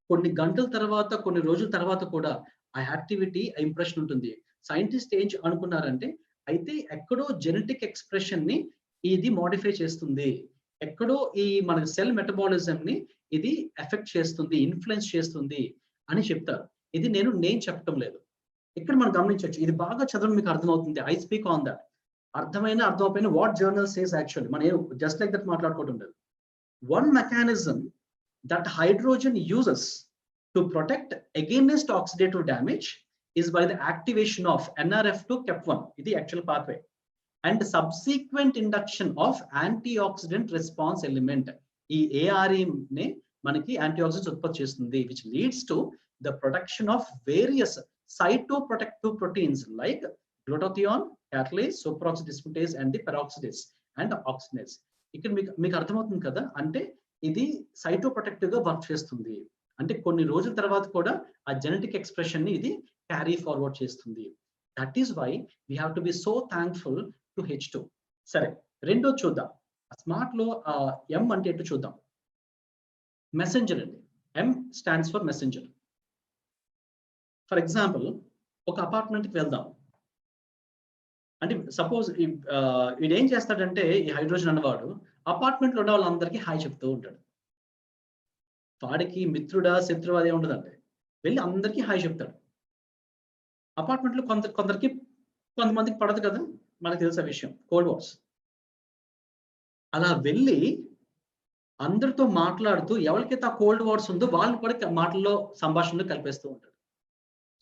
కొన్ని గంటల తర్వాత, కొన్ని రోజుల తర్వాత కూడా ఆ యాక్టివిటీ ఇంప్రెషన్ ఉంటుంది. సైంటిస్ట్ ఏం అనుకున్నారంటే, అయితే ఎక్కడో జెనెటిక్ ఎక్స్ప్రెషన్ ని ఇది మోడిఫై చేస్తుంది, ఎక్కడో ఈ మన సెల్ మెటబాలిజం ని ఇది ఎఫెక్ట్ చేస్తుంది, ఇన్ఫ్లుయెన్స్ చేస్తుంది అని చెప్తారు. ఇది నేను చెప్పటం లేదు. ఇక్కడ మనం గమనించవచ్చు, ఇది బాగా చదవడం మీకు అర్థమవుతుంది. I speak on that. అర్థమైన అర్థమైపోయిన వాట్ జర్నల్ సేస్ యాక్చువల్లీ, మనం జస్ట్ లైక్ దట్ మాట్లాడుకోవటం లేదు. One mechanism that hydrogen uses to protect against oxidative damage is by the activation of NRF2 KEP1. ఇది actual pathway and subsequent induction of antioxidant response element. ఈ ARE నే మనకి antioxidants ఉత్పత్తి చేస్తుంది, which leads to the production of various cytoprotective proteins like glutathione, catalase, superoxide dismutase and the peroxidase and oxidase. ఇక్కడ మీకు అర్థమవుతుంది కదా. అంటే ఇది సైటోప్రొటెక్టివ్ గా వర్క్ చేస్తుంది. అంటే కొన్ని రోజుల తర్వాత కూడా ఆ జెనెటిక్ ఎక్స్ప్రెషన్ ని ఇది క్యారీ ఫార్వర్డ్ చేస్తుంది. That is why we have to be so thankful to H2. సరే, రెండో చూద్దాం. స్మార్ట్ లో M అంటే ఎటు చూద్దాం. మెసెంజర్ అండి. M stands for messenger. For example ఒక అపార్ట్మెంట్కి వెళ్దాం. అంటే సపోజ్ వీడు ఏం చేస్తాడంటే ఈ హైడ్రోజన్ అన్నవాడు అపార్ట్మెంట్లో ఉన్న వాళ్ళందరికీ హాయ్ చెప్తూ ఉంటాడు. వాడికి మిత్రుడా శత్రువు అదే ఉండదండి. వెళ్ళి అందరికీ హాయ్ చెప్తాడు. అపార్ట్మెంట్లో కొంతమందికి పడదు కదా, మనకు తెలిసే విషయం, కోల్డ్ వార్స్. అలా వెళ్ళి అందరితో మాట్లాడుతూ ఎవరికైతే ఆ కోల్డ్ వార్స్ ఉందో వాళ్ళని కూడా మాటల్లో సంభాషణలో కలిపేస్తూ ఉంటాడు.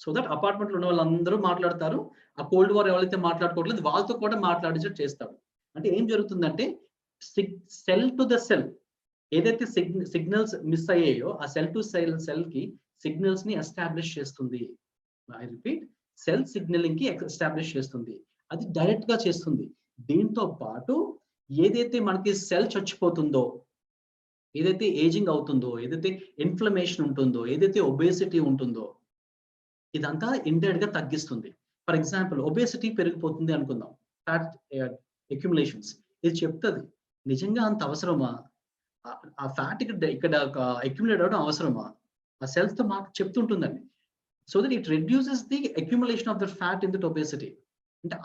సో దట్ అపార్ట్మెంట్లో ఉన్న వాళ్ళందరూ మాట్లాడతారు. ఆ కోల్డ్ వార్ ఎవరైతే మాట్లాడుకోవట్లేదు వాళ్ళతో కూడా మాట్లాడేటట్టు చేస్తాడు. అంటే ఏం జరుగుతుందంటే సెల్ టు ద సెల్ ఏదైతే సిగ్నల్స్ మిస్ అయ్యాయో ఆ సెల్ టు సెల్ కి సిగ్నల్స్ ని ఎస్టాబ్లిష్ చేస్తుంది. ఐ రిపీట్, సెల్ సిగ్నలింగ్ కి ఎస్టాబ్లిష్ చేస్తుంది. అది డైరెక్ట్ గా చేస్తుంది. దీంతో పాటు ఏదైతే మనకి సెల్ చచ్చిపోతుందో, ఏదైతే ఏజింగ్ అవుతుందో, ఏదైతే ఇన్ఫ్లమేషన్ ఉంటుందో, ఏదైతే ఒబేసిటీ ఉంటుందో ఇదంతా ఇండైరెక్ట్ గా తగ్గిస్తుంది. ఫర్ ఎగ్జాంపుల్ ఒబేసిటీ పెరిగిపోతుంది అనుకుందాం, ఫ్యాట్ అక్యుములేషన్స్. ఇది చెప్తుంది నిజంగా అంత అవసరమా, ఆ ఫ్యాట్ ఇక్కడ అక్యుములేట్ అవడం అవసరమా, ఆ సెల్స్ తో మాకు చెప్తుంటుందండి. So that it reduces the accumulation of the fat in that obesity. అంటే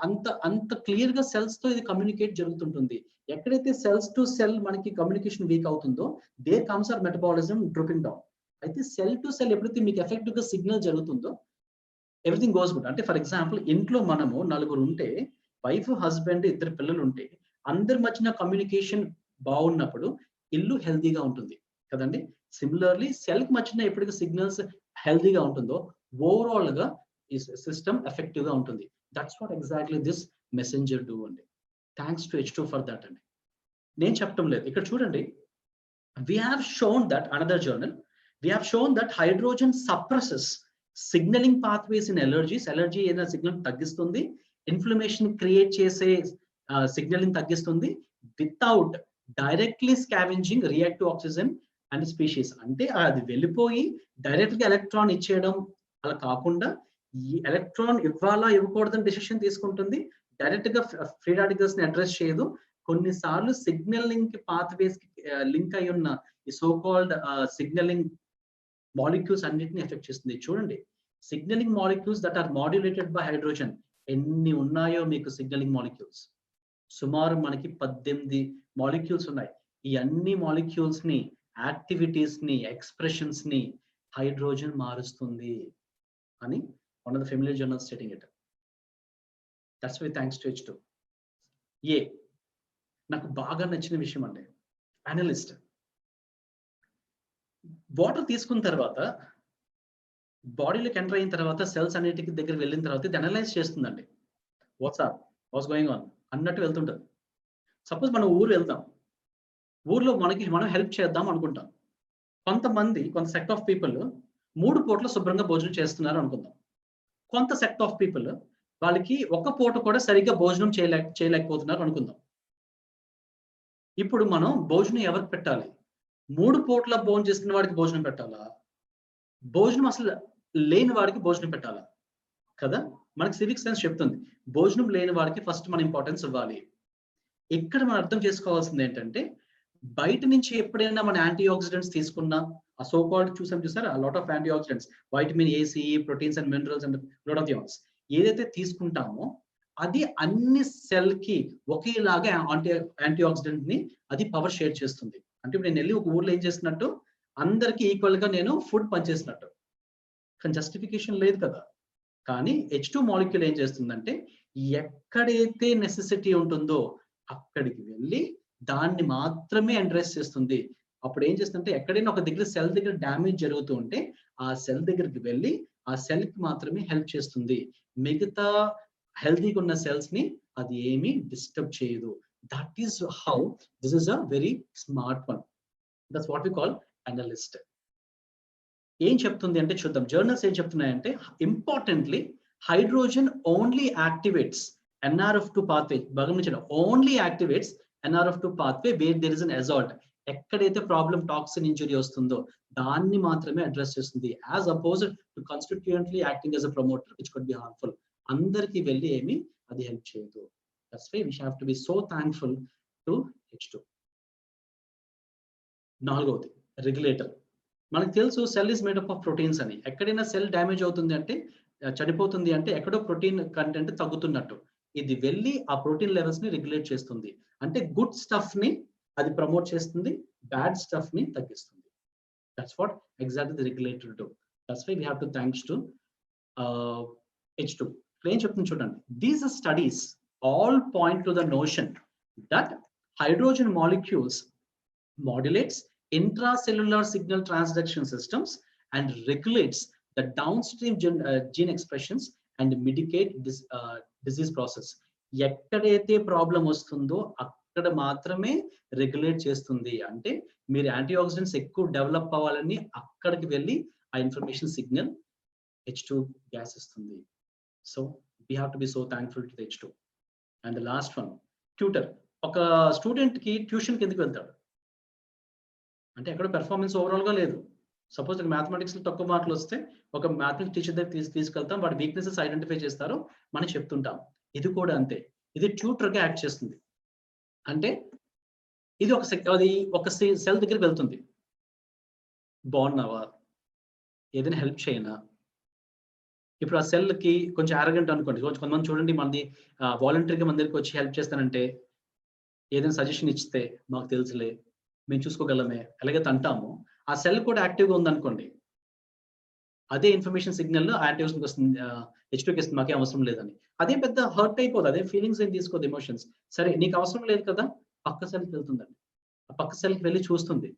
అంత క్లియర్ గా సెల్స్ తో ఇది కమ్యూనికేట్ జరుగుతుంటుంది. ఎక్కడైతే సెల్స్ టు సెల్ మనకి కమ్యూనికేషన్ వీక్ అవుతుందో there comes our metabolism drooping down. అయితే సెల్ టు సెల్ ఎప్పుడైతే మీకు ఎఫెక్టివ్ గా సిగ్నల్ జరుగుతుందో ఎవ్రీథింగ్ గోస్ గుడ్. అంటే ఫర్ ఎగ్జాంపుల్ ఇంట్లో మనము నలుగురు ఉంటే, వైఫ్ హస్బెండ్ ఇద్దరు పిల్లలు ఉంటే, అందరి మధ్యన కమ్యూనికేషన్ బాగున్నప్పుడు ఇల్లు హెల్తీగా ఉంటుంది కదండి. సిమిలర్లీ సెల్ కి మధ్యన ఎప్పటికీ సిగ్నల్స్ హెల్తీగా ఉంటుందో ఓవరాల్ గా ఈ సిస్టమ్ ఎఫెక్టివ్ గా ఉంటుంది. That's what exactly this messenger do అండి. Thanks to H2 for that అండి. నేను చెప్పడం లేదు, ఇక్కడ చూడండి. we have shown that another journal, we have shown that hydrogen suppresses signaling pathways in allergies. allergy ఏదైనా సిగ్నల్ తగ్గిస్తుంది, ఇన్ఫ్లమేషన్ క్రియేట్ చేసే సిగ్నలింగ్ తగ్గిస్తుంది without directly scavenging reactive oxygen and species. అంటే అది వెళ్ళిపోయి డైరెక్ట్ గా ఎలక్ట్రాన్ ఇచ్చేయడం అలా కాకుండా ఈ ఎలక్ట్రాన్ ఇవ్వాలా ఇవ్వకూడదని డెసిషన్ తీసుకుంటుంది. డైరెక్ట్ గా ఫ్రీ రాడికల్స్ ని అడ్రస్ చేయదు. కొన్నిసార్లు సిగ్నలింగ్ పాత్వేస్ కి లింక్ అయి ఉన్న ఈ సో కాల్డ్ సిగ్నలింగ్ మాలిక్యూల్స్ అన్నిటిని ఎఫెక్ట్ చేస్తుంది. చూడండి, signaling molecules that are modulated by hydrogen ఎన్ని ఉన్నాయో మీకు సిగ్నలింగ్ మాలిక్యూల్స్ సుమారు మనకి 18 మాలిక్యూల్స్ ఉన్నాయి. ఈ అన్ని మాలిక్యూల్స్ ని, యాక్టివిటీస్ ని, ఎక్స్ప్రెషన్స్ ని హైడ్రోజన్ మారుస్తుంది అని one of the familiar journals stating it. That's why thanks to H2. నాకు బాగా నచ్చిన విషయం అండి, అనలిస్ట్ వాటర్ తీసుకున్న తర్వాత బాడీలోకి ఎంటర్ అయిన తర్వాత సెల్స్ అన్నిటికి దగ్గర వెళ్ళిన తర్వాత ఇది అనలైజ్ చేస్తుందండి. వాట్స్ గోయింగ్ ఆన్ అన్నట్టు వెళ్తుంటుంది. సపోజ్ మనం ఊరు వెళ్తాం, ఊర్లో మనం హెల్ప్ చేద్దాం అనుకుంటాం. కొంత సెక్ట్ ఆఫ్ పీపుల్ 3 పూటలు శుభ్రంగా భోజనం చేస్తున్నారు అనుకుందాం. కొంత సెక్ట్ ఆఫ్ పీపుల్ వాళ్ళకి ఒక్క పూట కూడా సరిగ్గా భోజనం చేయలేకపోతున్నారు అనుకుందాం. ఇప్పుడు మనం భోజనం ఎవరికి పెట్టాలి? 3 పూట్ల భోజనం చేస్తున్న వాడికి భోజనం పెట్టాలా, భోజనం అసలు లేని వాడికి భోజనం పెట్టాలా? కదా, మనకి సివిక్ సెన్స్ చెప్తుంది భోజనం లేని వాడికి ఫస్ట్ మనం ఇంపార్టెన్స్ ఇవ్వాలి. ఇక్కడ మనం అర్థం చేసుకోవాల్సింది ఏంటంటే, బయట నుంచి ఎప్పుడైనా మన యాంటీ ఆక్సిడెంట్స్ తీసుకున్నా, ఆ సో కాల్డ్ చూసారా lot of antioxidants, vitamin A, C, proteins and minerals and lot of things ఏదైతే తీసుకుంటామో అది అన్ని సెల్ కి ఒకేలాగా యాంటీ ఆక్సిడెంట్ ని అది పవర్ షేర్ చేస్తుంది. అంటే ఇప్పుడు నేను వెళ్ళి ఒక ఊర్లో ఏం చేస్తున్నట్టు అందరికి ఈక్వల్ గా నేను ఫుడ్ పనిచేస్తున్నట్టు, కానీ జస్టిఫికేషన్ లేదు కదా. కానీ H2 మాలిక్యూల్ ఏం చేస్తుందంటే ఎక్కడైతే నెసెసిటీ ఉంటుందో అక్కడికి వెళ్ళి దాన్ని మాత్రమే అడ్రస్ చేస్తుంది. అప్పుడు ఏం చేస్తుందంటే ఎక్కడైనా ఒక దగ్గర సెల్ దగ్గర డ్యామేజ్ జరుగుతూ ఉంటే ఆ సెల్ దగ్గరికి వెళ్ళి ఆ సెల్ కి మాత్రమే హెల్ప్ చేస్తుంది. మిగతా హెల్తీగా ఉన్న సెల్స్ ని అది ఏమీ డిస్టర్బ్ చేయదు. That is how this is a very smart one. That's what we call analyst. ఏం చెప్తుంది అంటే చూద్దాం, జర్నల్స్ ఏం చెప్తున్నాయంటే importantly hydrogen only activates NRF2 pathway. గమనించండి, only activates NRF2 pathway where there is an insult. ఎక్కడైతే problem toxin injury వస్తుందో దాన్ని మాత్రమే అడ్రస్ చేస్తుంది, as opposed to constituently acting as a promoter which could be harmful. అందరికి వెళ్ళి ఏమి అది హెల్ప్ చేయదు. That's why we have to be so thankful to H2. 4వది రెగ్యులేటర్. మనకు తెలుసు cell is made up of proteins అని. ఎక్కడైనా సెల్ డ్యామేజ్ అవుతుంది అంటే, చనిపోతుంది అంటే ఎక్కడో ప్రోటీన్ కంటెంట్ తగ్గుతున్నట్టు. ఇది వెళ్ళి ఆ ప్రోటీన్ లెవెల్స్ ని రెగ్యులేట్ చేస్తుంది. అంటే గుడ్ స్టఫ్ ని అది ప్రమోట్ చేస్తుంది, బ్యాడ్ స్టఫ్ ని తగ్గిస్తుంది. That's what exactly the regulator do. That's why we have to thanks to H2. ఏం చెప్తుంది చూడండి. These studies all point to the notion that hydrogen molecules modulates intracellular signal transduction systems and regulates the downstream gene expressions and mitigate this disease process. ఎక్కడైతే problem వస్తుందో అక్కడ మాత్రమే regulate చేస్తుంది. అంటే మీరు యాంటీ ఆక్సిడెంట్స్ ఎక్కువ డెవలప్ అవ్వాలని అక్కడికి వెళ్ళి ఆ ఇన్ఫర్మేషన్ సిగ్నల్ H2 గ్యాస్ ఇస్తుంది. So we have to be so thankful to the H2. And the last one, tutor. ఒక స్టూడెంట్ కి ట్యూషన్ కి ఎందుకు వెళ్తాడు అంటే ఎక్కడ పెర్ఫార్మెన్స్ ఓవరాల్ గా లేదు. సపోజ్ మ్యాథమెటిక్స్ లో తక్కువ మార్కులు వస్తే ఒక మ్యాథమెటిక్స్ టీచర్ దగ్గర తీసుకెళ్తాం, వాడి వీక్నెసెస్ ఐడెంటిఫై చేస్తారు, మనం చెప్తుంటాం. ఇది కూడా అంతే, ఇది ట్యూటర్ గా యాక్ట్ చేస్తుంది. అంటే ఇది ఒక సెల్ దగ్గరికి వెళ్తుంది, బాగున్నావా, ఏదైనా హెల్ప్ చేయనా. ఇప్పుడు ఆ సెల్ కి కొంచెం అరగెంట్ అనుకోండి, కొంతమంది చూడండి మనది వాలంటరీగా మన దగ్గరికి వచ్చి హెల్ప్ చేస్తానంటే, ఏదైనా సజెషన్ ఇస్తే మాకు తెలుసులే, మేము చూసుకోగలమే, ఎలాగైతే అంటాము, ఆ సెల్ కూడా యాక్టివ్గా ఉందనుకోండి, అదే ఇన్ఫర్మేషన్ సిగ్నల్ యాక్టివేషన్కి వస్తుంది, H2కి వస్తుంది, మాకేం అవసరం లేదని. అదే పెద్ద హర్ట్ అయిపోదు, అదే ఫీలింగ్స్ ఏం తీసుకోదు, ఎమోషన్స్. సరే నీకు అవసరం లేదు కదా, పక్క సెల్కి వెళ్తుందండి. ఆ పక్క సెల్కి వెళ్ళి చూస్తుంది,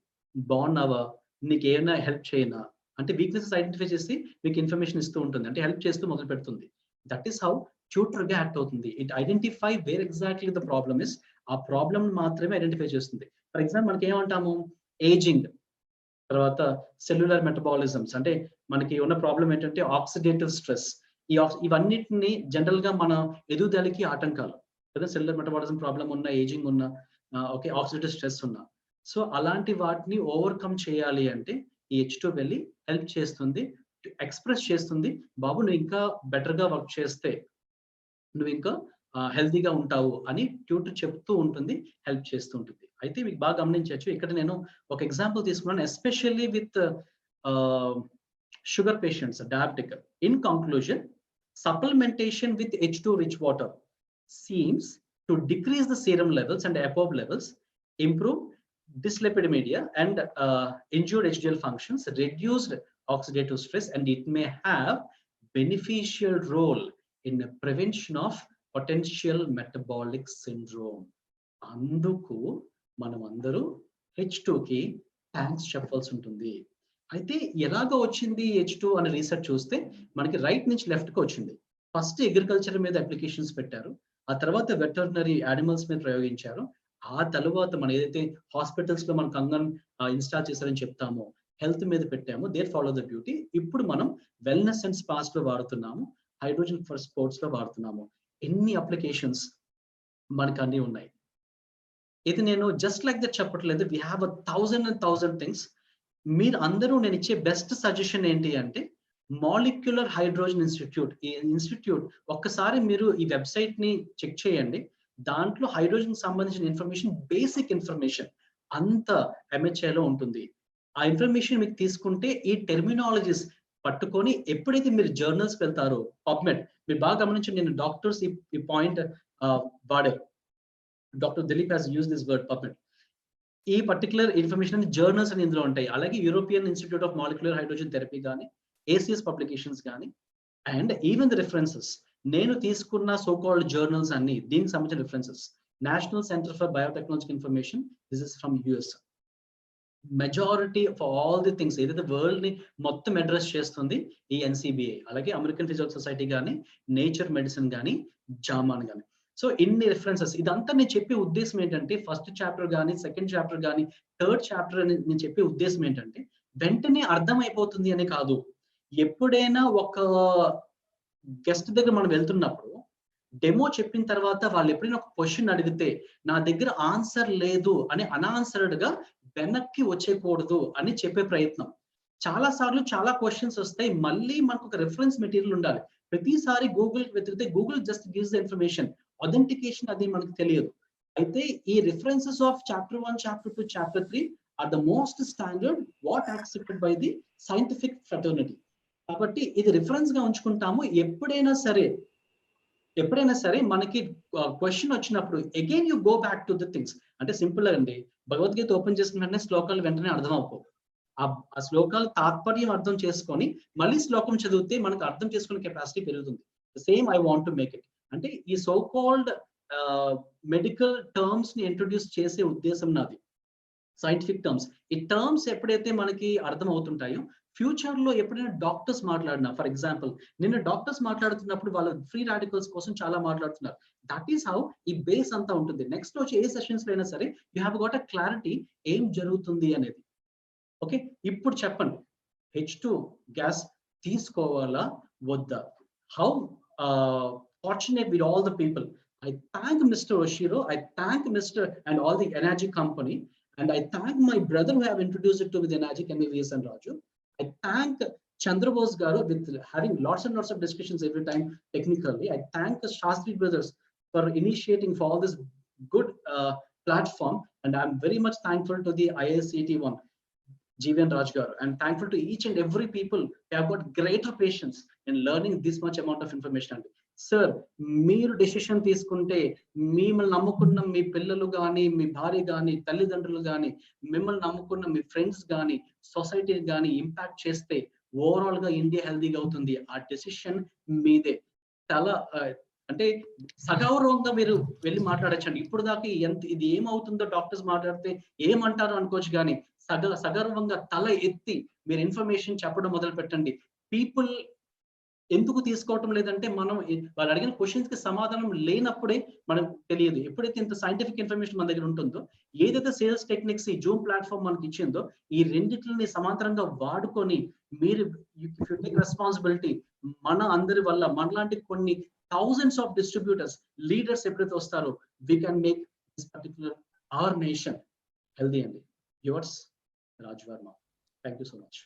బాగున్నావా, నీకు ఏమైనా హెల్ప్ చేయనా అంటే వీక్నెసెస్ ఐడెంటిఫై చేసి మీకు ఇన్ఫర్మేషన్ ఇస్తూ ఉంటుంది, అంటే హెల్ప్ చేస్తూ మొదలు పెడుతుంది. దట్ ఈస్ హౌ ట్యూటర్ గా యాక్ట్ అవుతుంది. It identify where exactly the problem is, ఆ ప్రాబ్లమ్ మాత్రమే ఐడెంటిఫై చేస్తుంది. ఫర్ ఎగ్జాంపుల్ మనకి ఏమంటాము, ఏజింగ్, తర్వాత సెల్యులర్ మెటబాలిజమ్స్, అంటే మనకి ఉన్న ప్రాబ్లం ఏంటంటే ఆక్సిడేటివ్ స్ట్రెస్. ఇవన్నిటిని జనరల్ గా మన ఎదుగుదలకి ఆటంకాలు కదా, సెల్యులర్ మెటబాలిజం ప్రాబ్లం ఉన్న, ఏజింగ్ ఉన్న, ఓకే, ఆక్సిడేటివ్ స్ట్రెస్ ఉన్న. సో అలాంటి వాటిని ఓవర్కమ్ చేయాలి అంటే ఈ H2 వెళ్ళి హెల్ప్ చేస్తుంది, ఎక్స్ప్రెస్ చేస్తుంది, బాబు నువ్వు ఇంకా బెటర్ గా వర్క్ చేస్తే నువ్వు ఇంకా హెల్తీగా ఉంటావు అని ట్యూటర్ చెప్తూ ఉంటుంది, హెల్ప్ చేస్తూ ఉంటుంది. అయితే మీకు బాగా గమనించవచ్చు, ఇక్కడ నేను ఒక ఎగ్జాంపుల్ తీసుకున్నాను, especially with sugar patients, diabetic. In conclusion, supplementation with H2 rich water seems to decrease the serum levels and ApoB levels, improve dyslipidemia and injured HDL functions, reduced oxidative stress, and it may have beneficial role in the prevention of potential metabolic syndrome. అందుకు మనం అందరూ H2కి thanks చెప్పాల్సి ఉంటుంది. అయితే ఎలాగో వచ్చింది H2 అనే research చూస్తే మనకి రైట్ నుంచి లెఫ్ట్ కి వచ్చింది. ఫస్ట్ అగ్రికల్చర్ మీద అప్లికేషన్స్ పెట్టారు, ఆ తర్వాత వెటర్నరీ యానిమల్స్ మీద ప్రయోగించారు, ఆ తర్వాత మనం ఏదైతే హాస్పిటల్స్ లో మనం కంగన్ ఇన్స్టాల్ చేశారని చెప్తామో, హెల్త్ మీద పెట్టాము, దేర్ ఫాలో ద బ్యూటీ. ఇప్పుడు మనం వెల్నెస్ అండ్ స్పాస్ లో వాడుతున్నాము, హైడ్రోజన్ ఫర్ స్పోర్ట్స్ లో వాడుతున్నాము. ఎన్ని అప్లికేషన్స్ మనకు అన్ని ఉన్నాయి. ఇది నేను జస్ట్ లైక్ దట్ చెప్పట్లేదు, వీ హ్యావ్ 1000 థింగ్స్. మీరు అందరూ నేను ఇచ్చే బెస్ట్ సజెషన్ ఏంటి అంటే మాలిక్యులర్ హైడ్రోజన్ ఇన్స్టిట్యూట్. ఈ ఇన్స్టిట్యూట్ ఒక్కసారి మీరు ఈ వెబ్సైట్ ని చెక్ చేయండి, దాంట్లో హైడ్రోజన్ సంబంధించిన ఇన్ఫర్మేషన్, బేసిక్ ఇన్ఫర్మేషన్ అంత MHA లో ఉంటుంది. ఆ ఇన్ఫర్మేషన్ మీకు తీసుకుంటే ఈ టెర్మినాలజీస్ పట్టుకొని ఎప్పుడైతే మీరు జర్నల్స్ వెళ్తారో, పబ్మెడ్, మీరు బాగా గమనించండి, నేను డాక్టర్స్ ఈ పాయింట్ వాడారు, doctor Dilip has use this word PubMed. ఈ పర్టికులర్ ఇన్ఫర్మేషన్ జర్నల్స్ అని ఇందులో ఉంటాయి. అలాగే European institute of molecular hydrogen therapy కానీ, ACS పబ్లికేషన్స్ కానీ, అండ్ ఈవెన్ ద రిఫరెన్సెస్, నేను తీసుకున్న సో కాల్డ్ జర్నల్స్ అన్ని దీనికి సంబంధించిన references. National centre for biotechnological information, this is from US. Majority of all the things ఏదైతే వరల్డ్ ని మొత్తం అడ్రస్ చేస్తుంది ఈ NCBA, అలాగే అమెరికన్ ఫిజికల్ సొసైటీ కానీ, నేచర్ మెడిసిన్ కానీ, జామాన్ కానీ. సో ఇన్ని రిఫరెన్సెస్. ఇదంతా నేను చెప్పే ఉద్దేశం ఏంటంటే, ఫస్ట్ చాప్టర్ కానీ, సెకండ్ చాప్టర్ కానీ, థర్డ్ చాప్టర్ అని నేను చెప్పే ఉద్దేశం ఏంటంటే, వెంటనే అర్థమైపోతుంది అని కాదు. ఎప్పుడైనా ఒక గెస్ట్ దగ్గర మనం వెళ్తున్నప్పుడు డెమో చెప్పిన తర్వాత వాళ్ళు ఎప్పుడైనా ఒక క్వశ్చన్ అడిగితే నా దగ్గర ఆన్సర్ లేదు అని అన్ఆన్సర్డ్ గా వెనక్కి వచ్చేయకూడదు అని చెప్పే ప్రయత్నం. చాలా సార్లు చాలా క్వశ్చన్స్ వస్తాయి, మళ్ళీ మనకు ఒక రిఫరెన్స్ మెటీరియల్ ఉండాలి. ప్రతిసారి గూగుల్ వెతికితే Google just gives the information, authentication అది మనకు తెలియదు. అయితే ఈ references of chapter 1, chapter 2, chapter 3 are the most standard what accepted by the scientific fraternity. కాబట్టి ఇది రిఫరెన్స్ గా ఉంచుకుంటాము. ఎప్పుడైనా సరే మనకి క్వశ్చన్ వచ్చినప్పుడు again you go back to the things. అంటే సింపుల్ అండి, భగవద్గీత ఓపెన్ చేసిన వెంటనే శ్లోకాలు వెంటనే అర్థం అవుతాయి. ఆ శ్లోకాలు తాత్పర్యం అర్థం చేసుకొని మళ్ళీ శ్లోకం చదివితే మనకు అర్థం చేసుకునే కెపాసిటీ పెరుగుతుంది. Same I want to make it. అంటే ఈ సో కాల్డ్ మెడికల్ టర్మ్స్ ని ఇంట్రొడ్యూస్ చేసే ఉద్దేశం నాది. సైంటిఫిక్ టర్మ్స్, ఈ టర్మ్స్ ఎప్పుడైతే మనకి అర్థం అవుతుంటాయో ఫ్యూచర్ లో ఎప్పుడైనా డాక్టర్స్ మాట్లాడినా, ఫర్ ఎగ్జాంపుల్ నిన్న డాక్టర్స్ మాట్లాడుతున్నప్పుడు వాళ్ళు ఫ్రీ రాడికల్స్ కోసం చాలా మాట్లాడుతున్నారు. దట్ ఈస్ హౌ ఈ బేస్ అంతా ఉంటుంది. నెక్స్ట్ వచ్చి ఏ సెషన్స్ లో అయినా సరే you have got a clarity ఏం జరుగుతుంది అనేది. ఓకే, ఇప్పుడు చెప్పండి, H2 గ్యాస్ తీసుకోవాలా వద్దా? How fortunate with all the people. I thank Mr. Oshiro, I thank Mr. and all the energy company, and I thank my brother who have introduced it to with Energy MVVS and Raju. I thank Chandrabose Garu with having lots and lots of discussions every time technically. I thank the Shastri brothers for initiating for all this good platform, and I'm very much thankful to the IICT one, GVN Raj Garu, and thankful to each and every people who have got greater patience in learning this much amount of information. Sir, మీరు decision తీసుకుంటే మిమ్మల్ని నమ్ముకున్న మీ పిల్లలు కానీ, మీ భార్య కానీ, తల్లిదండ్రులు కానీ, మిమ్మల్ని నమ్ముకున్న మీ ఫ్రెండ్స్ కానీ, సొసైటీ కానీ ఇంపాక్ట్ చేస్తే ఓవరాల్ గా ఇండియా హెల్దీగా అవుతుంది. ఆ డెసిషన్ మీదే. చాలా అంటే సగౌరవంగా మీరు వెళ్ళి మాట్లాడచ్చండి. ఇప్పుడు దాకా ఇది ఏమవుతుందో డాక్టర్స్ మాట్లాడితే ఏమంటారు అనుకోవచ్చు, కానీ సగర్వంగా తల ఎత్తి మీరు ఇన్ఫర్మేషన్ చెప్పడం మొదలు పెట్టండి. పీపుల్ ఎందుకు తీసుకోవటం లేదంటే మనం వాళ్ళు అడిగిన క్వశ్చన్స్ కి సమాధానం లేనప్పుడే మనకు తెలియదు. ఎప్పుడైతే ఇంత సైంటిఫిక్ ఇన్ఫర్మేషన్ మన దగ్గర ఉంటుందో, ఏదైతే సేల్స్ టెక్నిక్స్ ఈ జూమ్ ప్లాట్ఫామ్ మనకి ఇచ్చిందో, ఈ రెండింటిని సమాంతరంగా వాడుకొని మీరు టేక్ రెస్పాన్సిబిలిటీ. మన అందరి వల్ల మనలాంటి కొన్ని థౌజండ్స్ ఆఫ్ డిస్ట్రిబ్యూటర్స్, లీడర్స్ ఎప్పుడైతే వస్తారో, we can make this particular our nation healthy అండి. Yours Raj Varma. Thank you so much.